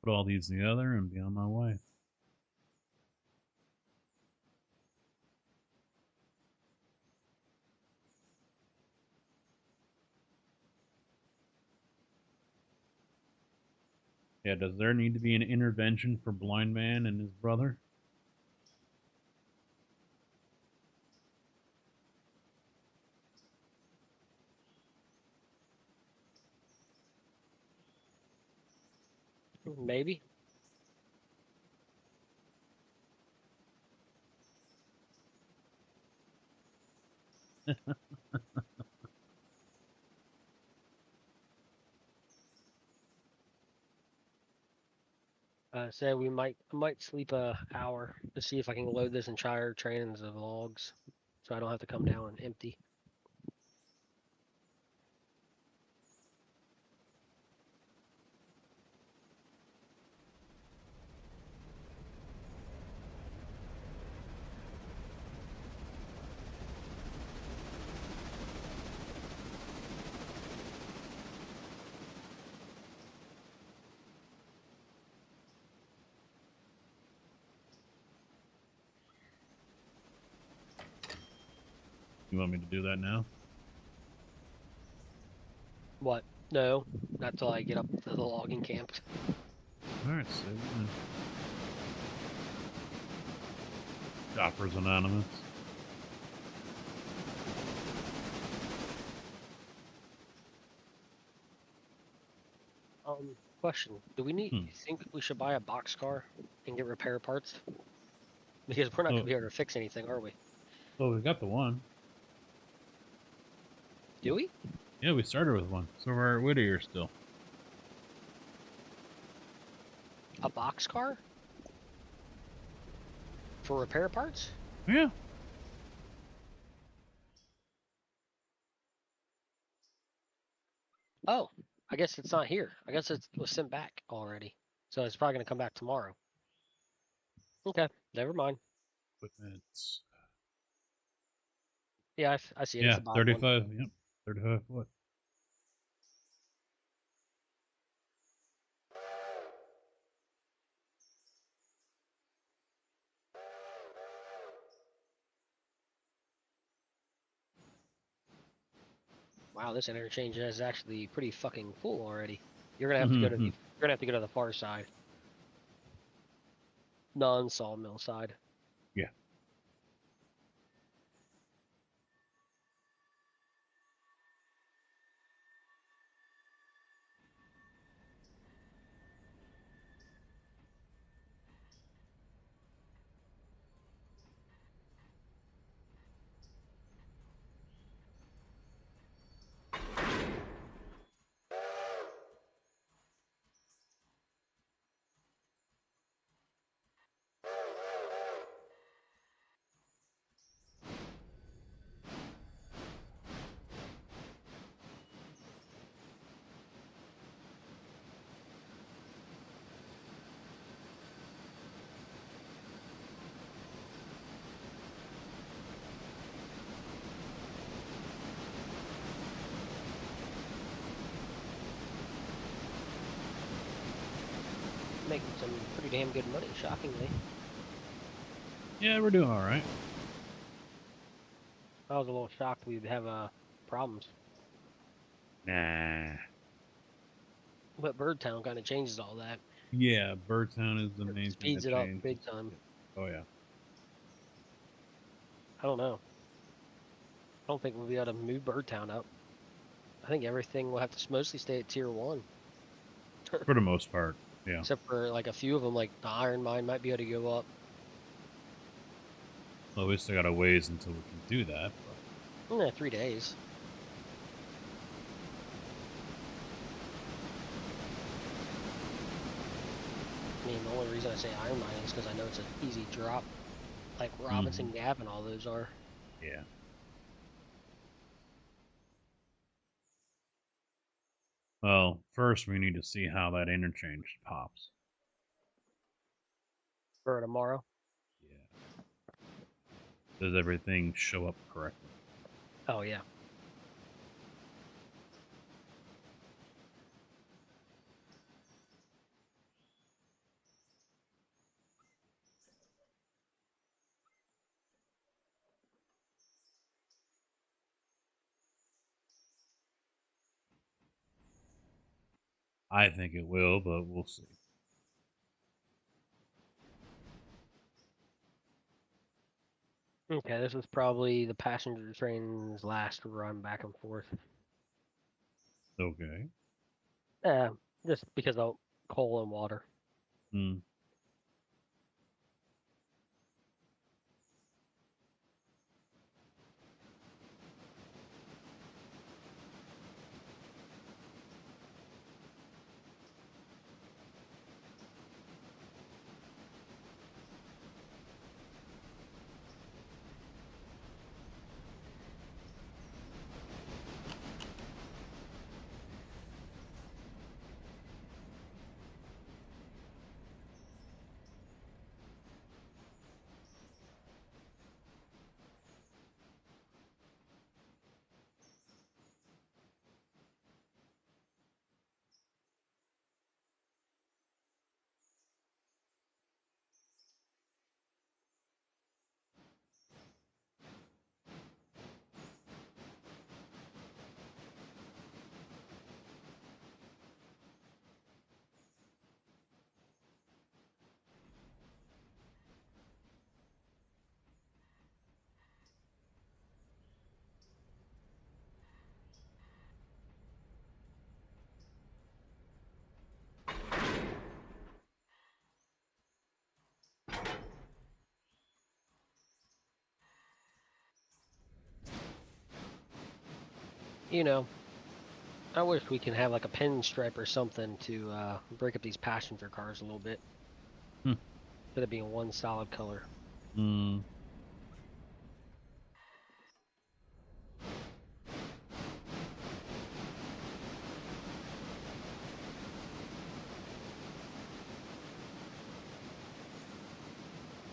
put all these together, and be on my way. Yeah, does there need to be an intervention for Blind Man and his brother? Maybe. Say I might sleep a hour to see if I can load this entire train into logs, so I don't have to come down empty. You want me to do that now? What? No, not till I get up to the logging camp. All right, so Chopper's Anonymous. Question: do we need? You think we should buy a box car and get repair parts? Because we're not gonna be able to fix anything, are we? Well, we got the one. Do we? Yeah, we started with one. So we're at Whittier still. A box car? For repair parts? Yeah. Oh, I guess it's not here. I guess it was sent back already. So it's probably gonna come back tomorrow. Okay, never mind. Equipment. Yeah, I see it. Yeah, It's a Bob one. 35. Yep, 35 foot. Wow, this interchange is actually pretty fucking full already. You're gonna have to go to the. You're gonna have to go to the far side, non-sawmill side. Yeah. Making some pretty damn good money, shockingly. Yeah, we're doing all right. I was a little shocked we'd have problems. Nah. But Birdtown kind of changes all that. Yeah, Birdtown is the It main thing speeds that it up changed. big time. Oh, yeah. I don't know. I don't think we'll be able to move Birdtown up. I think everything will have to mostly stay at tier 1. For the most part, yeah. Except for like a few of them, like the iron mine might be able to go up. Well, we still got a ways until we can do that. But... 3 days. I mean, the only reason I say iron mining is because I know it's an easy drop. Like Robinson Gap and all those are. Yeah. Well, first we need to see how that interchange pops. For tomorrow? Yeah. Does everything show up correctly? Oh, yeah. I think it will, but we'll see. Okay, this is probably the passenger train's last run back and forth. Okay. Yeah, just because of coal and water. Hmm. You know, I wish we can have like a pinstripe or something to break up these passenger cars a little bit. Hmm. Instead of being one solid color. Hmm.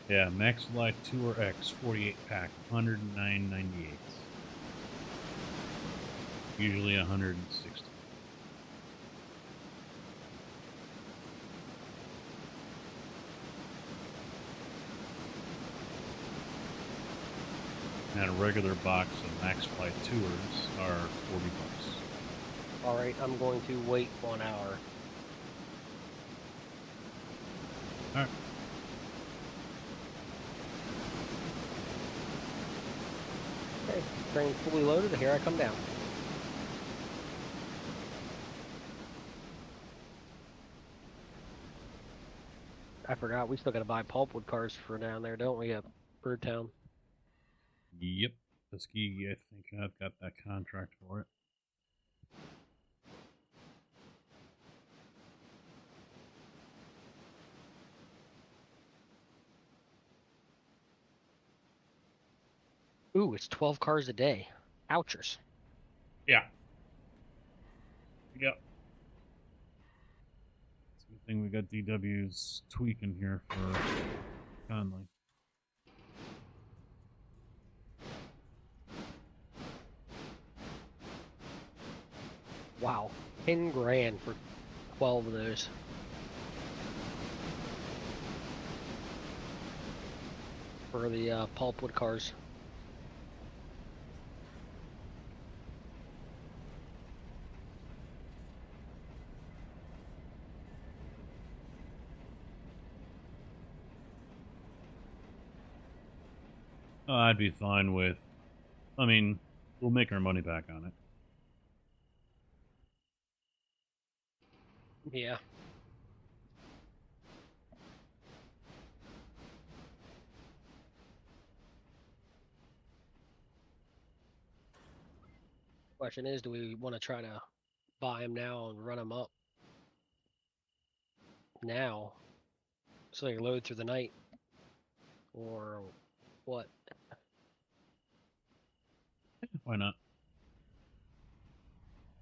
Yeah, Max Light Tour X 48 pack, 109.98. Usually 160. And a regular box of Max Flight Tours are 40 bucks. All right, I'm going to wait 1 hour. All right. Okay, train fully loaded. Here I come down. I forgot we still got to buy pulpwood cars for down there, don't we? At Birdtown. Yep. Tuskegee, I think I've got that contract for it. Ooh, it's 12 cars a day. Ouchers. Yeah. Yep. It's a good thing we got DW's tweaking here for Conley. Wow, 10 grand for 12 of those. For the pulpwood cars. I'd be fine with. I mean, we'll make our money back on it. Yeah. Question is, do we want to try to buy them now and run them up now so they can load through the night? Or what? Why not?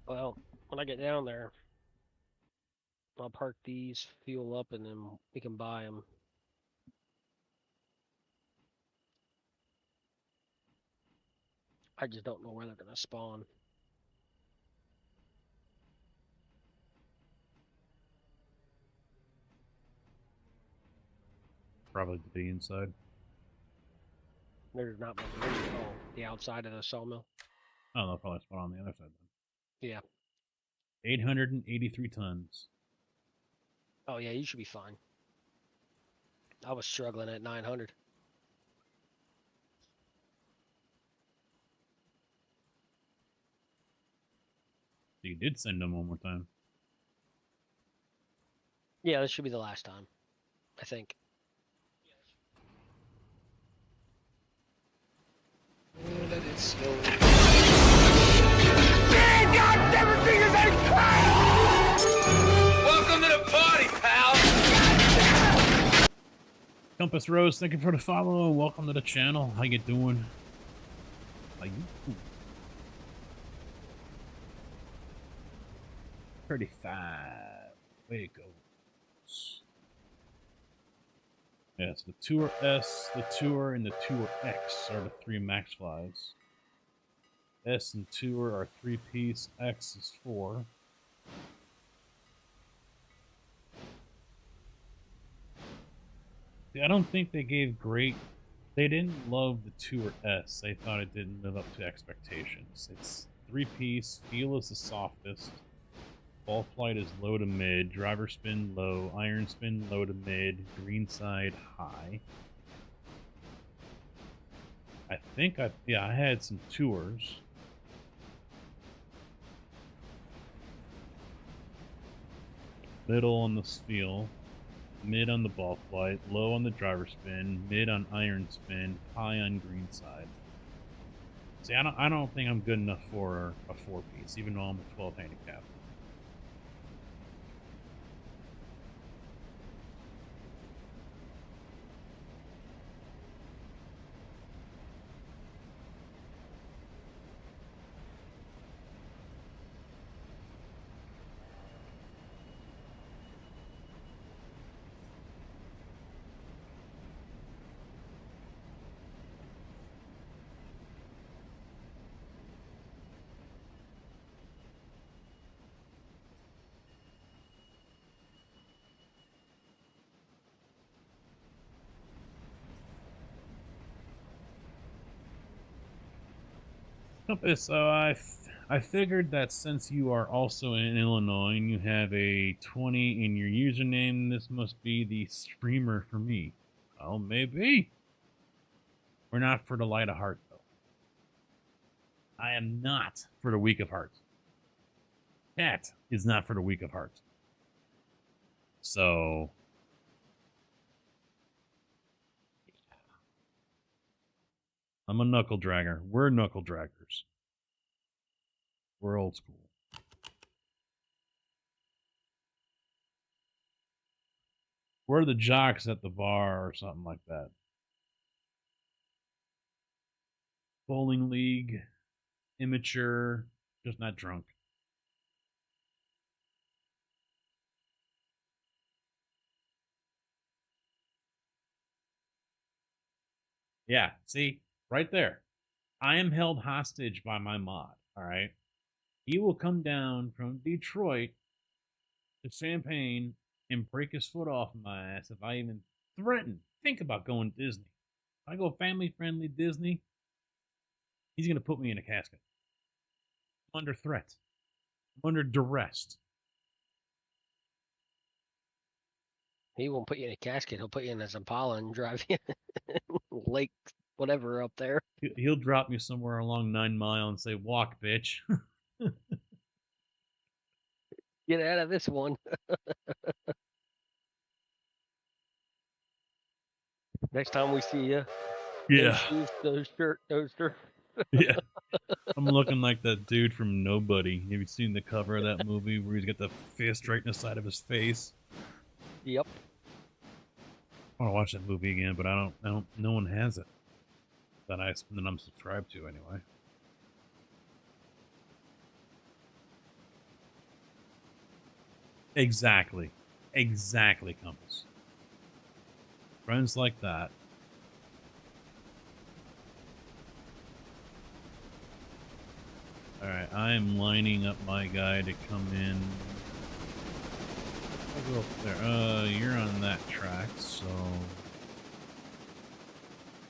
Well, when I get down there, I'll park these, fuel up, and then we can buy them. I just don't know where they're going to spawn. Probably to be inside. There's not much room. Oh, the outside of the sawmill. Oh, they'll probably spawn on the other side then. Yeah. 883 tons. Oh, yeah, you should be fine. I was struggling at 900. You did send them one more time. Yeah, this should be the last time, I think. Let it snow. Welcome to the party, pal. Compass Rose, thank you for the follow. Welcome to the channel. How you doing? How you? 35. Way it goes. Yes, the Tour S, the Tour, and the Tour X are the three max flies. S and Tour are 3-piece, X is 4. See, I don't think they gave great. They didn't love the Tour S. They thought it didn't live up to expectations. It's 3-piece, feel is the softest. Ball flight is low to mid, driver spin low, iron spin low to mid, green side high. I think I had some tours. Middle on the feel, mid on the ball flight, low on the driver spin, mid on iron spin, high on green side. See, I don't think I'm good enough for a 4-piece, even though I'm a 12 handicap. Okay, so I figured that since you are also in Illinois and you have a 20 in your username, this must be the streamer for me. Oh, maybe. We're not for the light of heart, though. I am not for the weak of heart. Cat is not for the weak of heart. So, I'm a knuckle dragger. We're knuckle draggers. We're old school. We're the jocks at the bar or something like that. Bowling league, immature, just not drunk. Yeah, see, right there. I am held hostage by my mod, all right? He will come down from Detroit to Champaign and break his foot off my ass if I even think about going to Disney. If I go family friendly Disney, he's going to put me in a casket. I'm under threat. I'm under duress. He won't put you in a casket. He'll put you in his Impala and drive you lake whatever up there. He'll drop me somewhere along 9 Mile and say, "Walk, bitch." Get out of this one. Next time we see you, Yeah, shoes, those shirt, toaster. yeah. I'm looking like that dude from Nobody. Have you seen the cover of that movie where he's got the fist right in the side of his face? Yep. I want to watch that movie again, but I don't. No one has it that I'm subscribed to anyway. Exactly, Compass. Friends like that. All right, I am lining up my guy to come in. I'll go up there. You're on that track, so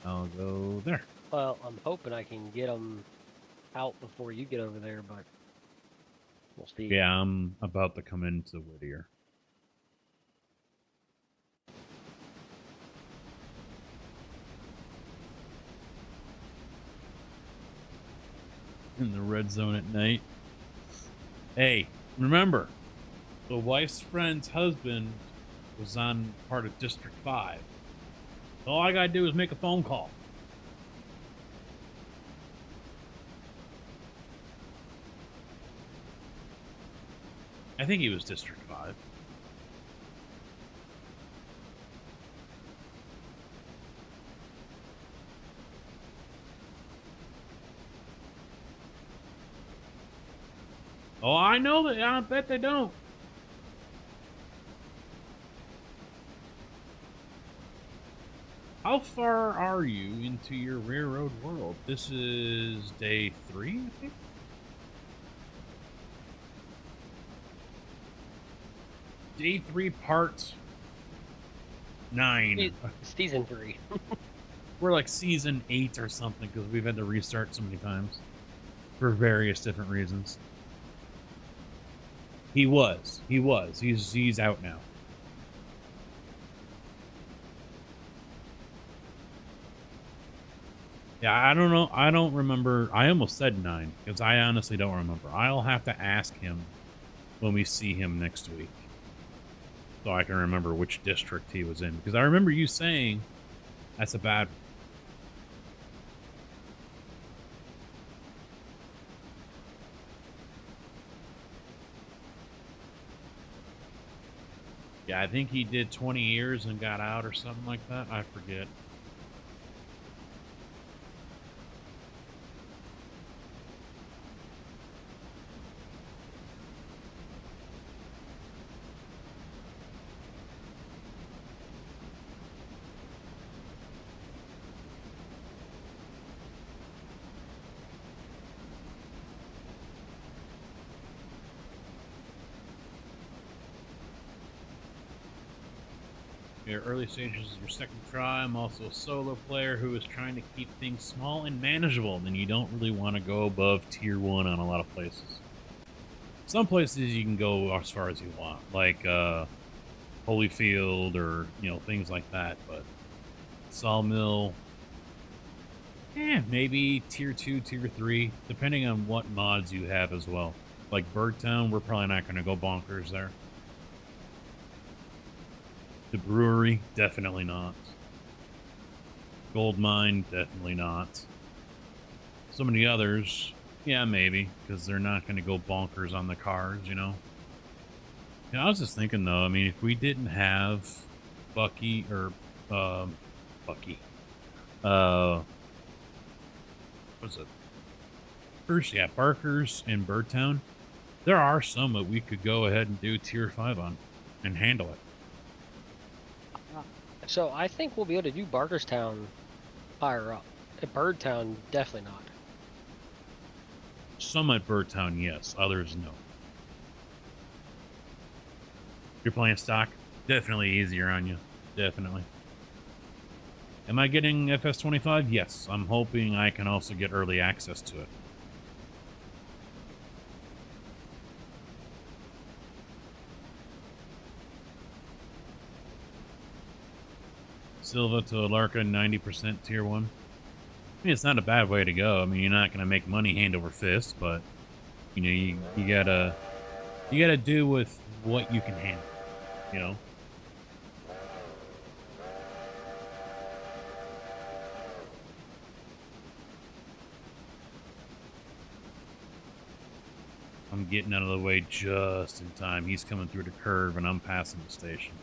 I'll go there. Well, I'm hoping I can get them out before you get over there, but we'll see. Yeah, I'm about to come into Whittier. In the red zone at night. Hey, remember, the wife's friend's husband was on part of District 5. All I gotta do is make a phone call. I think he was District 5. Oh, I know that. I bet they don't. How far are you into your railroad world? This is day 3, I think? Day 3, part 9. Season 3. We're like season 8 or something because we've had to restart so many times for various different reasons. He was. He's out now. Yeah, I don't know. I don't remember. I almost said 9 because I honestly don't remember. I'll have to ask him when we see him next week so I can remember which district he was in, because I remember you saying that's a bad one. Yeah, I think he did 20 years and got out or something like that. I forget. Your early stages is your second try. I'm also a solo player who is trying to keep things small and manageable. Then you don't really want to go above tier 1 on a lot of places. Some places you can go as far as you want, like Holyfield or things like that. But Sawmill, maybe tier 2, tier 3, depending on what mods you have as well. Like Birdtown, we're probably not going to go bonkers there. The brewery, definitely not. Gold mine, definitely not. Some of the others, yeah, maybe, because they're not going to go bonkers on the cars. I was just thinking though. I mean, if we didn't have Bucky or Bucky, uh, what's it? First, yeah, Barker's in Birdtown. There are some that we could go ahead and do tier 5 on and handle it. So I think we'll be able to do Barkerstown higher up. At Birdtown, definitely not. Some at Birdtown, yes. Others, no. You're playing stock, definitely easier on you. Definitely. Am I getting FS25? Yes. I'm hoping I can also get early access to it. Silva to Alarka, 90% tier 1. I mean, it's not a bad way to go. I mean, you're not going to make money hand over fist, but you gotta do with what you can handle. You know. I'm getting out of the way just in time. He's coming through the curve, and I'm passing the station.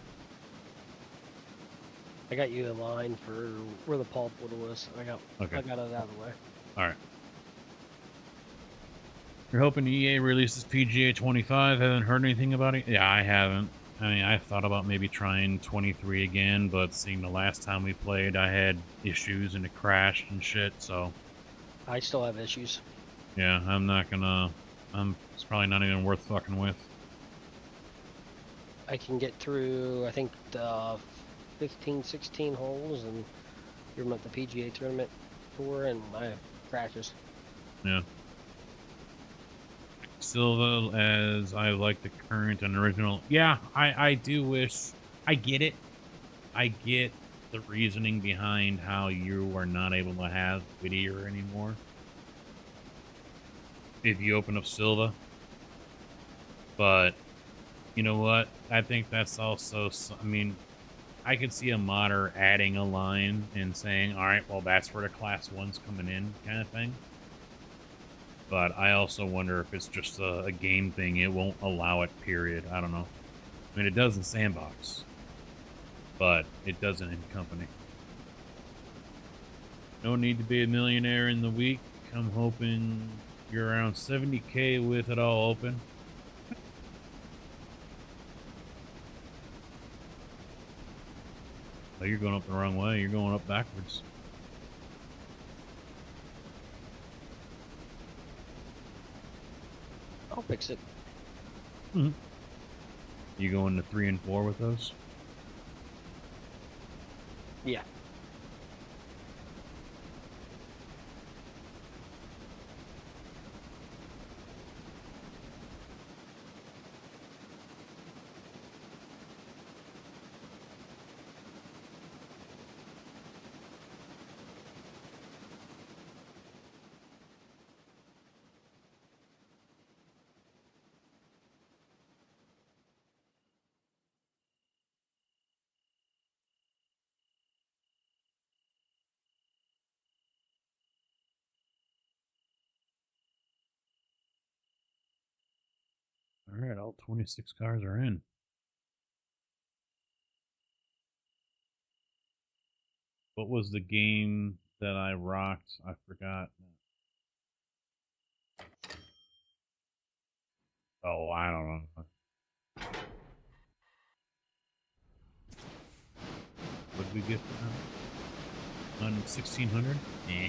I got you in line for where the pulpwood was. I got it out of the way. All right. You're hoping EA releases PGA 25. Haven't heard anything about it. Yeah, I haven't. I mean, I thought about maybe trying 23 again, but seeing the last time we played, I had issues and it crashed and shit. So I still have issues. yeah, I'm not gonna. It's probably not even worth fucking with. I can get through, I think, the 15, 16 holes, and you're at the PGA tournament tour, and my crashes. Yeah. Silva, as I like the current and original. Yeah, I do wish. I get it. I get the reasoning behind how you are not able to have Whittier anymore if you open up Silva. But you know what? I think that's also. I mean, I could see a modder adding a line and saying, "All right, well, that's where the class one's coming in," kind of thing. But I also wonder if it's just a game thing. It won't allow it, period. I don't know. I mean, it does in Sandbox, but it doesn't in Company. No need to be a millionaire in the week. I'm hoping you're around 70K with it all open. Oh, you're going up the wrong way. You're going up backwards. I'll fix it. Mm-hmm. You going to 3 and 4 with those? Yeah. All right, all 26 cars are in. What was the game that I rocked? I forgot. Oh, I don't know. What did we get for that? On 1600? Eh.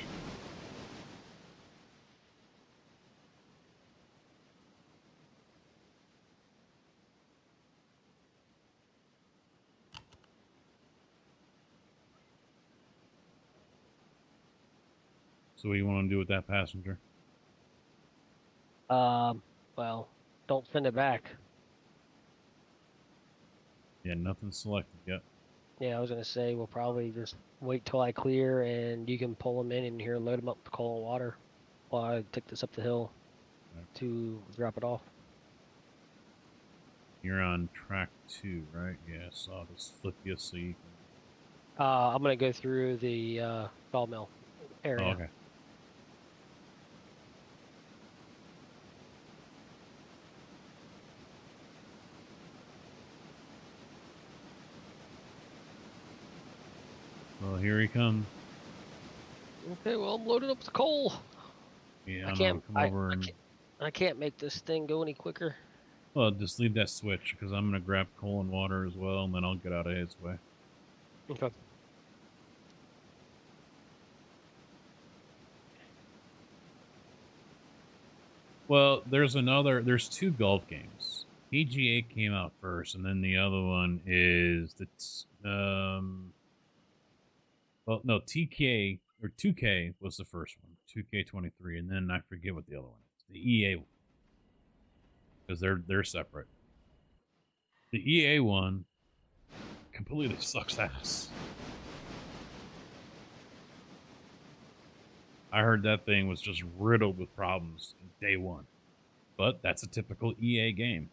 So what do you want to do with that passenger? Well, don't send it back. Yeah, nothing selected yet. Yeah, I was gonna say we'll probably just wait till I clear and you can pull them in here, load them up with coal and water while I take this up the hill Right. to drop it off. You're on track 2, right? Yeah, so I'll just flip you so you can... I'm gonna go through the sawmill area. Oh, okay. Well, here he comes. Okay, well I'm loading up the coal. Yeah, I I'm can't. gonna come over and... I can't make this thing go any quicker. Well, just leave that switch, because I'm going to grab coal and water as well, and then I'll get out of his way. Okay. Well, there's 2 golf games. PGA came out first, and then the other one is well, no, TK, or 2K was the first one. 2K23, and then I forget what the other one is. The EA one. Because they're separate. The EA one completely sucks ass. I heard that thing was just riddled with problems day one. But that's a typical EA game.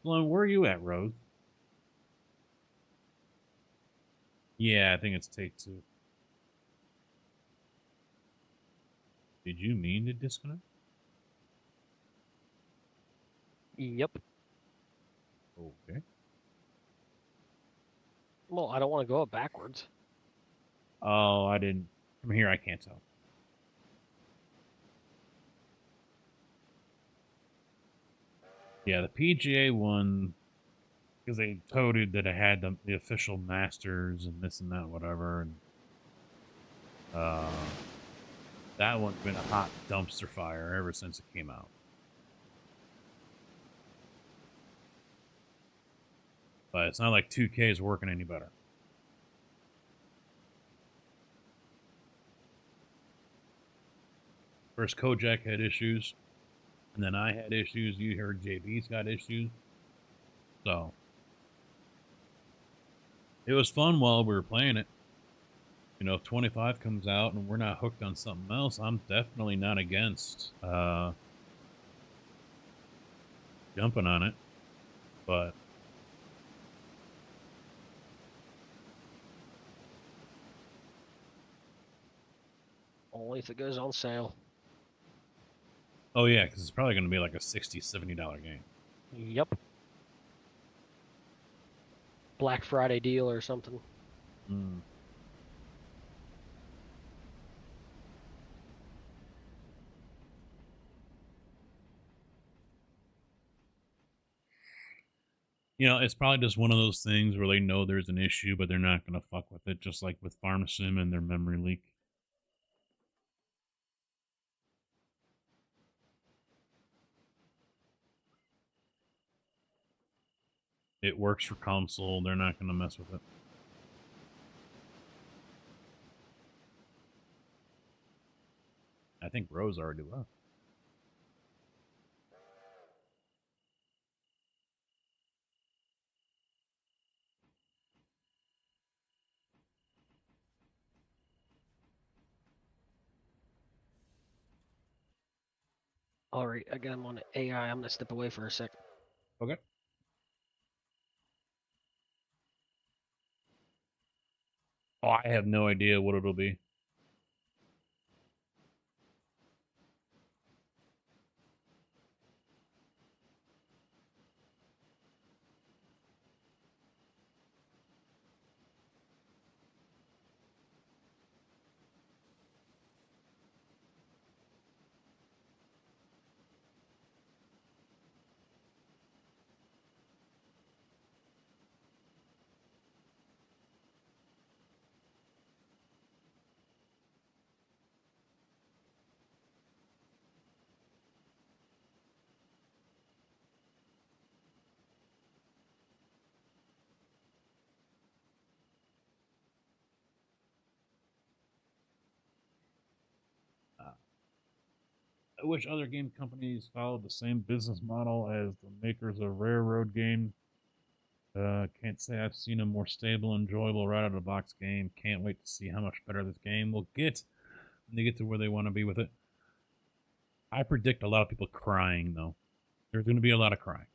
Well, where are you at, Rose? Yeah, I think it's take 2. Did you mean to disconnect? Yep. Okay. Well, I don't want to go up backwards. Oh, I didn't. From here, I can't tell. Yeah, the PGA one, because they toted that it had the official masters and this and that, whatever, and that one's been a hot dumpster fire ever since it came out. But it's not like 2K is working any better. First, Kojak had issues, and then I had issues. You heard JB's got issues. So, it was fun while we were playing it. You know, if 25 comes out and we're not hooked on something else, I'm definitely not against jumping on it. But Only if it goes on sale. oh yeah, because it's probably going to be like a $60, $70 game. Yep. Black Friday deal or something. Mm. You know, it's probably just one of those things where they know there's an issue, but they're not going to fuck with it, just like with Farm Sim and their memory leak. It works for console, they're not going to mess with it. I think Rose already left. All right, I got him on AI. I'm gonna step away for a sec. Okay. Oh, I have no idea what it'll be. Uh, I wish other game companies followed the same business model as the makers of Railroad game. Can't say I've seen a more stable, enjoyable right out of the box game. Can't wait to see how much better this game will get when they get to where they want to be with it. I predict a lot of people crying, though. There's going to be a lot of crying.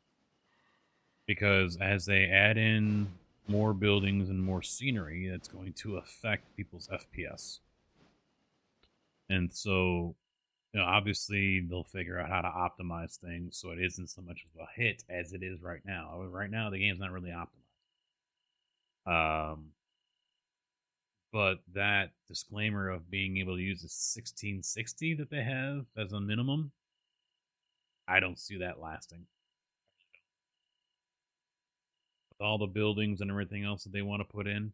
Because as they add in more buildings and more scenery, it's going to affect people's FPS. And so, obviously they'll figure out how to optimize things so it isn't so much of a hit as it is right now. Right now, the game's not really optimized. But that disclaimer of being able to use the 1660 that they have as a minimum, I don't see that lasting. With all the buildings and everything else that they want to put in,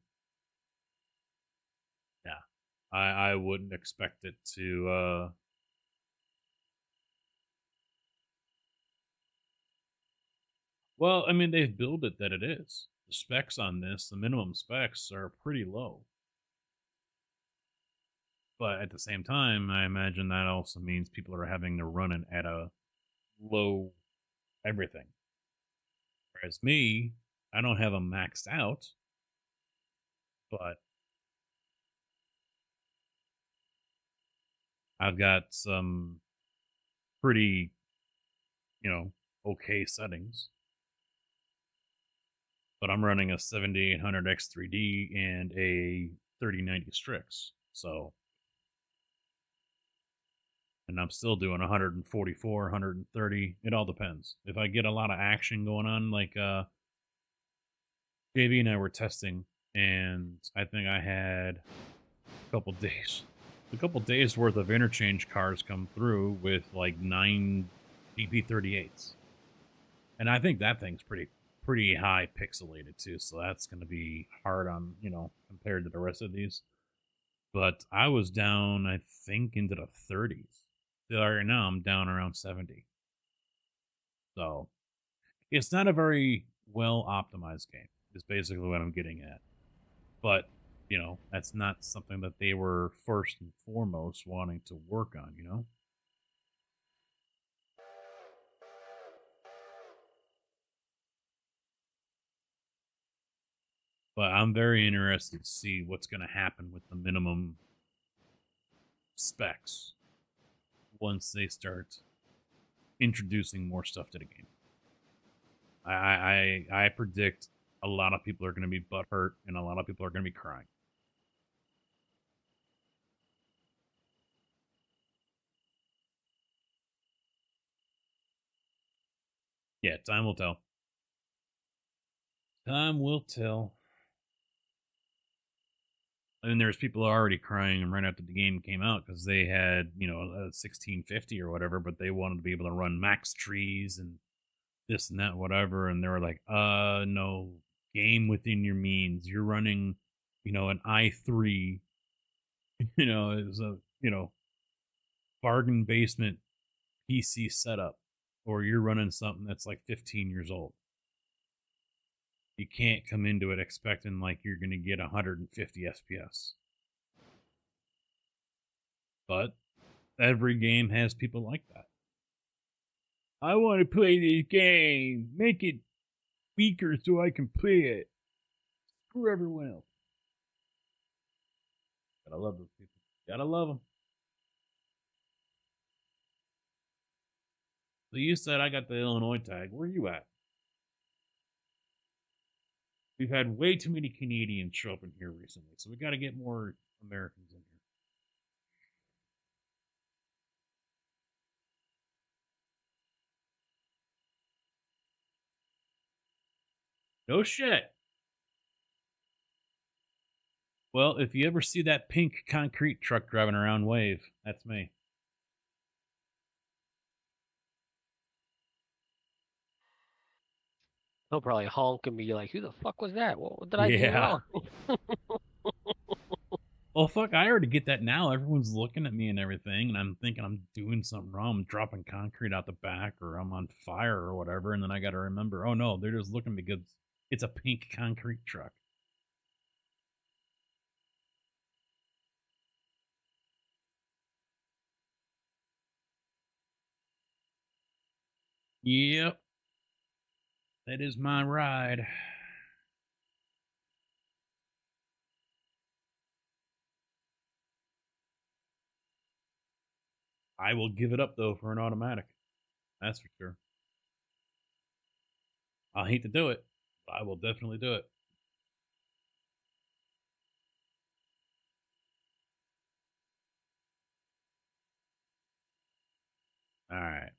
yeah, I wouldn't expect it to. Well, I mean, they've built it that it is. The specs on this, the minimum specs, are pretty low. But at the same time, I imagine that also means people are having to run it at a low everything. Whereas me, I don't have them maxed out, but I've got some pretty, okay settings. But I'm running a 7800 X3D and a 3090 Strix. So, and I'm still doing 144, 130. It all depends. If I get a lot of action going on, like JB and I were testing, and I think I had a couple days worth of interchange cars come through with like 9 DP38s. And I think that thing's pretty high pixelated too, so that's going to be hard on, compared to the rest of these. But I was down, I think, into the 30s. Right now, I'm down around 70. So it's not a very well optimized game, is basically what I'm getting at. But, that's not something that they were first and foremost wanting to work on. But I'm very interested to see what's going to happen with the minimum specs once they start introducing more stuff to the game. I predict a lot of people are going to be butthurt and a lot of people are going to be crying. Yeah, time will tell. Time will tell. I mean, there's people already crying right after the game came out because they had, a 1650 or whatever, but they wanted to be able to run max trees and this and that, whatever. And they were like, no, game within your means. You're running, an i3, is a, bargain basement PC setup, or you're running something that's like 15 years old. You can't come into it expecting like you're going to get 150 FPS. But every game has people like that. I want to play this game. Make it weaker so I can play it. Screw everyone else. Gotta love those people. Gotta love them. So you said I got the Illinois tag. Where are you at? We've had way too many Canadians show up in here recently, so we got to get more Americans in here. No shit. Well, if you ever see that pink concrete truck driving around, wave. That's me. He'll probably honk and be like, "Who the fuck was that? What did I do Yeah. wrong?" Well, fuck, I already get that now. Everyone's looking at me and everything, and I'm thinking I'm doing something wrong. I'm dropping concrete out the back, or I'm on fire, or whatever. And then I got to remember, oh no, they're just looking because it's a pink concrete truck. Yep. That is my ride. I will give it up, though, for an automatic. That's for sure. I'll hate to do it, but I will definitely do it. All right.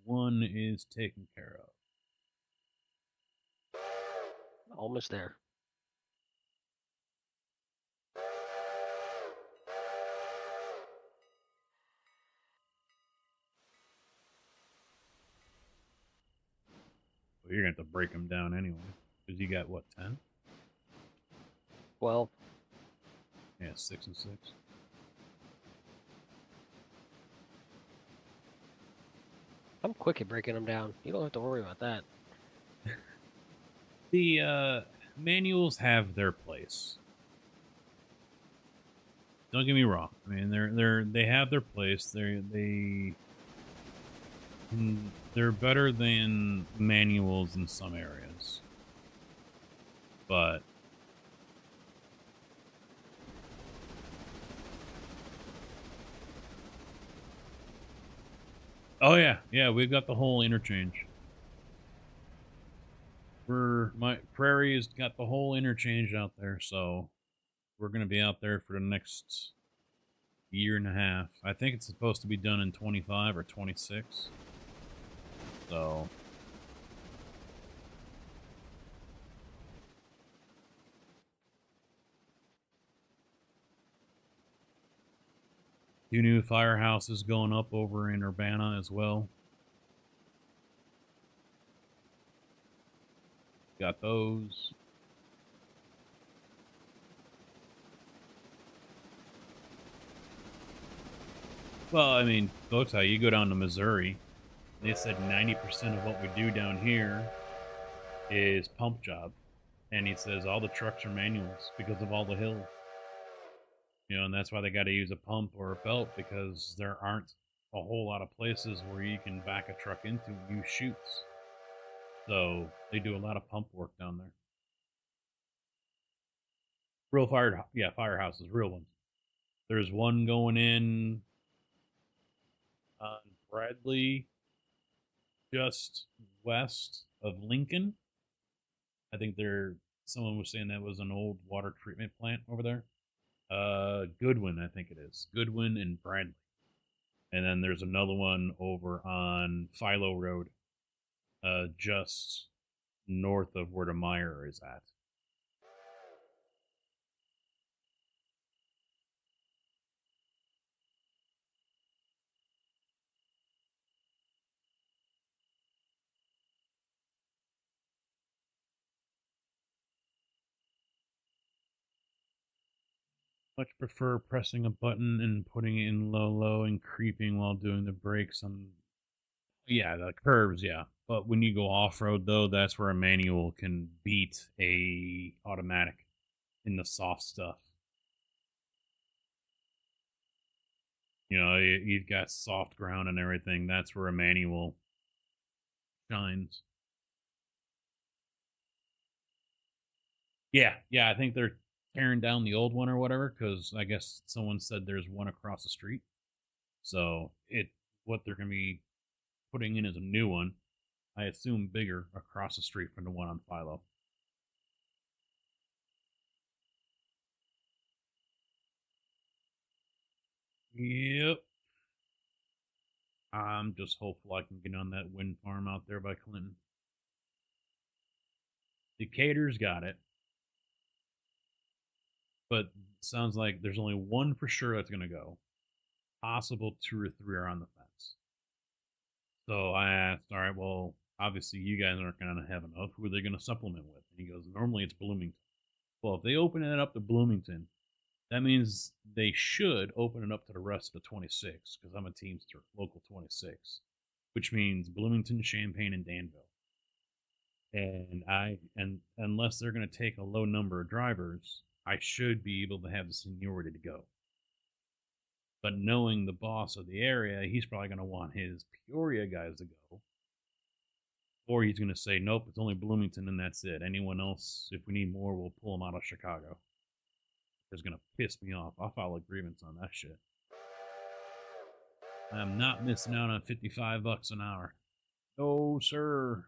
One is taken care of. Almost there. Well, you're going to have to break them down anyway. Because you got, what, 10? Well, Yeah, 6 and 6. I'm quick at breaking them down. You don't have to worry about that. The manuals have their place. Don't get me wrong. I mean, they have their place. They're better than manuals in some areas, but oh yeah, we've got the whole interchange. My Prairie's got the whole interchange out there, so we're gonna be out there for the next year and a half. I think it's supposed to be done in 25 or 26. So two new firehouses going up over in Urbana as well. Got those. Well, I mean, folks, how you go down to Missouri, they said 90% of what we do down here is pump job. And he says all the trucks are manuals because of all the hills. You know, and that's why they got to use a pump or a belt, because there aren't a whole lot of places where you can back a truck into and use chutes. So they do a lot of pump work down there. Real firehouses, real ones. There's one going in on Bradley, just west of Lincoln. I think someone was saying that was an old water treatment plant over there. Goodwin, I think it is. Goodwin and Bradley. And then there's another one over on Philo Road, just north of where the Meyer is at. Much prefer pressing a button and putting it in low and creeping while doing the brakes on. Yeah, the curves, yeah. But when you go off road, though, that's where a manual can beat a automatic in the soft stuff. You know, you've got soft ground and everything. That's where a manual shines. Yeah, I think they're tearing down the old one or whatever, because I guess someone said there's one across the street. So what they're going to be putting in is a new one. I assume bigger, across the street from the one on Philo. Yep. I'm just hopeful I can get on that wind farm out there by Clinton. Decatur's got it. But sounds like there's only one for sure that's going to go. Possible 2 or 3 are on the fence. So I asked, all right, well, obviously you guys aren't going to have enough. Who are they going to supplement with? And he goes, normally it's Bloomington. Well, if they open it up to Bloomington, that means they should open it up to the rest of the 26, because I'm a Teamster, local 26, which means Bloomington, Champaign, and Danville. And unless they're going to take a low number of drivers, I should be able to have the seniority to go. But knowing the boss of the area, he's probably going to want his Peoria guys to go. Or he's going to say, nope, it's only Bloomington and that's it. Anyone else, if we need more, we'll pull them out of Chicago. It's going to piss me off. I'll file a grievance on that shit. I'm not missing out on $55 an hour. No, sir.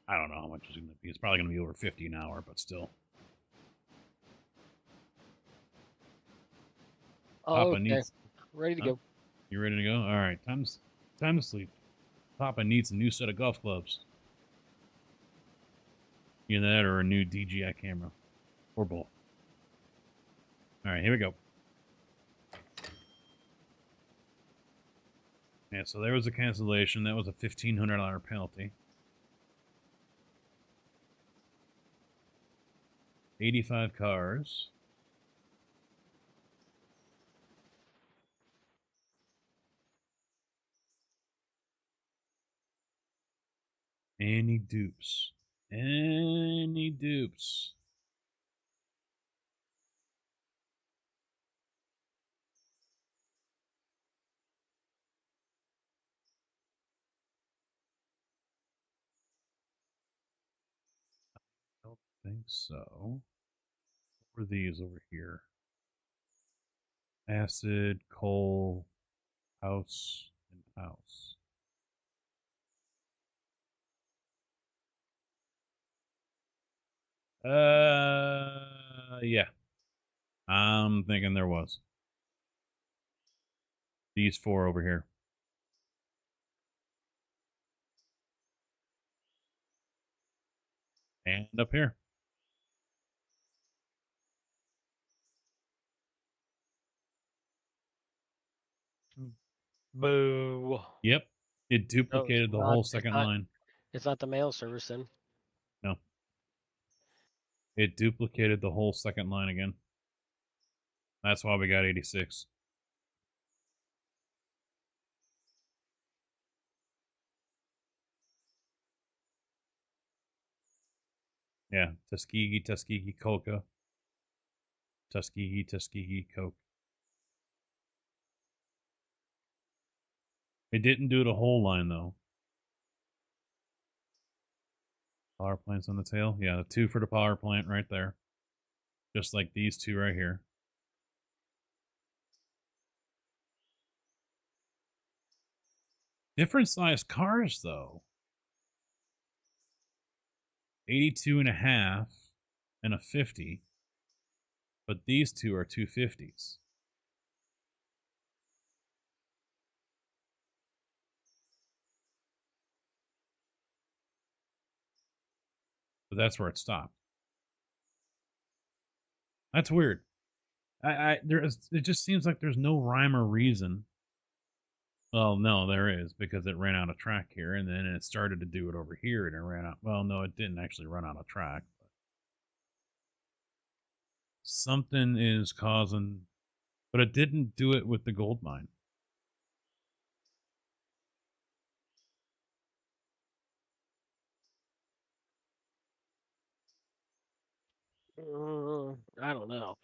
I don't know how much it's going to be. It's probably going to be over 50 an hour, but still. Oh, Papa okay. needs. Ready to go. You ready to go? All right, time to sleep. Papa needs a new set of golf clubs. Either that or a new DJI camera, or both. All right, here we go. Yeah, so there was a cancellation. That was a $1,500 penalty. 85 cars. Any dupes. Any dupes. I don't think so. What were these over here? Acid, coal, house, and house. Yeah. I'm thinking there was. These 4 over here. And up here. Boo. Yep. It No, duplicated the whole second not, line. it's not the mail service then. No. It duplicated the whole second line again. That's why we got 86. Yeah. Tuskegee, Tuskegee, Coca. Tuskegee, Tuskegee, Coke. It didn't do the whole line, though. Power plants on the tail. Yeah, the 2 for the power plant right there. Just like these 2 right here. Different size cars, though. 82 and a half and a 50. But these 2 are 250s. But that's where it stopped. That's weird. It just seems like there's no rhyme or reason. Well, no, there is, because it ran out of track here, and then it started to do it over here, and it ran out. Well, no, it didn't actually run out of track. But something is causing, but it didn't do it with the gold mine. I don't know.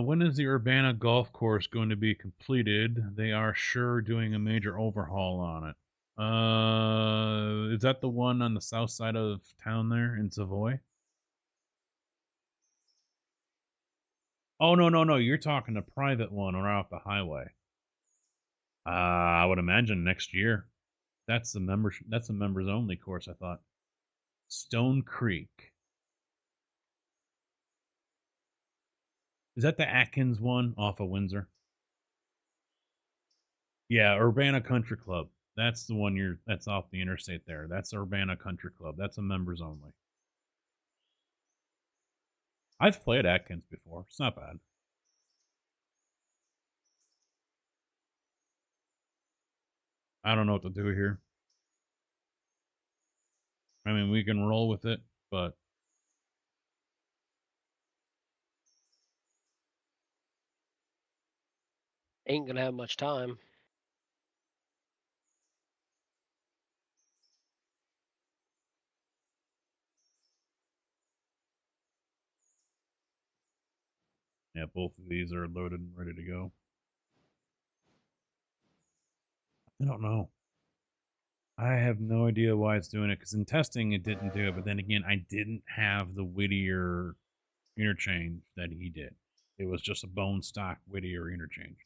When is the Urbana golf course going to be completed? They are sure doing a major overhaul on it. Is that the one on the south side of town there in Savoy? Oh, no. You're talking a private one or off the highway. I would imagine next year. That's the membership. That's a members only course. I thought Stone Creek. Is that the Atkins one off of Windsor? Yeah, Urbana Country Club. That's the one that's off the interstate there. That's Urbana Country Club. That's a members only. I've played Atkins before. It's not bad. I don't know what to do here. I mean, we can roll with it, but Ain't gonna have much time. yeah, both of these are loaded and ready to go. I don't know. I have no idea why it's doing it, because in testing it didn't do it, but then again, I didn't have the Whittier interchange that he did. It was just a bone stock Whittier interchange.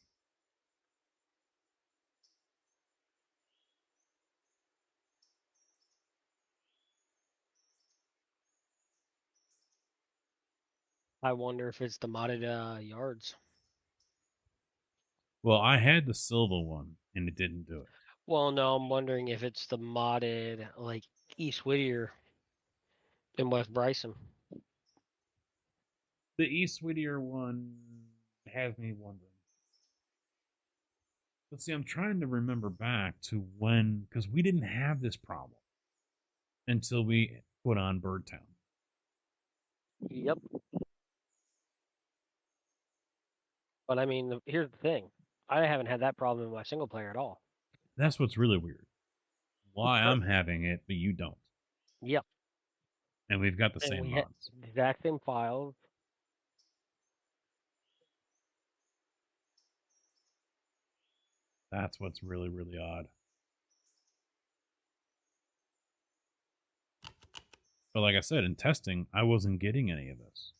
I wonder if it's the modded yards. Well, I had the Silva one, and it didn't do it. Well, no, I'm wondering if it's the modded like East Whittier in West Bryson. The East Whittier one has me wondering. Let's see, I'm trying to remember back to when, because we didn't have this problem until we put on Birdtown. Yep. But I mean, here's the thing: I haven't had that problem in my single player at all. That's what's really weird. Why I'm having it, but you don't. Yep. And we've got the And same we had mods. the exact same files. That's what's really, really odd. But like I said, in testing, I wasn't getting any of this.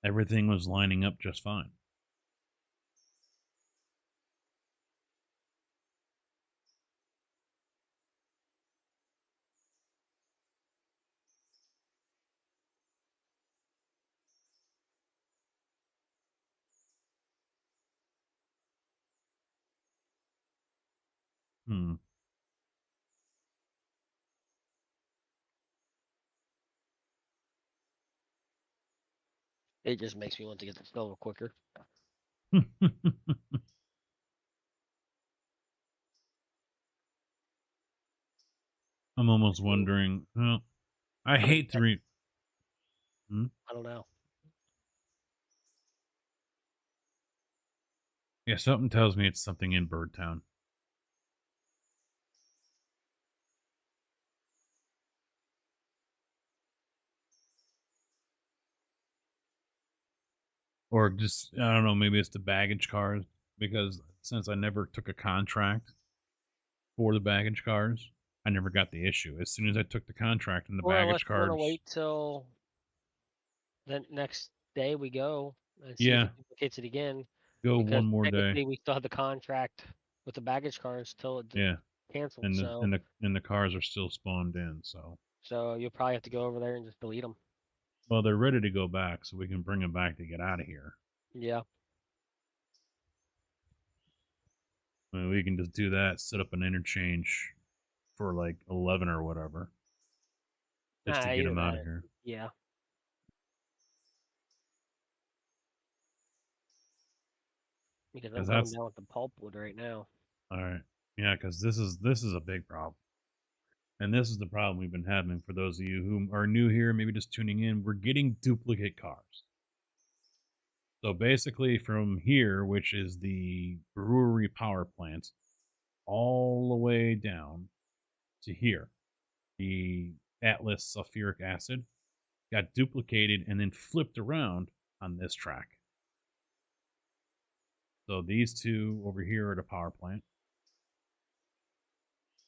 Everything was lining up just fine. Hmm. It just makes me want to get the level quicker. I'm almost wondering. Well, I hate to read. I don't know. Yeah, something tells me it's something in Birdtown. Or just, I don't know, maybe it's the baggage cars. Because since I never took a contract for the baggage cars, I never got the issue. As soon as I took the contract and the Or unless baggage you want to cards. wait till the next day we go and see if Yeah, it duplicates it again. go Because one more day. technically we still have the contract with the baggage cars till it Yeah. canceled. And So the cars are still spawned in, so you'll probably have to go over there and just delete them. well, they're ready to go back, so we can bring them back to get out of here. Yeah. I mean, we can just do that, set up an interchange for like 11 or whatever, just to get Either them out that. of here. Yeah. Because I'm 'Cause coming that's down with the pulpwood right now. all right. Yeah, because this is a big problem, and this is the problem we've been having for those of you who are new here, maybe just tuning in. We're getting duplicate cars. So basically, from here, which is the brewery power plant, all the way down to here, the Atlas sulfuric acid got duplicated and then flipped around on this track. So these two over here are the power plant,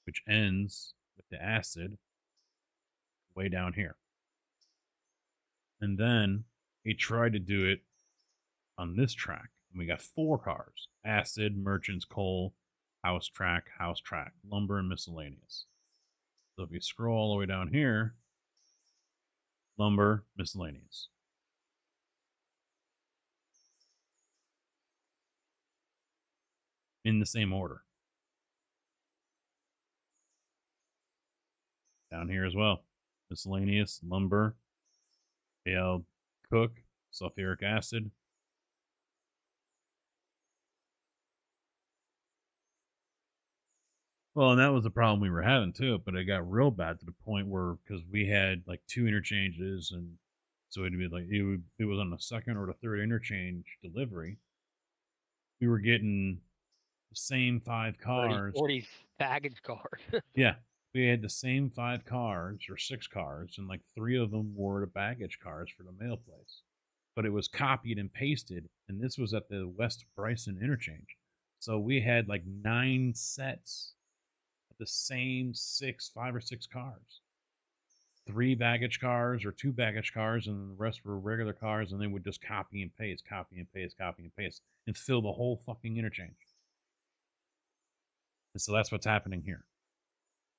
which ends with the acid way down here. And then he tried to do it on this track, And we got 4 cars: acid, merchants, coal, house track, lumber, and miscellaneous. So if you scroll all the way down here, lumber, miscellaneous. In the same order. Down here as well. Miscellaneous, lumber, cook, sulfuric acid. Well, and that was the problem we were having too, but it got real bad to the point where, because we had like 2 interchanges, and so it'd be like it was on the second or the third interchange delivery. We were getting the same 5 cars. 40 baggage cars. Yeah, we had the same 5 cars or 6 cars, and like 3 of them were the baggage cars for the mail place. But it was copied and pasted, and this was at the West Bryson interchange. So we had like 9 sets of the same 5 or 6 cars. 3 baggage cars or 2 baggage cars, and the rest were regular cars, and they would just copy and paste, and fill the whole fucking interchange. And so that's what's happening here.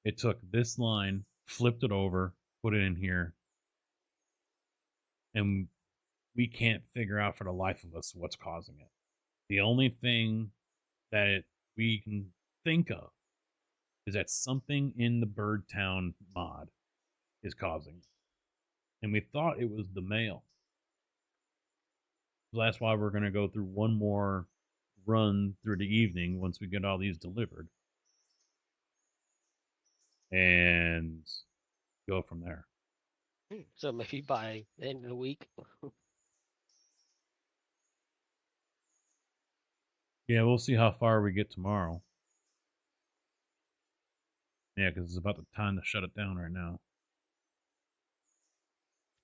It took this line, flipped it over, put it in here, and we can't figure out for the life of us what's causing it. The only thing that we can think of is that something in the Birdtown mod is causing it. And we thought it was the mail. So that's why we're going to go through one more run through the evening once we get all these delivered. And go from there. So maybe by the end of the week. Yeah, we'll see how far we get tomorrow. Yeah, because it's about the time to shut it down right now.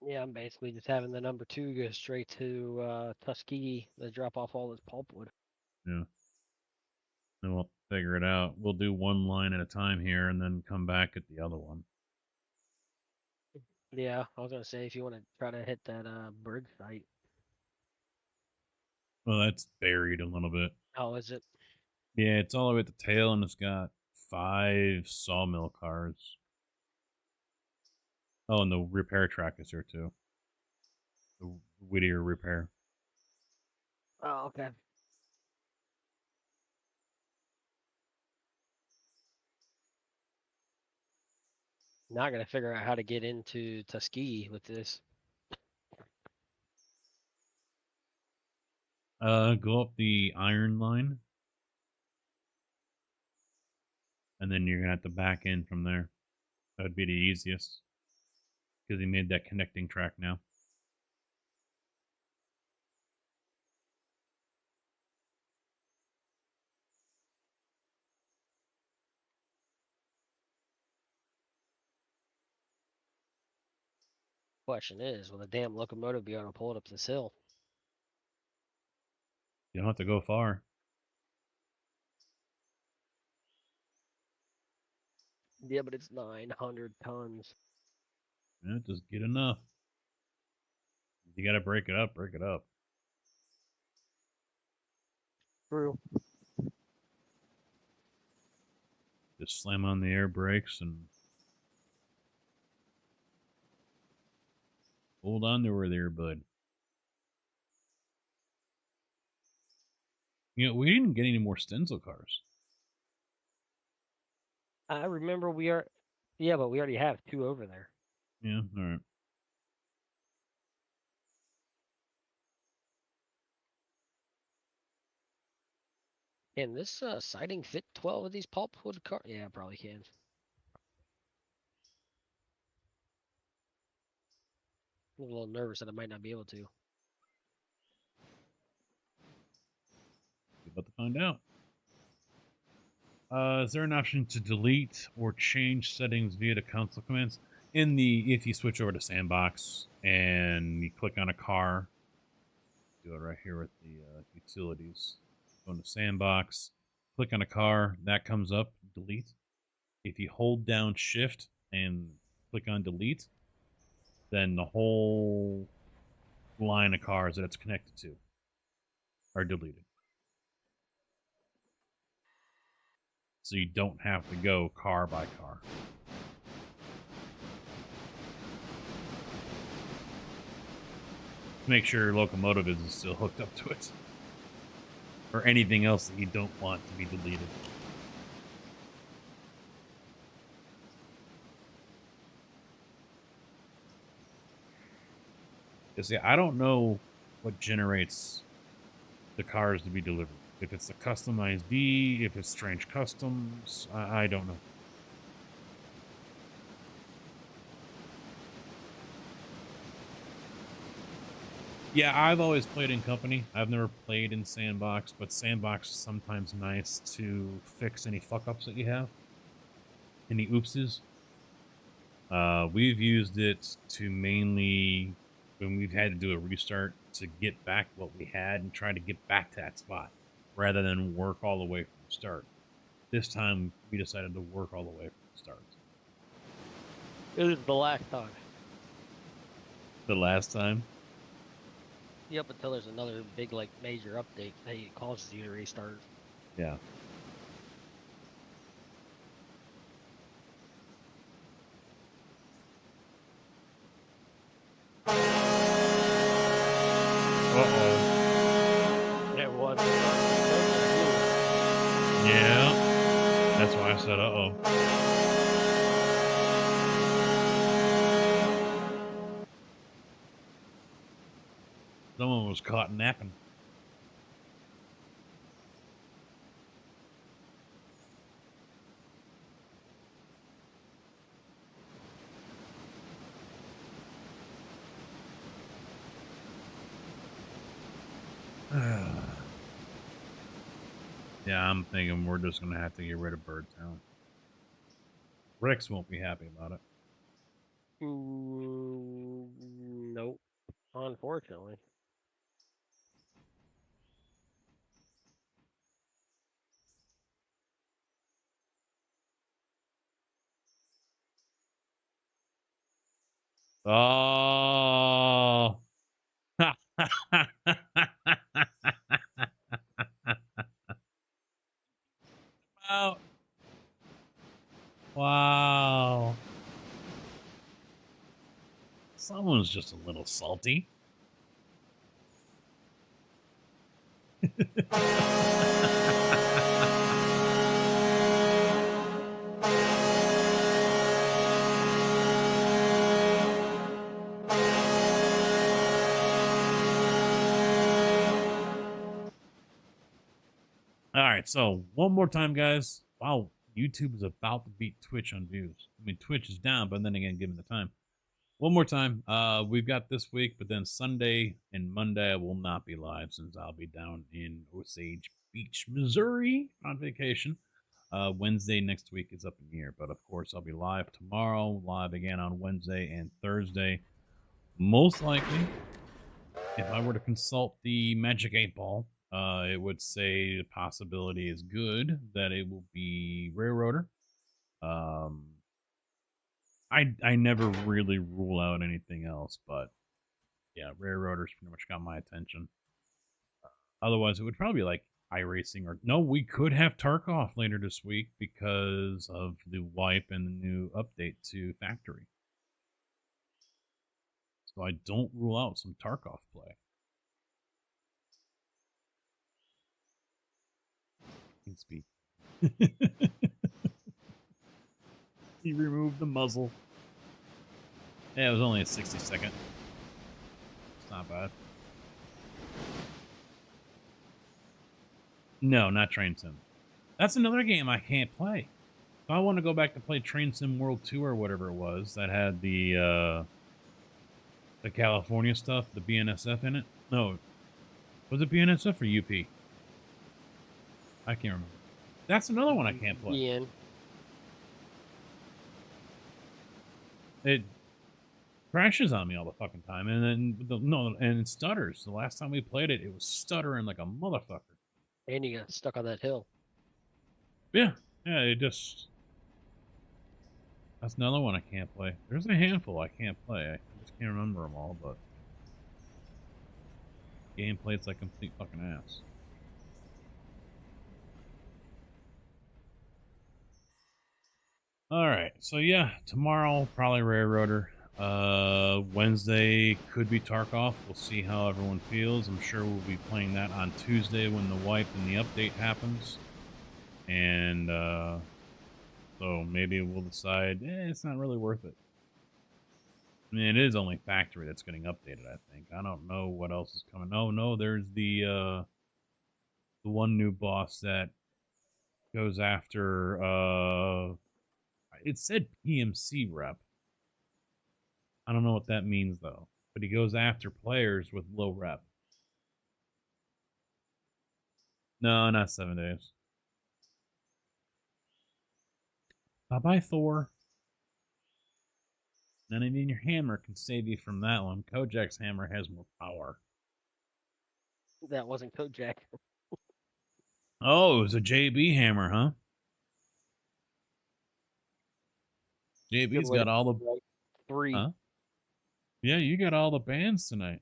Yeah, I'm basically just having the number 2 go straight to Tuskegee to drop off all this pulpwood. Yeah. Then we'll figure it out. We'll do one line at a time here and then come back at the other one. Yeah, I was gonna say if you want to try to hit that bird site. Well, that's buried a little bit. How is it? Yeah, it's all the way at the tail, and it's got 5 sawmill cars. Oh, and the repair track is here too. The Whittier repair. Oh, okay. Now I gotta figure out how to get into Tuskegee with this. Go up the iron line, and then you're gonna have to back in from there. That would be the easiest, because he made that connecting track now. Question is, will the damn locomotive be able to pull it up this hill? You don't have to go far. Yeah, but it's 900 tons. Yeah, just get enough. You gotta break it up, break it up. True. Just slam on the air brakes and hold on to her there, bud. You know, we didn't get any more stencil cars. I remember we are. Yeah, but we already have 2 over there. Yeah, all right. Can this siding fit 12 of these pulpwood cars? Yeah, it probably can. I'm a little nervous that I might not be able to. We're about to find out. Is there an option to delete or change settings via the console commands? If you switch over to Sandbox and you click on a car, do it right here with the utilities. Go into Sandbox, click on a car, that comes up, delete. If you hold down Shift and click on delete, then the whole line of cars that it's connected to are deleted. So you don't have to go car by car. Make sure Locomotives is still hooked up to it. Or anything else that you don't want to be deleted. Because yeah, I don't know what generates the cars to be delivered. If it's a customized D, if it's strange customs, I don't know. Yeah, I've always played in company. I've never played in sandbox, but sandbox is sometimes nice to fix any fuck ups that you have, any oopses. We've used it to mainly when we've had to do a restart to get back what we had and try to get back to that spot rather than work all the way from the start. This time we decided to work all the way from the start. It is the last time. The last time? Yep, until there's another big, like, major update that causes you to restart. Yeah. Uh-oh. It was. Yeah. That's why I said uh-oh. Someone was caught napping. Yeah, I'm thinking we're just gonna have to get rid of Birdtown. Rex won't be happy about it. Nope. Unfortunately. Oh. Oh. Wow. Someone's just a little salty. All right, so one more time, guys. Wow, YouTube is about to beat Twitch on views. I mean, Twitch is down, but then again, given the time. One more time. We've got this week, but then Sunday and Monday I will not be live since I'll be down in Osage Beach, Missouri on vacation. Wednesday next week is up in the air, but of course I'll be live tomorrow, live again on Wednesday and Thursday. Most likely, if I were to consult the Magic 8 Ball, it would say the possibility is good that it will be Railroader. I never really rule out anything else, but yeah, Railroader's pretty much got my attention. Otherwise, it would probably be like iRacing or no, we could have Tarkov later this week because of the wipe and the new update to Factory. So I don't rule out some Tarkov play. Speed. He removed the muzzle. Yeah, it was only a 60-second. It's not bad. No, not Train Sim. That's another game I can't play. If I want to go back to play Train Sim World 2 or whatever it was that had the California stuff, the BNSF in it. No, was it BNSF or UP? I can't remember. That's another one I can't play. Ian. It crashes on me all the fucking time, and then and it stutters. The last time we played it, it was stuttering like a motherfucker. And you got stuck on that hill. Yeah, it just. That's another one I can't play. There's a handful I can't play. I just can't remember them all, but. Gameplay, it's like complete fucking ass. All right, so yeah, tomorrow probably Railroader. Wednesday could be Tarkov. We'll see how everyone feels. I'm sure we'll be playing that on Tuesday when the wipe and the update happens. And so maybe we'll decide it's not really worth it. I mean, it is only factory that's getting updated, I think. I don't know what else is coming. Oh no, there's the one new boss that goes after it said PMC rep. I don't know what that means though. But he goes after players with low rep. No, not 7 days. Bye bye, Thor. Not even your hammer can save you from that one. Kojak's hammer has more power. That wasn't Kojak. Oh, it was a JB hammer, huh? JB's got all the... Like 3. Huh? Yeah, you got all the bands tonight.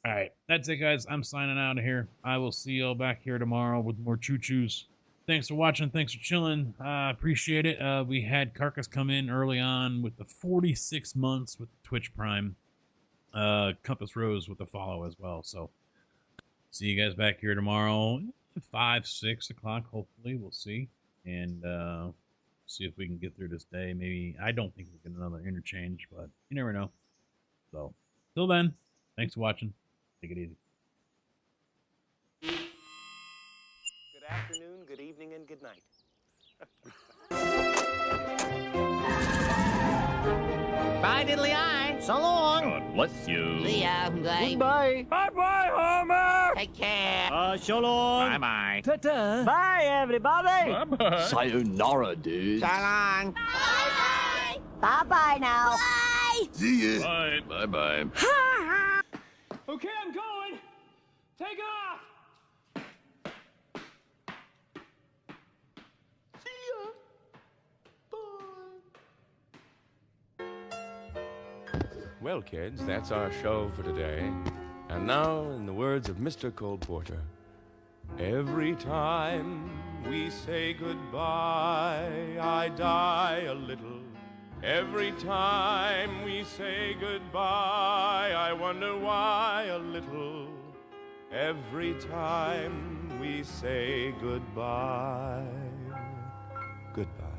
All right, that's it, guys. I'm signing out of here. I will see y'all back here tomorrow with more choo-choos. Thanks for watching. Thanks for chilling. Appreciate it. We had Carcass come in early on with the 46 months with Twitch Prime. Compass Rose with the follow as well. So see you guys back here tomorrow, 5, 6 o'clock. Hopefully, we'll see. And see if we can get through this day. Maybe, I don't think we'll get another interchange, but you never know. So, till then, thanks for watching. Take it easy. Good afternoon, good evening, and good night. Bye, diddly-eye. So long. God bless you. See ya. Goodbye. Bye-bye, Homer. Take care. So long. Bye-bye. Ta-ta. Bye, everybody. Bye-bye. Sayonara, dude. So long. Bye-bye. Bye-bye now. Bye. See ya. Bye. Bye-bye. Okay, I'm going. Take off. Well, kids, that's our show for today. And now, in the words of Mr. Cole Porter, every time we say goodbye, I die a little. Every time we say goodbye, I wonder why a little. Every time we say goodbye, goodbye.